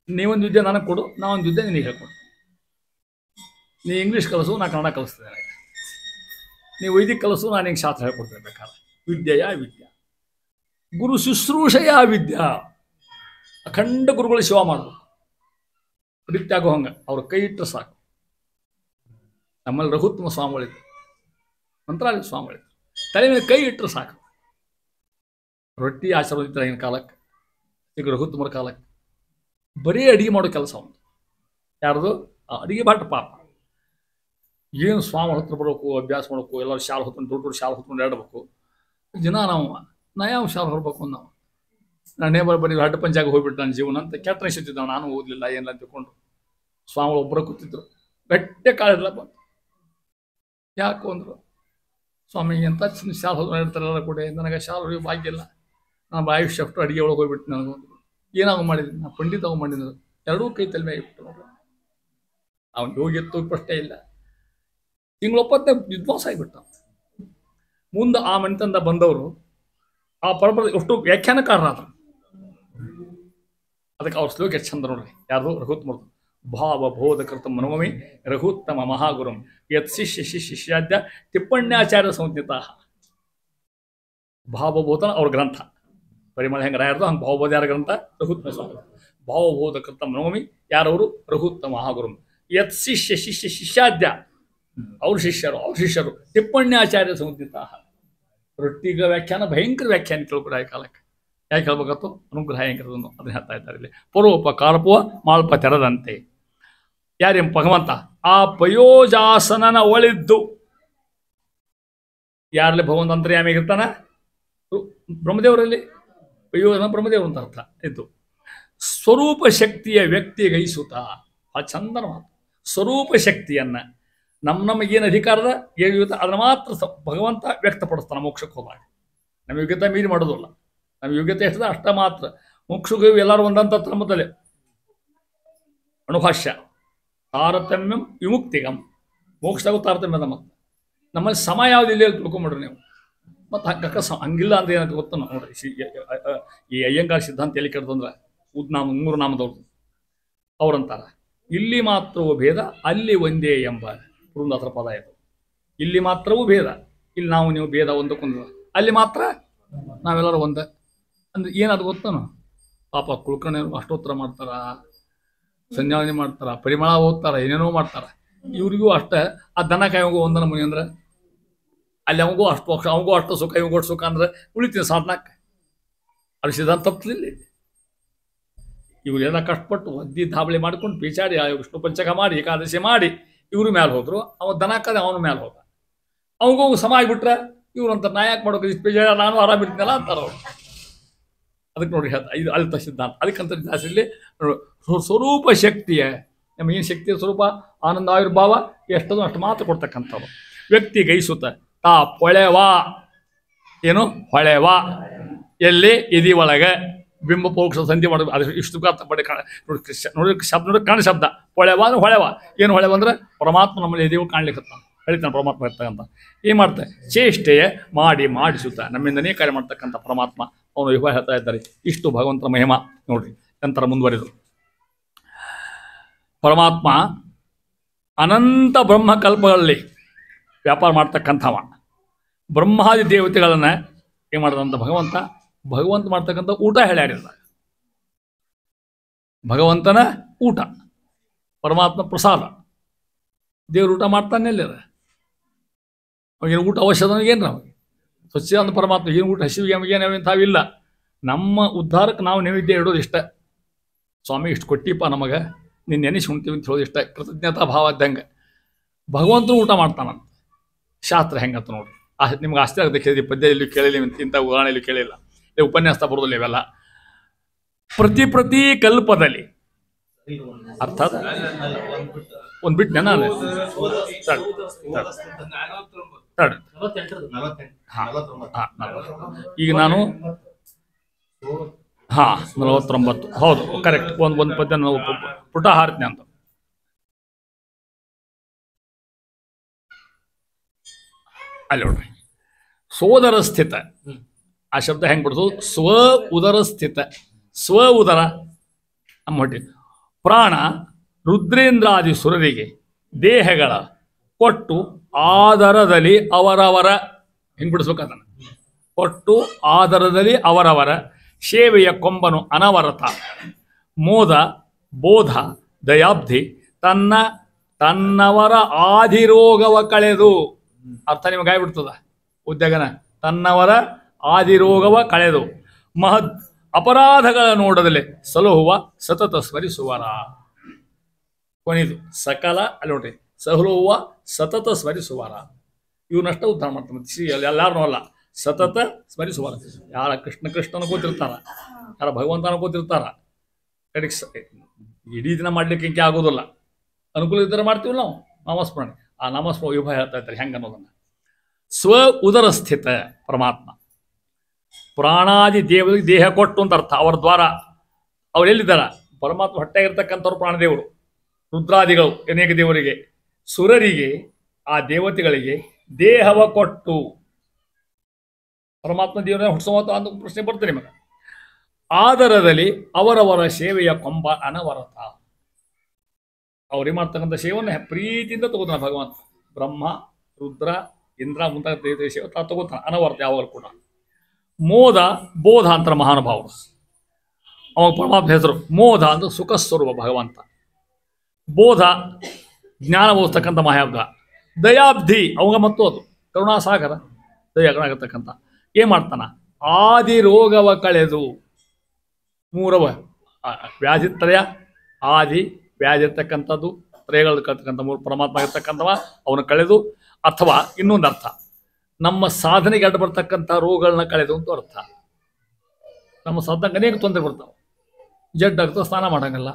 ನೀವೊಂದು ವಿದ್ಯೆ ನನಗೆ ಕೊಡು, ನಾವೊಂದು ವಿದ್ಯೆ ನಿನಗೆ ಹೇಳ್ಕೊಡು. ನೀ ಇಂಗ್ಲೀಷ್ ಕಲಿಸು, ನಾ ಕನ್ನಡ ಕಲಿಸ್ತೇನೆ. ನೀವು ವೈದಿಕ ಕಲಿಸು, ನಾನು ನಿಂಗೆ ಶಾಸ್ತ್ರ ಹೇಳ್ಕೊಡ್ತೇನೆ ಬೇಕಾದ್ರೆ. ವಿದ್ಯೆಯ ವಿದ್ಯಾ ಗುರು ಶುಶ್ರೂಷೆಯ ವಿದ್ಯಾ. ಅಖಂಡ ಗುರುಗಳು ಸೇವಾ ಮಾಡಬೇಕು. ಪ್ರೀತ್ಯಾಗೋ ಹಂಗೆ ಅವ್ರ ಕೈ ಇಟ್ಟರೆ ಸಾಕು. ನಮ್ಮಲ್ಲಿ ರಘುತ್ತಮ ಸ್ವಾಮಿಗಳಿದ್ರು, ಮಂತ್ರಾಲಯ ಸ್ವಾಮಿಗಳಿದ್ರು, ತಲೆ ಮೇಲೆ ಕೈ ಇಟ್ಟರೆ ಸಾಕು. ರೊಟ್ಟಿ ಆಶೀರ್ವದಿತ್ರ ಆಗಿನ ಕಾಲಕ್ಕೆ, ಈಗ ರಘುತ್ತಮರ ಕಾಲಕ್ಕೆ ಬರೀ ಅಡಿಗೆ ಮಾಡೋ ಕೆಲಸ ಒಂದು. ಯಾರ್ದು? ಅಡಿಗೆ ಬಾಟ ಪಾಪ. ಏನು ಸ್ವಾಮಿ ಹತ್ರ ಬರಬೇಕು, ಅಭ್ಯಾಸ ಮಾಡಬೇಕು, ಎಲ್ಲರೂ ಶಾಲೆ ಹೊತ್ಕೊಂಡು ದೊಡ್ಡ ದೊಡ್ಡ ಶಾಲೆ ಹೊತ್ಕೊಂಡು ಆಡಬೇಕು. ದಿನ ನಾ ಯಾವ ಶಾಲೆ ಹೊರಬೇಕು ನಾವು. ನಾನೇ ಬರೀ ಅಡ್ಡ ಪಂಚಾಗ ಹೋಗ್ಬಿಟ್ಟು ನನ್ನ ಜೀವನ ಅಂತ ಕೆಟ್ಟ ಅನಿಸುತ್ತಿದ್ದ. ನಾನು ಓದಲಿಲ್ಲ ಏನಿಲ್ಲ ತಿಳ್ಕೊಂಡು ಸ್ವಾಮಿಗಳು ಒಬ್ಬರ ಕೂತಿದ್ರು. ಬೆಟ್ಟೆ ಕಾಳಿಲ್ಲ ಬಂದು ಯಾಕೋ ಅಂದರು, ಸ್ವಾಮಿ ಎಂತ ಶಾಲೆ ಹೊತ್ಕೊಂಡು ಇಡ್ತಾರಲ್ಲ ಕೂಡ, ನನಗೆ ಶಾಲೆ ಹೊರಗೆ ಭಾಗ್ಯ ಇಲ್ಲ. ನಾನು ಆಯುಷ್ಯ ಅಷ್ಟು ಅಡುಗೆ ಒಳಗೆ ಹೋಗ್ಬಿಟ್ಟು ನನಗೆ ಏನಾಗ ಮಾಡಿದ್ದೀನಿ. ನಾನು ಪಂಡಿತ ಮಾಡಿದ್ರು, ಎರಡೂ ಕೈ ತಲೆ ಮೇಲೆ ಇಟ್ಟು ಅವ್ನು ಹೋಗಿತ್ತು ಪ್ರಶ್ನೆ ಇಲ್ಲ. ತಿಂಗಳೊಪ್ಪತ್ತೆ ವಿದ್ವಾಂಸ ಆಗಿಬಿಟ್ಟ. ಮುಂದೆ ಆ ಮನೆತಂದ ಬಂದವರು ಆ ಪರಂಪರೆ ಎಷ್ಟು ವ್ಯಾಖ್ಯಾನಕಾರರಾದ್ರು. ಅದಕ್ಕೆ ಅವ್ರ ಶ್ಲೋಕ ಎಷ್ಟು ಚಂದ ನೋಡ್ರಿ. ಯಾರ್ದು? ರಘುತ್ತಮರು. ಭಾವಬೋಧಕೃತ ಮನೋಮಿ ರಘುತ್ತಮ ಮಹಾಗುರುಂ ಯತ್ ಶಿಷ್ಯ ಶಿಷ್ಯಾದ್ಯ ಟಿಪ್ಪಣ್ಯಾಚಾರ್ಯ ಸಂಹಿತ. ಭಾವಬೋಧನ ಅವ್ರ ಗ್ರಂಥ. ಪರಿಮಳ ಹೆಂಗೆ ರಾಯರ್ದು ಹಂಗೆ ಭಾವಬೋಧ ಯಾರ ಗ್ರಂಥ? ರಘುತ್ತಮ ಸ್ವಾಮಿ. ಭಾವಬೋಧಕೃತ ಮನೋಮಿ ಯಾರವರು? ರಘುತ್ತಮ ಮಹಾಗುರುಂ ಯತ್ ಶಿಷ್ಯ ಶಿಷ್ಯಾದ್ಯ ಅವ್ರ ಶಿಷ್ಯರು ಟಿಪ್ಪಣ್ಯಾಚಾರ್ಯ ಸಂಹಿತ. ರೊಟ್ಟಿಗ ವ್ಯಾಖ್ಯಾನ ಭಯಂಕರ ವ್ಯಾಖ್ಯಾನ ತಿಳ್ಕೊಡ ಈ ಕಾಲಕ್ಕೆ. ಯಾಕೆ ಹೇಳ್ಬೇಕತ್ತು? ಅನುಗ್ರಹ ಹೆಂಗಿರೋದನ್ನು ಅದನ್ನ ಹೇಳ್ತಾ ಇದ್ದಾರೆ ಇಲ್ಲಿ. ಪರೋಪಕಾರಪುವ ಮಾಲ್ಪ ತೆರದಂತೆ. ಯಾರೇನು? ಭಗವಂತ. ಆ ಪಯೋಜಾಸನನ ಒಳಿದ್ದು ಯಾರಲ್ಲಿ ಭಗವಂತ ಅಂತರ್ಯಾಮಿಗಿರ್ತಾನ? ಬ್ರಹ್ಮದೇವರಲ್ಲಿ. ಪಯೋಜನ ಬ್ರಹ್ಮದೇವರು ಅಂತ ಅರ್ಥ. ಇದು ಸ್ವರೂಪ ಶಕ್ತಿಯ ವ್ಯಕ್ತಿ ಗೈಸುತ್ತ. ಆ ಚಂದನ ಮಾತು. ಸ್ವರೂಪ ಶಕ್ತಿಯನ್ನ ನಮಗೇನು ಅಧಿಕಾರದ ಏನಿರುತ್ತೆ ಅದನ್ನು ಮಾತ್ರ ಭಗವಂತ ವ್ಯಕ್ತಪಡಿಸ್ತಾನೆ ಮೋಕ್ಷಕ್ಕೆ ಹೋದಾಗ. ನಮ್ಮ ಯೋಗ್ಯತೆ ಮೀರಿ ಮಾಡೋದಿಲ್ಲ. ನಮ್ಮ ಯೋಗ್ಯತೆ ಎಷ್ಟದ ಅಷ್ಟ ಮಾತ್ರ. ಮೋಕ್ಷಕ್ಕೆ ಎಲ್ಲರೂ ಒಂದಂತ ನಮ್ಮದಲ್ಲಿ ಅಣುಭಾಷ್ಯ ತಾರತಮ್ಯಂ ವಿಮುಕ್ತಿಗಂ. ಮೋಕ್ಷದಾಗೂ ತಾರತಮ್ಯದ ಮತ್ತು ನಮ್ಮಲ್ಲಿ ಸಮ ಯಾವ್ದು ಇಲ್ಲಿ ತಿಳ್ಕೊಂಬಿಡ್ರಿ ನೀವು. ಮತ್ತು ಹಂಗಿಲ್ಲ ಅಂತ ಏನಂತ ಗೊತ್ತ ನೋಡ್ರಿ. ಈ ಅಯ್ಯಂಗಾರ ಸಿದ್ಧಾಂತ ಎಲ್ಲಿ ಕೆಡ್ತಂದ್ರೆ ಮೂರು ನಾಮದವ್ರದ್ದು ಅವ್ರಂತಾರ, ಇಲ್ಲಿ ಮಾತ್ರವೂ ಭೇದ ಅಲ್ಲಿ ಒಂದೇ ಎಂಬ ಪುರಂದರ ಪದ ಇದು. ಇಲ್ಲಿ ಮಾತ್ರವೂ ಭೇದ, ಇಲ್ಲಿ ನಾವು ನೀವು ಭೇದ ಒಂದಕ್ಕೊಂದು, ಅಲ್ಲಿ ಮಾತ್ರ ನಾವೆಲ್ಲರೂ ಒಂದೇ ಅಂದ್ರೆ ಏನದು ಗೊತ್ತನು? ಪಾಪ ಕುಳ್ಕರ್ಣಿಯರು ಅಷ್ಟೋತ್ತರ ಮಾಡ್ತಾರ, ಸಂಧ್ಯಾವನೆ ಮಾಡ್ತಾರ, ಪರಿಮಳ ಓದ್ತಾರ, ಏನೇನೋ ಮಾಡ್ತಾರ. ಇವ್ರಿಗೂ ಅಷ್ಟೇ. ಆ ದನ ಕಾಯೋಗೋ ಒಂದನ ಮುನಿ ಅಂದ್ರೆ ಅಲ್ಲಿ ಅವಂಗೂ ಅಷ್ಟು ಪಕ್ಷ, ಅವಂಗೂ ಅಷ್ಟು ಸುಖ, ಇವಂಗೂ ಸುಖ ಅಂದ್ರೆ ಉಳಿತೀನಿ ಸಾಧನಕ್ಕೆ. ಅದು ಸಿದ್ಧಾಂತ ತಪ್ಪಲಿಲ್ಲ. ಇವರೆಲ್ಲ ಕಷ್ಟಪಟ್ಟು ಒದ್ದಿ ಧಾಬಳಿ ಮಾಡ್ಕೊಂಡು ಪೀಚಾಡಿ ವಿಷ್ಣು ಪಂಚಕ ಮಾಡಿ ಏಕಾದಶಿ ಮಾಡಿ ಇವರು ಮ್ಯಾಲೆ ಹೋದ್ರು. ಅವ ದನ ಕದೆ ಅವನು ಮ್ಯಾಲೆ ಹೋದ. ಅವಂಗೂ ಸಮ ಆಗಿಬಿಟ್ರೆ ಇವ್ರಂತ ನಾ ಯಾಕೆ ಮಾಡೋಕೆ ಇಷ್ಟು ಪೀಚಾಡಿ, ನಾನು ಆರಾಮಿರ್ತೀನಲ್ಲ ಅಂತಾರ ಅವ್ರು. ಅದಕ್ಕೆ ನೋಡಿ ಹೇಳ್ತಾ ಇದು ಅಲ್ತ ಸಿದ್ಧಾಂತ. ಅದಕ್ಕಂತ ಜಾಸ್ತಿಯಲ್ಲಿ ಸ್ವರೂಪ ಶಕ್ತಿಯ ನಮ್ಮ ಏನು ಶಕ್ತಿಯ ಸ್ವರೂಪ ಆನಂದ ಆವಿರ್ಭಾವ ಎಷ್ಟದು ಅಷ್ಟು ಮಾತ್ರ ಕೊಡ್ತಕ್ಕಂಥವ್ರು. ವ್ಯಕ್ತಿ ಗೈಸುತ್ತ ತಾ ಹೊಳೆವಾ. ಏನು ಹೊಳೆವಾ? ಎಲ್ಲಿ? ಇದಿ ಒಳಗೆ ಬಿಂಬ ಪೋಕ್ಷ ಸಂಧಿ ಮಾಡೋದು. ಅದು ಇಷ್ಟು ಪಡೆ ನೋಡಿ ಶಬ್ದ ನೋಡಿ ಕಾಣ ಶಬ್ದ. ಹೊಳೆವ ಅಂದ್ರೆ ಹೊಳೆವ. ಏನು ಹೊಳೆವ ಅಂದ್ರೆ ಪರಮಾತ್ಮ ನಮ್ಮಲ್ಲಿ ಎದೆಯೂ ಕಾಣ್ಲಿಕ್ಕತ್ತ ಹೇಳ್ತಾನೆ ಪರಮಾತ್ಮ ಇರ್ತಕ್ಕಂಥ. ಏನು ಮಾಡ್ತಾರೆ? ಚೇಷ್ಟೆಯ ಮಾಡಿಸುತ್ತ ನಮ್ಮಿಂದನೇ ಕಾರ್ಯ ಮಾಡ್ತಕ್ಕಂಥ ಪರಮಾತ್ಮ ಅವನು ವಿವಾಹ ಹೇಳ್ತಾ ಇದ್ದಾರೆ. ಇಷ್ಟು ಭಗವಂತನ ಮಹಿಮ ನೋಡ್ರಿ. ನಂತರ ಮುಂದುವರಿದು ಪರಮಾತ್ಮ ಅನಂತ ಬ್ರಹ್ಮಕಲ್ಪಗಳಲ್ಲಿ ವ್ಯಾಪಾರ ಮಾಡ್ತಕ್ಕಂಥವ. ಬ್ರಹ್ಮಾದಿ ದೇವತೆಗಳನ್ನು ಏನು ಮಾಡಿದಂಥ ಭಗವಂತ ಮಾಡ್ತಕ್ಕಂಥ ಊಟ ಹೇಳ್ಯಾರಿಲ್ಲ. ಭಗವಂತನ ಊಟ, ಪರಮಾತ್ಮ ಪ್ರಸಾದ. ದೇವ್ರ ಊಟ ಮಾಡ್ತಾನೆ ಅಲ್ಲಿರ. ಅವಾಗೇನು ಊಟ ಅವಶ್ಯದ ಏನು ನಮಗೆ ಸ್ವಚ್ಛ ಅಂತ ಪರಮಾತ್ಮ ಏನು ಊಟ ಹಸಿವಿಗೆ ನಮಗೇನು ತಾವಿಲ್ಲ. ನಮ್ಮ ಉದ್ಧಾರಕ್ಕೆ ನಾವು ನೈವೇದ್ಯ ಇಡೋದು ಇಷ್ಟ. ಸ್ವಾಮಿ ಇಷ್ಟು ಕೊಟ್ಟಿಪ್ಪ ನಮಗೆ ನಿನ್ನ ನೆನೆಸಿ ಉಣ್ತೀವಿ ಅಂತ ಹೇಳೋದು ಇಷ್ಟ ಕೃತಜ್ಞತಾ ಭಾವ ಇದ್ದಂಗೆ ಭಗವಂತನು ಊಟ ಮಾಡ್ತಾನಂತ. ಶಾಸ್ತ್ರ ಹೆಂಗಂತ ನೋಡ್ರಿ. ನಿಮ್ಗೆ ಆಶ್ಚರ್ಯ ಆಗುತ್ತೆ ಕೇಳಿದ್ರಿ, ಪದ್ಯ ಎಲ್ಲೂ ಕೇಳಿಲ್ಲ, ಇಂಥ ಉದಾಹರಣೆಯಲ್ಲಿ ಕೇಳಿಲ್ಲ, ಉಪನ್ಯಾಸ ಬರೋದಿಲ್ಲ ಇವೆಲ್ಲ. ಪ್ರತಿ ಕಲ್ಪದಲ್ಲಿ ಅರ್ಥಾತ್ ಒಂದು ಬಿಟ್ಟು ನಾನು ಈಗ ನಾನು 49 ಹೌದು ಕರೆಕ್ಟ್. ಒಂದು ಪದ್ಯ ನಾವು ಪುಟ ಹಾರ್ತೀನಿ ಅಂತ. ಅಲ್ಲಿ ನೋಡ್ರಿ, ಸೋದರ ಸ್ಥಿತ ಆ ಶಬ್ದ ಹೆಂಗೆ ಬಿಡ್ತು? ಸ್ವ ಉದರ ಸ್ಥಿತ, ಸ್ವ ಉದರ ನಮ್ಮ ಹೊಟ್ಟೆ. ಪ್ರಾಣ ರುದ್ರೇಂದ್ರಾದಿ ಸುರರಿಗೆ ದೇಹಗಳ ಕೊಟ್ಟು ಆದರದಲ್ಲಿ ಅವರವರ ಹೆಂಗೆ ಬಿಡಿಸ್ಬೇಕದನ್ನು ಕೊಟ್ಟು ಆದರದಲ್ಲಿ ಅವರವರ ಸೇವೆಯ ಕೊಂಬನು ಅನವರತ ಮೋದ ಬೋಧ ದಯಾಬ್ಧಿ ತನ್ನವರ ಆದಿರೋಗವ ಕಳೆದು. ಅರ್ಥ ನಿಮಗಾಗ್ಬಿಡ್ತದ ಉದ್ಯೋಗನ. ತನ್ನವರ ಆದಿರೋಗವ ಕಳೆದು ಮಹದ್ ಅಪರಾಧಗಳ ನೋಡದಲ್ಲಿ ಸಲಹುವ ಸತತ ಸ್ಮರಿಸುವರ. ಕೊನೆದು ಸಕಲ ಅಲ್ಲಿ ನೋಡ್ರಿ, ಸಲಹುವ ಸತತ ಸ್ಮರಿಸುವರ. ಇವನಷ್ಟ ಉದ್ಧಾರ ಮಾಡ್ತಾನೆ. ಎಲ್ಲಾರನೂ ಅಲ್ಲ, ಸತತ ಸ್ಮರಿಸುವರ. ಯಾರ ಕೃಷ್ಣನ ಕೂತಿರ್ತಾರ, ಯಾರ ಭಗವಂತನ ಕೂತಿರ್ತಾರ, ಕಡೆಗೆ ಇಡೀ ದಿನ ಮಾಡ್ಲಿಕ್ಕೆ ಇಂಕೆ ಆಗೋದಿಲ್ಲ. ಅನುಕೂಲ ಇದ್ದರೆ ಮಾಡ್ತೀವಿ ನಾವು ನಾಮಸ್ಮರಣೆ. ಆ ನಾಮಸ್ಮರಣ ವಿಭಾಗ ಹೇಳ್ತಾ ಇರ್ತಾರೆ ಹೆಂಗೆ ಅನ್ನೋದನ್ನು. ಸ್ವ ಉದರ ಸ್ಥಿತ ಪರಮಾತ್ಮ ಪ್ರಾಣಾದಿ ದೇವರಿಗೆ ದೇಹ ಕೊಟ್ಟು ಅಂತ ಅರ್ಥ. ಅವರ ದ್ವಾರ ಅವ್ರು ಎಲ್ಲಿದ್ದಾರ? ಪರಮಾತ್ಮ ಹೊಟ್ಟೆಗಿರ್ತಕ್ಕಂಥವ್ರು ಪ್ರಾಣದೇವರು, ರುದ್ರಾದಿಗಳು ಅನೇಕ ದೇವರಿಗೆ, ಸುರರಿಗೆ ಆ ದೇವತೆಗಳಿಗೆ ದೇಹವ ಕೊಟ್ಟು. ಪರಮಾತ್ಮ ದೇವರ ಹುಟ್ಟಿಸುವಂಥ ಅಂತ ಪ್ರಶ್ನೆ ಬರ್ತದೆ ನಿಮಗೆ. ಆದರದಲ್ಲಿ ಅವರವರ ಸೇವೆಯ ಕೊಂಬ ಅನವರತ. ಅವ್ರಿಗೆ ಮಾಡ್ತಕ್ಕಂಥ ಸೇವೆಯನ್ನು ಪ್ರೀತಿಯಿಂದ ತಗೋತಾನೆ ಭಗವಂತ. ಬ್ರಹ್ಮ ರುದ್ರ ಇಂದ್ರ ಮುಂತಾದ ದೇವತೆ ಸೇವೆ ತಗೋತಾನೆ ಅನವರತ ಯಾವಾಗಲೂ ಕೂಡ. ಮೋದ ಬೋಧ ಅಂತರ ಮಹಾನುಭಾವರು. ಅವಾಗ ಪರಮಾತ್ಮ ಹೆಸರು ಮೋದ ಅಂದ್ರೆ ಸುಖ ಸ್ವರೂಪ ಭಗವಂತ. ಬೋಧ ಜ್ಞಾನ ಓದಿಸ್ತಕ್ಕಂಥ ಮಹಾಬ್ದ. ದಯಾಬ್ಧಿ ಅವಾಗ ಮತ್ತು ಅದು ಕರುಣಾಸಾಗರ ದಯಾಗನಾಗಿರ್ತಕ್ಕಂಥ. ಏನು ಮಾಡ್ತಾನ? ಆದಿ ರೋಗವ ಕಳೆದು. ಮೂರವ ವ್ಯಾಧಿತ್ರಯ, ಆದಿ ವ್ಯಾಧಿ ಇರ್ತಕ್ಕಂಥದ್ದು, ತ್ರಯಗಳು ಕಳ್ತಕ್ಕಂಥ ಮೂರು ಪರಮಾತ್ಮ ಇರ್ತಕ್ಕಂಥವ ಅವನು ಕಳೆದು. ಅಥವಾ ಇನ್ನೊಂದು ಅರ್ಥ, ನಮ್ಮ ಸಾಧನೆಗೆ ಅಡ್ಡ ಬರ್ತಕ್ಕಂಥ ರೋಗಗಳನ್ನ ಕಳೆದು ಅಂತ ಅರ್ಥ. ನಮ್ಮ ಸಾಧನೆಗೆ ಅನೇಕ ತೊಂದರೆ ಬರ್ತಾವೆ. ಜಡ್ ಆಗ್ತವೆ, ಸ್ನಾನ ಮಾಡಂಗಿಲ್ಲ,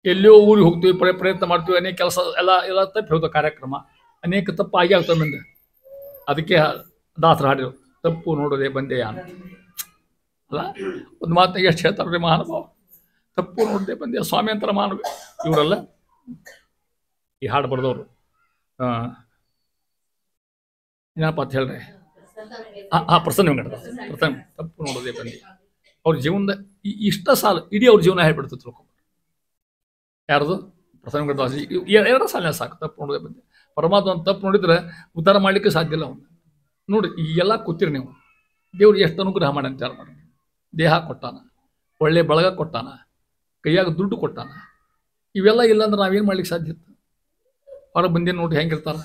ಎಲ್ಲೋ ಊರಿಗೆ ಹೋಗ್ತೀವಿ, ಪ್ರಯತ್ನ ಮಾಡ್ತೀವಿ, ಅನೇಕ ಕೆಲಸ ಎಲ್ಲ ತಪ್ಪಿ ಹೋಗ್ತವೆ ಕಾರ್ಯಕ್ರಮ, ಅನೇಕ ತಪ್ಪು ಆಗಿ ಆಗ್ತವೆ ಮುಂದೆ. ಅದಕ್ಕೆ ದಾಸರು ಹಾಡಿರು, ತಪ್ಪು ನೋಡೋದೇ ಬಂದೆಯ ಅಂತ ಅಲ್ಲ. ಒಂದು ಮಾತಿಗೆ ಎಷ್ಟು ಹೇಳ್ತಾರೆ ಮಹಾನುಭಾವ, ತಪ್ಪು ನೋಡದೆ ಬಂದೆ ಸ್ವಾಮಿ ಅಂತರ ಮಹಾನುಭಾವ ಇವರೆಲ್ಲ ಈ ಹಾಡು ಬರೆದವರು. ಏನಪ್ಪ ಅಂತ ಹೇಳ್ರಿ, ಪ್ರಸನ್ನ ವೆಂಕಟ ಪ್ರಸನ್ನ. ತಪ್ಪು ನೋಡೋದೇ ಬಂದೆ ಅವ್ರ ಜೀವನದ ಇಷ್ಟ ಸಾಲು ಇಡೀ ಅವ್ರ ಜೀವನ ಹೇಳ್ಬಿಡ್ತು ತಿಳ್ಕೊಂಡು. ಯಾರ್ದು? ಪ್ರಸನ್ನ ವೆಂಕಟದಾಸ. ಎರಡರ ಸಾಲಿನ ಸಾಕು, ತಪ್ಪು ನೋಡೋದೇ ಬಂದೆ. ಪರಮಾತ್ಮ ತಪ್ಪು ನೋಡಿದ್ರೆ ಉದ್ಧಾರ ಮಾಡಲಿಕ್ಕೆ ಸಾಧ್ಯ ಇಲ್ಲ ಅವನು. ನೋಡಿ ಈಗೆಲ್ಲ ಕೂತಿರಿ ನೀವು, ದೇವ್ರು ಎಷ್ಟು ಅನುಗ್ರಹ ಮಾಡಿ ಅಂತ ಮಾಡಿ. ದೇಹ ಕೊಟ್ಟಾನ, ಒಳ್ಳೆ ಬಳಗ ಕೊಟ್ಟಾನ, ಕೈಯಾಗ ದುಡ್ಡು ಕೊಟ್ಟಾನ. ಇವೆಲ್ಲ ಇಲ್ಲಾಂದ್ರೆ ನಾವೇನು ಮಾಡ್ಲಿಕ್ಕೆ ಸಾಧ್ಯ ಇತ್ತು? ಹೊರಗೆ ಬಂದೇನು ನೋಡಿ ಹೆಂಗಿರ್ತಾರ,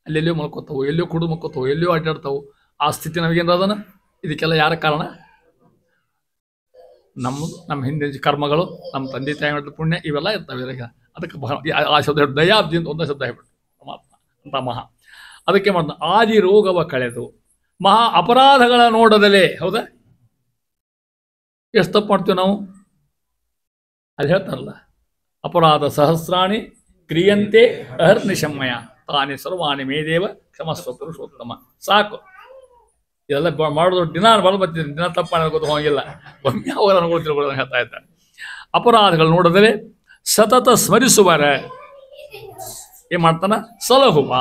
ಅಲ್ಲೆಲ್ಲೋ ಮಲ್ಕೋತಾವು, ಎಲ್ಲೋ ಕುಡಿದು ಮಲ್ಕೋತಾವು, ಎಲ್ಲೋ ಅಡ್ಡಾಡ್ತಾವು. ಆ ಸ್ಥಿತಿ ನಮಗೇನು ಅದನ? ಇದಕ್ಕೆಲ್ಲ ಯಾರ ಕಾರಣ? ನಮ್ಮ ಹಿಂದಿನ ಕರ್ಮಗಳು, ನಮ್ಮ ತಂದೆ ತಾಯಿ ಮಾಡಿದ ಪುಣ್ಯ ಇವೆಲ್ಲ ಇರ್ತವೆ ಇದ್ರಾಗ. ಅದಕ್ಕೆ ಆ ಶಬ್ದ ದಯಾಬ್ದಿ ಅಂತ ಒಂದೇ ಶಬ್ದ ಹೇಳ್ಬಿಟ್ಟು ಪರಮಾತ್ಮ ಅಂತ ಮಹಾ. ಅದಕ್ಕೆ ಮಾಡ್ದ ಆದಿ ರೋಗವ ಕಳೆದು ಮಹಾ ಅಪರಾಧಗಳ ನೋಡದಲೇ. ಹೌದಾ? ಎಷ್ಟು ತಪ್ಪು ಮಾಡ್ತೀವಿ ನಾವು? ಅಲ್ಲಿ ಹೇಳ್ತಾರಲ್ಲ, ಅಪರಾಧ ಸಹಸ್ರಾಣಿ ಕ್ರಿಯಂತೆ ಅಹರ್ನಿಶಮ್ಮಯ ತಾನೇ ಸರ್ವಾಣಿ ಮೇದೇವ ಕ್ಷಮಸ್ವ ಪುರುಷೋತ್ತಮ. ಸಾಕು, ಇದೆಲ್ಲ ಮಾಡೋದು ದಿನ ಬಲ ಬರ್ತಿದ್ದೀನಿ, ದಿನ ತಪ್ಪ ಗೊತ್ತು ಹೋಗಿಲ್ಲ, ಒಮ್ಮೆ ಅವರ ಅನುಗೊಳ್ತಿರ್ಬೋದು ಹೇಳ್ತಾ ಇದ್ದಾರೆ. ಅಪರಾಧಗಳು ನೋಡಿದರೆ ಸತತ ಸ್ಮರಿಸುವರ ಏನು ಮಾಡ್ತಾನ? ಸಲಹುವ.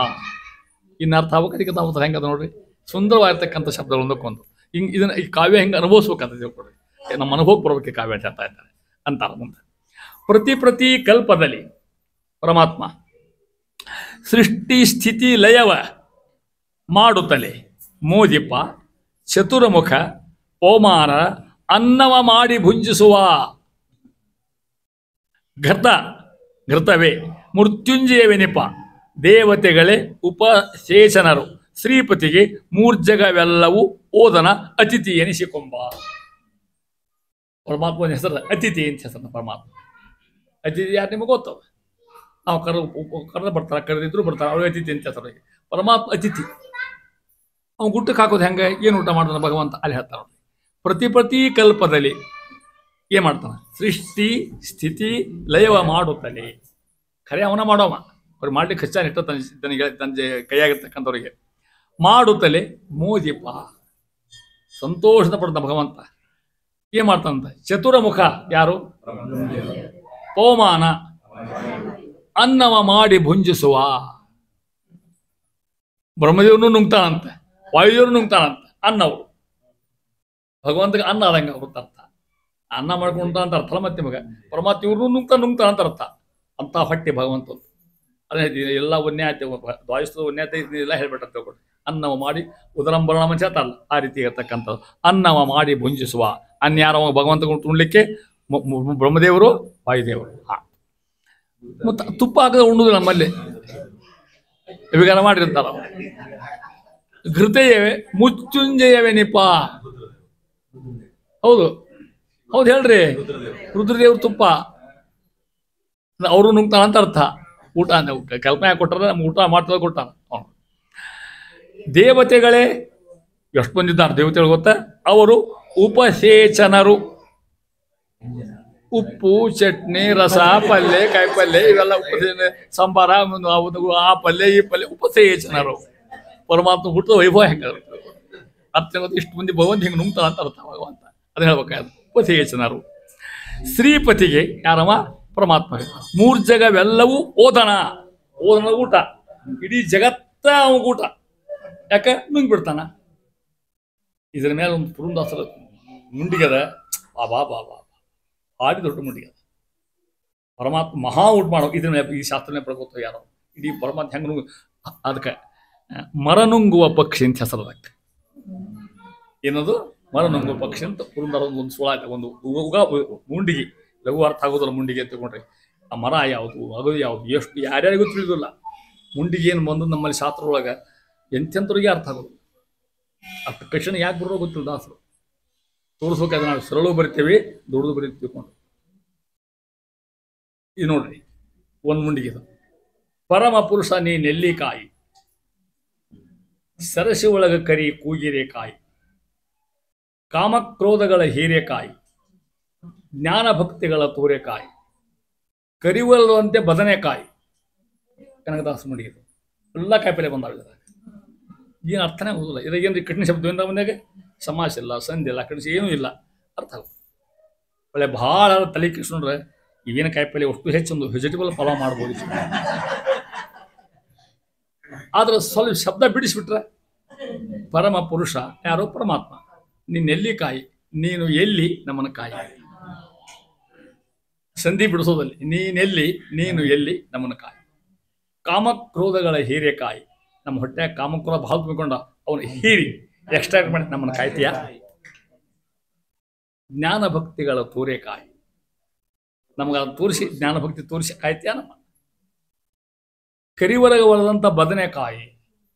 ಇನ್ನು ಅರ್ಥ ಆಗ್ಬೇಕು. ಅದಕ್ಕೆ ತಾವು ಹೆಂಗದ ನೋಡ್ರಿ, ಸುಂದರವಾಗಿರ್ತಕ್ಕಂಥ ಶಬ್ದಗಳು ಒಂದಕ್ಕೊಂದು. ಹಿಂಗೆ ಇದನ್ನು ಈ ಕಾವ್ಯ ಹೆಂಗೆ ಅನುಭವಿಸ್ಬೇಕಂತ ತಿಳ್ಕೊಡ್ರಿ. ನಮ್ಮ ಅನುಭವಕ್ಕೆ ಬರೋದಕ್ಕೆ ಕಾವ್ಯ ಅಂತ ಹೇಳ್ತಾ ಇದ್ದಾರೆ ಅಂತಾರೆ ಮುಂದೆ. ಪ್ರತಿ ಕಲ್ಪದಲ್ಲಿ ಪರಮಾತ್ಮ ಸೃಷ್ಟಿ ಸ್ಥಿತಿ ಲಯವ ಮಾಡುತ್ತಲೇ ಮೋದಿಪ ಚತುರ್ಮುಖ ಓಮಾನ ಅನ್ನವ ಮಾಡಿ ಭುಂಜಿಸುವ ಘೃತವೇ ಮೃತ್ಯುಂಜಯವೆನಿಪ ದೇವತೆಗಳೇ ಉಪಶೇಷನರು ಶ್ರೀಪತಿಗೆ ಮೂರ್ಜಗವೆಲ್ಲವೂ ಓದನ ಅತಿಥಿ ಎನಿಸಿಕೊಂಬ. ಪರಮಾತ್ಮನ ಹೆಸರು ಅತಿಥಿ ಅಂತ ಹೆಸರು ಪರಮಾತ್ಮ. ಅತಿಥಿ ಯಾರು ನಿಮಗೆ ಗೊತ್ತವ. ನಾವು ಕರೆದು ಬರ್ತಾರೆ, ಕರೆದಿದ್ರು ಬರ್ತಾರೆ, ಅವ್ರಿಗೆ ಅತಿಥಿ ಅಂತ ಹೆಸರು. ಪರಮಾತ್ಮ ಅತಿಥಿ. ಅವ್ನು ಗುಟ್ಟಕ್ಕೆ ಹಾಕೋದು ಹೆಂಗೆ, ಏನು ಊಟ ಮಾಡ್ತಾನೆ ಭಗವಂತ ಅಲ್ಲಿ ಹೇಳ್ತಾರೆ. ಪ್ರತಿ ಕಲ್ಪದಲ್ಲಿ ಏನು ಮಾಡ್ತಾನೆ, ಸೃಷ್ಟಿ ಸ್ಥಿತಿ ಲಯವ ಮಾಡುತ್ತಲೇ. ಖರೆ ಅವನ ಮಾಡೋವ, ಅವ್ರು ಮಾಡ್ಲಿಕ್ಕೆ ಖರ್ಚಾನ ಇಷ್ಟ ತನ್ನ ಕೈಯಾಗಿರ್ತಕ್ಕಂಥವ್ರಿಗೆ ಮಾಡುತ್ತಲೇ ಮೋದಿಪ ಸಂತೋಷದ ಪಡ್ದ ಭಗವಂತ. ಏನ್ ಮಾಡ್ತಾನಂತ, ಚತುರಮುಖ ಯಾರು, ಪವಮಾನ ಅನ್ನವ ಮಾಡಿ ಭುಂಜಿಸುವ. ಬ್ರಹ್ಮದೇವ್ರನ್ನು ನುಂಗ್ತಾನಂತೆ, ವಾಯುದೇವ್ರು ನುಂಗ್ತಾನಂತೆ, ಅನ್ನವರು ಭಗವಂತಗೆ ಅನ್ನ ಆದಂಗ ಅವ್ರದ್ದು ಅರ್ಥ. ಅನ್ನ ಮಾಡ್ಕೊಂಡ ಅಂತ ಅರ್ಥ. ಮತ್ತೆ ಮಗ ಪರಮಾತ್ಮ ಇವ್ರನ್ನೂ ನುಂಗ್ತಾನ ಅಂತ ಅರ್ಥ. ಅಂತ ಹೊಟ್ಟೆ ಭಗವಂತದ್ದು. ಅದೇ ಎಲ್ಲ ಒನ್ಯಾತೆ ದ್ವಾಯಿಸ್ತದ ಒನ್ಯಾತೆ ಎಲ್ಲ ಹೇಳ್ಬಿಟ್ಟ ತಿಳ್ಕೊಂಡು. ಅನ್ನವ ಮಾಡಿ ಉದರಂಬರಣ ಮಂಚ ಅಲ್ಲ, ಆ ರೀತಿ ಇರ್ತಕ್ಕಂಥದ್ದು. ಅನ್ನವ ಮಾಡಿ ಭುಂಜಿಸುವ. ಅನ್ಯಾರ ಭಗವಂತ ಉಣ್ಲಿಕ್ಕೆ ಬ್ರಹ್ಮದೇವರು ವಾಯುದೇವರು. ಮತ್ತು ತುಪ್ಪ ಹಾಕದ ಉಣ್ಣುದು ನಮ್ಮಲ್ಲಿ ವಿಗಾರ ಮಾಡಿರ್ತಾರ. ಘೃತೆಯವೇ ಮುಚ್ಚುಂಜಯವೇ ನಿಪ. ಹೌದು ಹೌದು ಹೇಳ್ರಿ, ರುದ್ರದೇವ್ರ ತುಪ್ಪ ಅವರು ನುಂಗ್ತಾನ ಅಂತ ಅರ್ಥ. ಊಟ ಕಲ್ಪನೆ ಕೊಟ್ಟಾರ, ನಮ್ಗೆ ಊಟ ಮಾಡ್ತದ ಕೊಟ್ಟಾನ. ದೇವತೆಗಳೇ ಎಷ್ಟು ಬಂದಿದ್ದಾರೆ ದೇವತೆಗಳು ಗೊತ್ತಾ, ಅವರು ಉಪಸೇಚನರು. ಉಪ್ಪು ಚಟ್ನಿ ರಸ ಪಲ್ಯ ಕಾಯಿ ಪಲ್ಯ ಇವೆಲ್ಲ ಉಪಸೇಚನೆ, ಸಂಬಾರ ಆ ಪಲ್ಯ ಈ ಪಲ್ಯ ಉಪಸೇಚನರು. ಪರಮಾತ್ಮ ಹುಟ್ಟದ ವೈಭವ ಹೆಂಗಾದ್ರು ಅರ್ಥ ಗೊತ್ತು. ಇಷ್ಟು ಮಂದಿ ಭಗವಂತ ಹಿಂಗೆ ನುಂಗ್ತಾನ ಅಂತ ಅರ್ಥ ಭಗವಂತ. ಅದು ಹೇಳ್ಬೇಕಾದ್ರು ಉಪಸೇಚನರು. ಶ್ರೀಪತಿಗೆ ಯಾರವ, ಪರಮಾತ್ಮ. ಮೂರು ಜಗವೆಲ್ಲವೂ ಓದನ ಊಟ. ಇಡೀ ಜಗತ್ತ ಅವ ಊಟ. ಯಾಕೆ ನುಂಗ್ಬಿಡ್ತಾನ. ಇದ್ರ ಮೇಲೆ ಒಂದು ಪುರಂದಾಸರ ಮುಂಡಿಗದ ಬಾ ಬಾ ಬಾ ಆಡಿ ದೊಡ್ಡ ಮುಂಡಿಗದ. ಪರಮಾತ್ಮ ಮಹಾ ಊಟ ಮಾಡೋ ಇದನ್ನ ಈ ಶಾಸ್ತ್ರನೇ ಪಡ್ಕೋತ ಯಾರೋ. ಇಡೀ ಪರಮಾತ್ಮ ಹೆಂಗ ಅದಕ್ಕೆ ಮರನುಂಗುವ ಪಕ್ಷಿ ಅಂತ ಹೆಸರು. ಅದಕ್ಕೆ ಏನದು ಮರನುಂಗುವ ಪಕ್ಷಿ ಅಂತ ಪುರಂದರ ಒಂದು ಸುಳ ಒಂದು ಮುಂಡಿಗೆ ಲಘು ಅರ್ಥ ಆಗೋದಿಲ್ಲ. ಮುಂಡಿಗೆ ಅಂತ ತಗೊಂಡ್ರೆ ಆ ಮರ ಯಾವುದು ಅಗದು ಯಾವುದು ಎಷ್ಟು ಯಾರ್ಯಾರಿಗೂ ತಿಳಿದಿಲ್ಲ. ಮುಂಡಿಗೆ ಏನು ಬಂದು ನಮ್ಮಲ್ಲಿ ಶಾಸ್ತ್ರದೊಳಗೆ ಎಂತೆಂಥವ್ರಿಗೆ ಅರ್ಥ ಆಗೋದು. ಅಷ್ಟು ಕಠಿಣ ಯಾಕೆ ಬರೋ ಗೊತ್ತಿಲ್ಲ ದಾಸರು. ತೋರಿಸ್ಬೇಕಾದ್ರೆ ನಾವು ಸರಳು ಬರಿತೇವೆ, ದೊಡ್ಡದು ಬರೀತೀವಿ ತಿಳ್ಕೊಂಡು. ಇದು ನೋಡ್ರಿ ಒಂದು ಮುಂಡಿಗೆ. ಪರಮ ಪುರುಷ ನೀ ನೆಲ್ಲಿಕಾಯಿ, ಸರಸಿ ಒಳಗ ಕರಿ ಕೂಗಿರೆಕಾಯಿ, ಕಾಮಕ್ರೋಧಗಳ ಹೀರೆಕಾಯಿ, ಜ್ಞಾನ ಭಕ್ತಿಗಳ ತೋರೆಕಾಯಿ, ಕರಿವಲ್ಲಂತೆ ಬದನೆಕಾಯಿ. ಕನಕದಾಸ ಮುಂಡಿಗೆ ಎಲ್ಲ ಕಾಯಿಪಲ್ಲೆ ಬಂದಾಗಿದ್ದಾರೆ. ಏನು ಅರ್ಥನೇ ಆಗೋದಿಲ್ಲ. ಇದಾಗೇನು ಕಠಿಣ ಶಬ್ದದಿಂದ ಬಂದಾಗ ಸಮಾಸ ಇಲ್ಲ, ಸಂಧಿ ಇಲ್ಲ, ಕಡಿಸಿ ಏನೂ ಇಲ್ಲ. ಅರ್ಥ ಆಗೋದು ಒಳ್ಳೆ ಭಾಳ ತಲೆ ಕಿಸ್ಕೊಂಡ್ರೆ ಇವೇನು ಕಾಯಿಪಲ್ಲೆ ಅಷ್ಟು ಹೆಚ್ಚೊಂದು ವೆಜಿಟೇಬಲ್ ಪಲಾವ್ ಮಾಡ್ಬೋದು. ಆದ್ರೆ ಸ್ವಲ್ಪ ಶಬ್ದ ಬಿಡಿಸ್ಬಿಟ್ರೆ ಪರಮ ಪುರುಷ ಯಾರೋ ಪರಮಾತ್ಮ. ನೀನು ನೆಲ್ಲಿಕಾಯಿ, ನೀನು ಎಲ್ಲಿ ನಮ್ಮನ್ನ ಕಾಯಿ. ಸಂಧಿ ಬಿಡಿಸೋದಲ್ಲಿ ನೀನೆಲ್ಲಿ, ನೀನು ಎಲ್ಲಿ ನಮ್ಮನ್ನ ಕಾಯಿ. ಕಾಮಕ್ರೋಧಗಳ ಹೀರೆಕಾಯಿ, ನಮ್ಮ ಹೊಟ್ಟೆ ಕಾಮಕ್ರೋಧ ಭಾಳ ತುಂಬಿಕೊಂಡ ಅವನು ಹೀರಿ ಎಕ್ಸ್ಟ್ರಾಕ್ಟ್ ಮಾಡಿ ನಮ್ಮನ್ನ ಕಾಯ್ತೀಯ. ಜ್ಞಾನ ಭಕ್ತಿಗಳ ತೋರೆಕಾಯಿ, ನಮ್ಗೆ ಅದು ತೋರಿಸಿ ಜ್ಞಾನ ಭಕ್ತಿ ತೋರಿಸಿ ಕಾಯ್ತೀಯ ನಮ್ಮ. ಕರಿವರೆಗೆ ಒಳದಂಥ ಬದನೆಕಾಯಿ.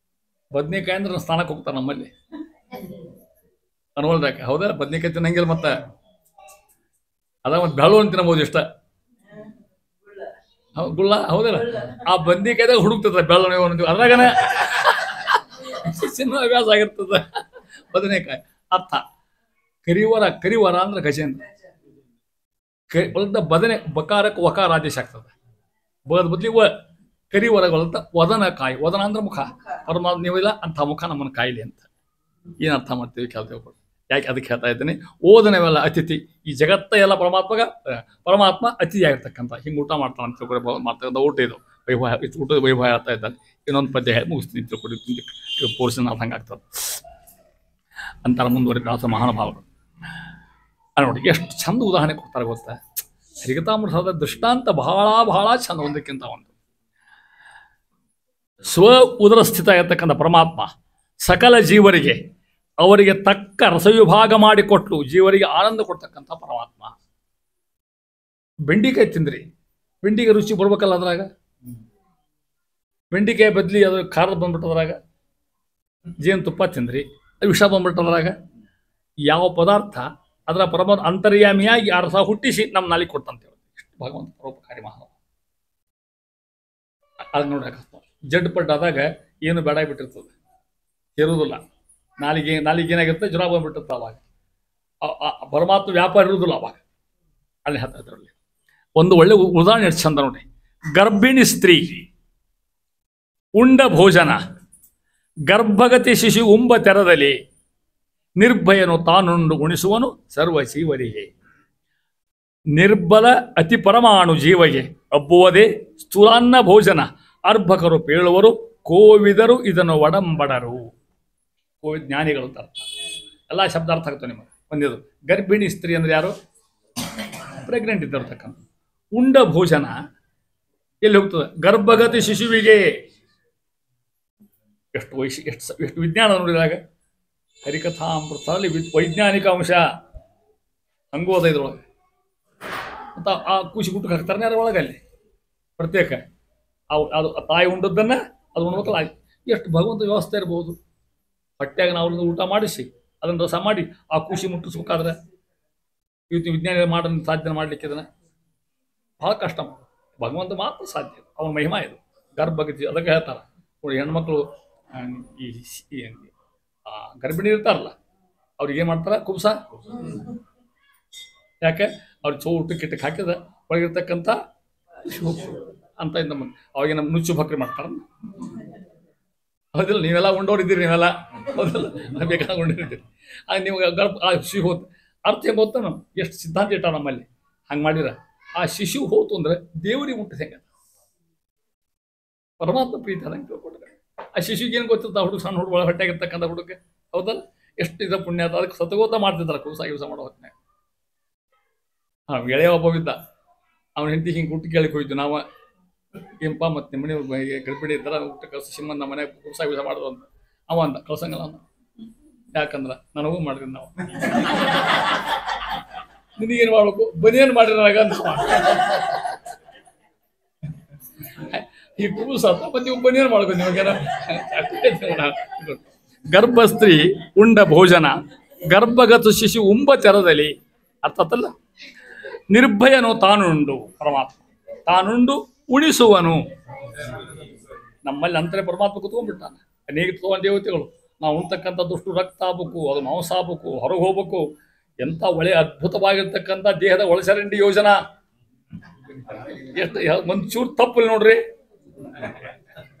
ಬದನೆಕಾಯಿ ಅಂದ್ರೆ ಸ್ನಾನಕ್ಕೆ ಹೋಗ್ತಾರೆ ನಮ್ಮಲ್ಲಿ ಅನ್ವಲ್ದಾಕೆ. ಹೌದಾ, ಬದನೆಕಾಯಿ ತಿನ್ನಂಗಿಲ್ಲ. ಮತ್ತೆ ಅದ ಮತ್ತೆ ಬೆಳು ಅಂತ ತಿನ್ನಬಹುದು ಇಷ್ಟ. ಗುಳ್ಳ ಹೌದಲ್ಲ, ಆ ಬದನೆಕಾಯ್ದಾಗ ಹುಡುಕ್ತದ ಬೆಳವಣಿಗೆ ಅದ್ರಾಗನ ಚಿನ್ನ ಅಭ್ಯಾಸ ಆಗಿರ್ತದ ಬದನೆಕಾಯಿ. ಅರ್ಥ ಕರಿವರ ಅಂದ್ರೆ ಗಜೇಂದ್ರ. ಬದನೆ ಬಕಾರಕ್ಕೆ ವಕಾರ ಆದೇಶ ಆಗ್ತದೆ. ಬದ ಬದ್ಲಿ ಕರಿವರಗಳಂತ ವದನಕಾಯಿ. ವದನ ಅಂದ್ರೆ ಮುಖ. ಪರಮಾತ್ಮ ನೀವಿಲ್ಲ ಅಂತ ಮುಖ ನಮ್ಮನ್ನು ಕಾಯಿಲಿ ಅಂತ ಏನು ಅರ್ಥ ಮಾಡ್ತೀವಿ ಕೇಳ್ತೇವೆ. ಯಾಕೆ ಅದಕ್ಕೆ ಹೇಳ್ತಾ ಇದ್ದೀನಿ, ಓದನವೆಲ್ಲ ಅತಿಥಿ. ಈ ಜಗತ್ತ ಎಲ್ಲ ಪರಮಾತ್ಮ ಅತಿಥಿ ಆಗಿರ್ತಕ್ಕಂಥ ಹಿಂಗೆ ಊಟ ಮಾಡ್ತಾನೆ ಅಂತ ತಿಳ್ಕೊಡಿ. ಮಾಡ್ತಕ್ಕಂಥ ಊಟ ಇದು ವೈಭವ, ಊಟದ ವೈಭವ ಹೇಳ್ತಾ ಇದ್ದಾನೆ. ಇನ್ನೊಂದು ಪದ್ಯ ಮುಗಿಸ್ತೀನಿ ತಿಳ್ಕೊಡಿ, ಪೋರ್ಷನ್ ಅದು ಹಂಗೆ ಆಗ್ತದೆ ಅಂತಾರ ಮುಂದುವರಿದ ದಾಸ ಮಹಾನುಭಾವರು. ನೋಡಿ ಎಷ್ಟು ಚಂದ ಉದಾಹರಣೆ ಕೊಡ್ತಾರೆ ಗೊತ್ತಾ. ಹರಿಕಥಾಮೃತದ ದೃಷ್ಟಾಂತ ಬಹಳ ಬಹಳ ಚಂದ. ಒಂದಕ್ಕಿಂತ ಒಂದು ಸ್ವ ಉದರ ಸ್ಥಿತ ಆಗಿರ್ತಕ್ಕಂಥ ಪರಮಾತ್ಮ ಸಕಲ ಜೀವರಿಗೆ ಅವರಿಗೆ ತಕ್ಕ ರಸವಿಭಾಗ ಮಾಡಿಕೊಟ್ಟು ಜೀವರಿಗೆ ಆನಂದ ಕೊಡ್ತಕ್ಕಂಥ ಪರಮಾತ್ಮ. ಬೆಂಡಿಕಾಯಿ ತಿಂದ್ರಿ, ಬೆಂಡಿಗೆ ರುಚಿ ಬರ್ಬೇಕಲ್ಲ ಅದ್ರಾಗ. ಬೆಂಡಿಕಾಯಿ ಬದ್ಲಿ ಅದು ಖಾರದ ಬಂದ್ಬಿಟ್ಟದ್ರಾಗ. ಜೇನುತುಪ್ಪ ತಿಂದ್ರಿ, ವಿಷ ಬಂದ್ಬಿಟ್ಟದ್ರಾಗ. ಯಾವ ಪದಾರ್ಥ ಅದರ ಅಂತರ್ಯಾಮಿಯಾಗಿ ಆ ರಸ ಹುಟ್ಟಿಸಿ ನಮ್ಮ ನಾಲಿಗೆ ಕೊಟ್ಟಂತೇಳಿ ಭಗವಂತ ಪರೋಪಕಾರಿ ಮಾನವ. ಅದು ನೋಡಿ ಜಡ್ ಪಡ್ಡಾದಾಗ ಏನು ಬೇಡ ಬಿಟ್ಟಿರ್ತದೆ, ಇರುವುದಿಲ್ಲ. ನಾಲಿಗೆ ಏನಾಗಿರುತ್ತೆ, ಜ್ವರ ಬಂದ್ಬಿಟ್ಟಿರ್ತ ಅವಾಗ. ಪರಮಾತ್ಮ ವ್ಯಾಪಾರ ಇರುವುದಿಲ್ಲ ಅವಾಗ. ಅಲ್ಲಿ ಅದರಲ್ಲಿ ಒಂದು ಒಳ್ಳೆ ಉದಾಹರಣೆ ಚಂದ ನೋಡಿ. ಗರ್ಭಿಣಿ ಸ್ತ್ರೀ ಉಂಡ ಭೋಜನ, ಗರ್ಭಗತಿ ಶಿಶು ಉಂಬ ತೆರದಲ್ಲಿ, ನಿರ್ಭಯನು ತಾನುಂಡು ಉಣಿಸುವನು ಸರ್ವ ಜೀವರಿಗೆ. ನಿರ್ಬಲ ಅತಿ ಪರಮಾಣು ಜೀವಗೆ ಅಬ್ಬುವುದೇ ಸ್ಥೂಲಾನ್ನ ಭೋಜನ, ಅರ್ಭಕರು ಪೇಳುವರು ಕೋವಿದರು ಇದನ್ನು ಒಡಂಬಡರು. ಕೋವಿದ್ ಜ್ಞಾನಿಗಳು ಅಂತ ಅರ್ಥ. ಎಲ್ಲ ಶಬ್ದ ಅರ್ಥ ಆಗ್ತವೆ ನಿಮಗೆ. ಒಂದೇದು ಗರ್ಭಿಣಿ ಸ್ತ್ರೀ ಅಂದ್ರೆ ಯಾರು? ಪ್ರೆಗ್ನೆಂಟ್ ಇದ್ದಿರ್ತಕ್ಕಂಥ. ಉಂಡ ಭೋಜನ ಎಲ್ಲಿ ಹೋಗ್ತದೆ? ಗರ್ಭಗತಿ ಶಿಶುವಿಗೆ. ಎಷ್ಟು ವಿಜ್ಞಾನ ನೋಡಿದಾಗ ಹರಿಕಥಾಮೃತದಲ್ಲಿ ವೈಜ್ಞಾನಿಕ ಅಂಶ ಹಂಗೂ ಅದ ಇದ್ರೊಳಗೆ. ಮತ್ತು ಆ ಕೂಸಿ ಗುಟ್ಟಕ್ಕೆ ಹಾಕ್ತಾರೆ ಯಾರ ಒಳಗಲ್ಲಿ ಪ್ರತ್ಯೇಕ ಅದು ತಾಯಿ ಉಂಡದ್ದನ್ನು ಅದು ಉಣ್ಬೇಕಲ್ಲ. ಎಷ್ಟು ಭಗವಂತ ವ್ಯವಸ್ಥೆ ಇರ್ಬೋದು. ಹೊಟ್ಟೆಗೆ ನಾವು ಊಟ ಮಾಡಿಸಿ ಅದನ್ನು ರಸ ಮಾಡಿ ಆ ಕೂಸಿ ಮುಟ್ಟಿಸ್ಬೇಕಾದ್ರೆ ಇವತ್ತು ವಿಜ್ಞಾನಿಗಳು ಮಾಡೋದು ಸಾಧ್ಯ ಮಾಡಲಿಕ್ಕೆ ಇದನ್ನು ಭಾಳ ಕಷ್ಟ. ಭಗವಂತ ಮಾತ್ರ ಸಾಧ್ಯ, ಅವನ ಮಹಿಮಾ ಇದು. ಗರ್ಭಗತಿ ಅದಕ್ಕೆ ಹೇಳ್ತಾರೆ ನೋಡಿ, ಹೆಣ್ಮಕ್ಳು ಈ ಗರ್ಭಿಣಿ ಇರ್ತಾರಲ್ಲ ಅವ್ರಿಗೆ ಏನು ಮಾಡ್ತಾರೆ? ಕುಬ್ಸ. ಯಾಕೆ? ಅವ್ರಿಗೆ ಊಟಕ್ಕೆ ಹಾಕಿದ ಒಳಗಿರ್ತಕ್ಕಂಥ ಅಂತ ನಮ್ಮ ಅವಾಗ ನಮ್ಮ ನುಚ್ಚು ಭಕ್ರಿ ಮಾಡ್ತಾರೆ. ಹೌದಿಲ್ಲ? ನೀವೆಲ್ಲ ಉಂಡೋರಿದ್ದೀರಿ, ನೀವೆಲ್ಲ ಹೌದಿಲ್ಲ? ಬೇಕಾದ ಉಂಡಿರ್ತೀರಿ. ಆಗ ನೀವು ಆ ಶಿಶು ಹೋತು ಅರ್ಥ ಹೆಂಗೆ ಹೋತ ನಾವು ಎಷ್ಟು ಸಿದ್ಧಾಂತ ಇಟ್ಟ ನಮ್ಮಲ್ಲಿ. ಹಂಗೆ ಮಾಡಿರ ಆ ಶಿಶು ಹೋತು ಅಂದ್ರೆ ದೇವರಿಗೆ ಮುಟ್ಟಿದ ಹೆಂಗೆ ಪರಮಾತ್ಮ ಪ್ರೀತಿ ಅದಂಗೆ ತಿಳ್ಕೊಟ್ರೆ ಆ ಶಿಶುಗೆ ಏನು ಗೊತ್ತಿರ್ತ? ಹುಡುಗ ಸಣ್ಣ ಹುಡುಗ ಹೊಟ್ಟೆಗಿರ್ತಕ್ಕಂಥ ಹುಡುಗ ಹೌದಲ್ಲ? ಎಷ್ಟು ಇದ ಪುಣ್ಯ ಅಂತ ಅದಕ್ಕೆ ಸತಗೋತ ಮಾಡ್ತಿದ್ದಾರೆ ಕೂಸ ಯೂಸ ಮಾಡೋ ಹೊತ್ತಿನಾಗ. ಗೆಳೆಯ ಒಬ್ಬವಿದ್ದ, ಅವನ ಹೆಂಡತಿ ಹಿಂಗೆ ಊಟ ಕೇಳಿಕ್ ಹೋಯ್ತು ನಾವು. ಏನಪ್ಪ ಮತ್ತೆ ನಿಮ್ಮ ಮನೆ ಗರ್ಭಿಣಿ ಇರ್ತಾರ ಊಟ ಕಳ್ಸಿ ಸಿಮ್ಮಂದ ಮನೆ ಕೂಸ ಯೂಸ ಮಾಡೋದು ಅಂತ ಅವ ಅಂದ. ಕಳ್ಸಂಗಲ್ಲ ಅಂದ. ಯಾಕಂದ್ರೆ ನನಗೂ ಮಾಡಿದ್ವಿ ನಾವು. ನಿನಗೇನು ಮಾಡ್ಬೇಕು? ಬನಿಯನ್ ಮಾಡಿರಾಗ ಅಂತ ಈ ಕೂಸ ಮತ್ತೆ ಬನಿಯನ್ ಮಾಡ್ಬೇಕು ನಿಮಗೇನ. ಗರ್ಭಸ್ತ್ರೀ ಉಂಡ ಭೋಜನ, ಗರ್ಭಗತ ಶಿಶು ಉಂಬ ತೆರದಲ್ಲಿ. ಅರ್ಥತ್ತಲ್ಲ? ನಿರ್ಭಯನು ತಾನುಂಡು, ಪರಮಾತ್ಮ ತಾನುಂಡು ಉಣಿಸುವನು. ನಮ್ಮಲ್ಲಿ ಅಂತಾರೆ ಪರಮಾತ್ಮ ಕುತ್ಕೊಂಡ್ಬಿಟ್ಟಾನ. ಅನೇಕ ತಗೊಂಡು ದೇವತೆಗಳು ನಾವು ಉಣ್ತಕ್ಕಂಥದ್ದಷ್ಟು ರಕ್ತ ಆಗ್ಬೇಕು, ಅದು ಮಾಂಸ ಆಗ್ಬೇಕು, ಹೊರಗೆ ಹೋಗ್ಬೇಕು. ಎಂಥ ಒಳ್ಳೆ ಅದ್ಭುತವಾಗಿರ್ತಕ್ಕಂಥ ದೇಹದ ಒಳಚರಂಡಿ ಯೋಜನಾ. ಎಷ್ಟು ಒಂಚೂರು ತಪ್ಪು ನೋಡ್ರಿ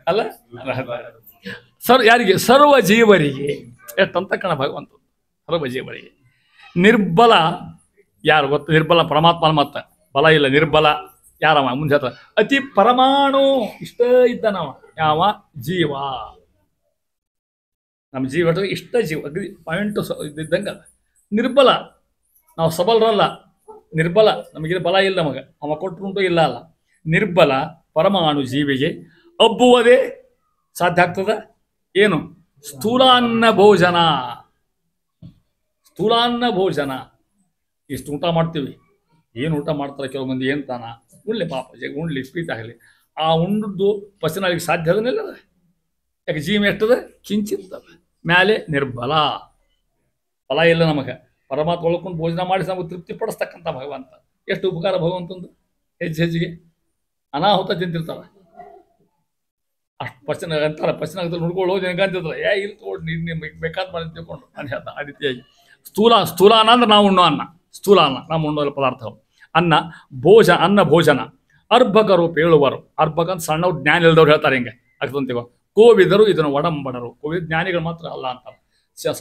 ಅಲ್ಲ? ಯಾರಿಗೆ? ಸರ್ವ ಜೀವರಿಗೆ. ಎಷ್ಟಂತ ಕಣ ಭಗವಂತ ಸರ್ವ ಜೀವರಿಗೆ. ನಿರ್ಬಲ ಯಾರು ಗೊತ್ತ? ನಿರ್ಬಲ ಪರಮಾತ್ಮ. ಮತ್ತ ಬಲ ಇಲ್ಲ, ನಿರ್ಬಲ ಯಾರವ? ಮುಂದೆ ಹೇಳ್ತಾರೆ ಅತಿ ಪರಮಾಣು. ಇಷ್ಟ ಇದ್ದಾನವ ಯಾವ? ಜೀವ. ನಮ್ಮ ಜೀವ ಇಷ್ಟ ಜೀವ ಅಗ್ರಿ ಪಾಯಿಂಟು ಇದ್ದಂಗೆ. ನಿರ್ಬಲ ನಾವು ಸಬಲರಲ್ಲ, ನಿರ್ಬಲ. ನಮಗಿನ ಬಲ ಇಲ್ಲ, ನಮಗೆ ಅವ ಕೊಟ್ಟುಂಟು ಇಲ್ಲ ಅಲ್ಲ. ನಿರ್ಬಲ ಪರಮಾಣು ಜೀವಿಗೆ ಅಬ್ಬುವುದೇ ಸಾಧ್ಯ ಆಗ್ತದ. ಏನು? ಸ್ಥೂಲಾನ್ನ ಭೋಜನ. ಸ್ಥೂಲಾನ್ನ ಭೋಜನ. ಇಷ್ಟು ಊಟ ಮಾಡ್ತೀವಿ. ಏನು ಊಟ ಮಾಡ್ತಾರೆ ಕೆಲವು ಮಂದಿ? ಏನು ತಾನ ಉಣ್ಲಿ ಪಾಪ, ಉಣ್ಲಿ ಪ್ರೀತಿ ಆಗಲಿ. ಆ ಉಂಡದ್ದು ಪಚನಾಲಿಗೆ ಸಾಧ್ಯ ಅದನ್ನೆಲ್ಲ. ಯಾಕೆ? ಜೀವ ಎಷ್ಟದ? ಕಿಂಚಿತ್ತದ ಮ್ಯಾಲೆ ನಿರ್ಬಲ. ಫಲ ಇಲ್ಲ ನಮಗೆ. ಪರಮಾತ್ಮ ಒಳ್ಕೊಂಡು ಭೋಜನ ಮಾಡಿಸಿ ನಮಗೆ ತೃಪ್ತಿ ಪಡಿಸ್ತಕ್ಕಂಥ ಭಗವಂತ. ಎಷ್ಟು ಉಪಕಾರ ಭಗವಂತಂದು. ಹೆಜ್ಜೆಗೆ ಅನಾಹುತ ತಿಂತಿರ್ತಾರೆ. ಅಷ್ಟು ಪಚನ ಅಂತಾರೆ. ಪಚನಾಗದಲ್ಲಿ ನೋಡ್ಕೊಳ್ಳೋ ಜನಗಂತಿರ್ತಾರೆ. ಇಲ್ಲಿ ತಗೊಂಡು ನಿಮ್ಗೆ ಬೇಕಾದ ಮಾಡಿ ತಿಳ್ಕೊಂಡು ನಾನು ಹೇಳ್ತಾ ಆ ರೀತಿಯಾಗಿ. ಸ್ಥೂಲ ಅನ್ನ ಅಂದ್ರೆ ನಾವು ಉಣ್ಣೋ ಅನ್ನ. ಸ್ಥೂಲ ಅನ್ನ ನಾವು ಉಣ್ಣೋ ಪದಾರ್ಥಗಳು. ಅನ್ನ ಭೋಜನ. ಅರ್ಭಕರು ಪೇಳುವರು. ಅರ್ಭಕ ಅಂತ ಸಣ್ಣವ್ರು ಜ್ಞಾನ ಇಲ್ದವ್ರು ಹೇಳ್ತಾರೆ ಹಿಂಗೆ ಆಗ್ತಂತೀವ. ಕೋವಿದರು ಇದನ್ನು ಒಡಂಬಡರು. ಕೋವಿದ್ ಜ್ಞಾನಿಗಳು ಮಾತ್ರ ಅಲ್ಲ ಅಂತಾರೆ.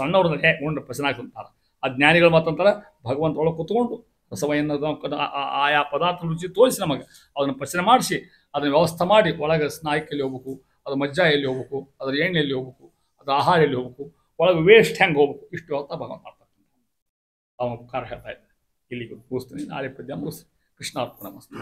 ಸಣ್ಣವ್ರು ಉಂಡ್ರೆ ಪಚನ ಆಗ್ತಂತಾರೆ. ಆ ಜ್ಞಾನಿಗಳು ಮಾತ್ರ ಅಂತಾರೆ ಭಗವಂತ ಒಳಗೆ ಕೂತ್ಕೊಂಡು ರಸವನ್ನ ಆಯಾ ಪದಾರ್ಥ ರುಚಿ ತೋರಿಸಿ ನಮಗೆ ಅದನ್ನು ಪಚನ ಮಾಡಿಸಿ ಅದನ್ನು ವ್ಯವಸ್ಥೆ ಮಾಡಿ ಒಳಗೆ ಸ್ನಾಯುಕಲ್ಲಿ ಹೋಗ್ಬೇಕು, ಅದು ಮಜ್ಜ ಎಲ್ಲಿ ಹೋಗ್ಬೇಕು, ಅದ್ರ ಎಣ್ಣೆಯಲ್ಲಿ ಹೋಗ್ಬೇಕು, ಅದು ಆಹಾರ ಎಲ್ಲಿ ಹೋಗ್ಬೇಕು, ಒಳಗೆ ವೇಸ್ಟ್ ಹೆಂಗೆ ಹೋಗ್ಬೇಕು, ಇಷ್ಟು ವ್ಯವಸ್ಥೆ ಭಗವಂತ ಮಾಡ್ತಾರೆ. ಅವನ ಉಪಕಾರ ಹೇಳ್ತಾ ಇದ್ದಾರೆ. ಇಲ್ಲಿಗೆ ಮುಗಿಸ್ತೀನಿ. ನಾಳೆ ಪದ್ಯ ಮುಗಿಸ್ತೀನಿ. ಕೃಷ್ಣಾರ್ಪಣ ಮಸ್ತು.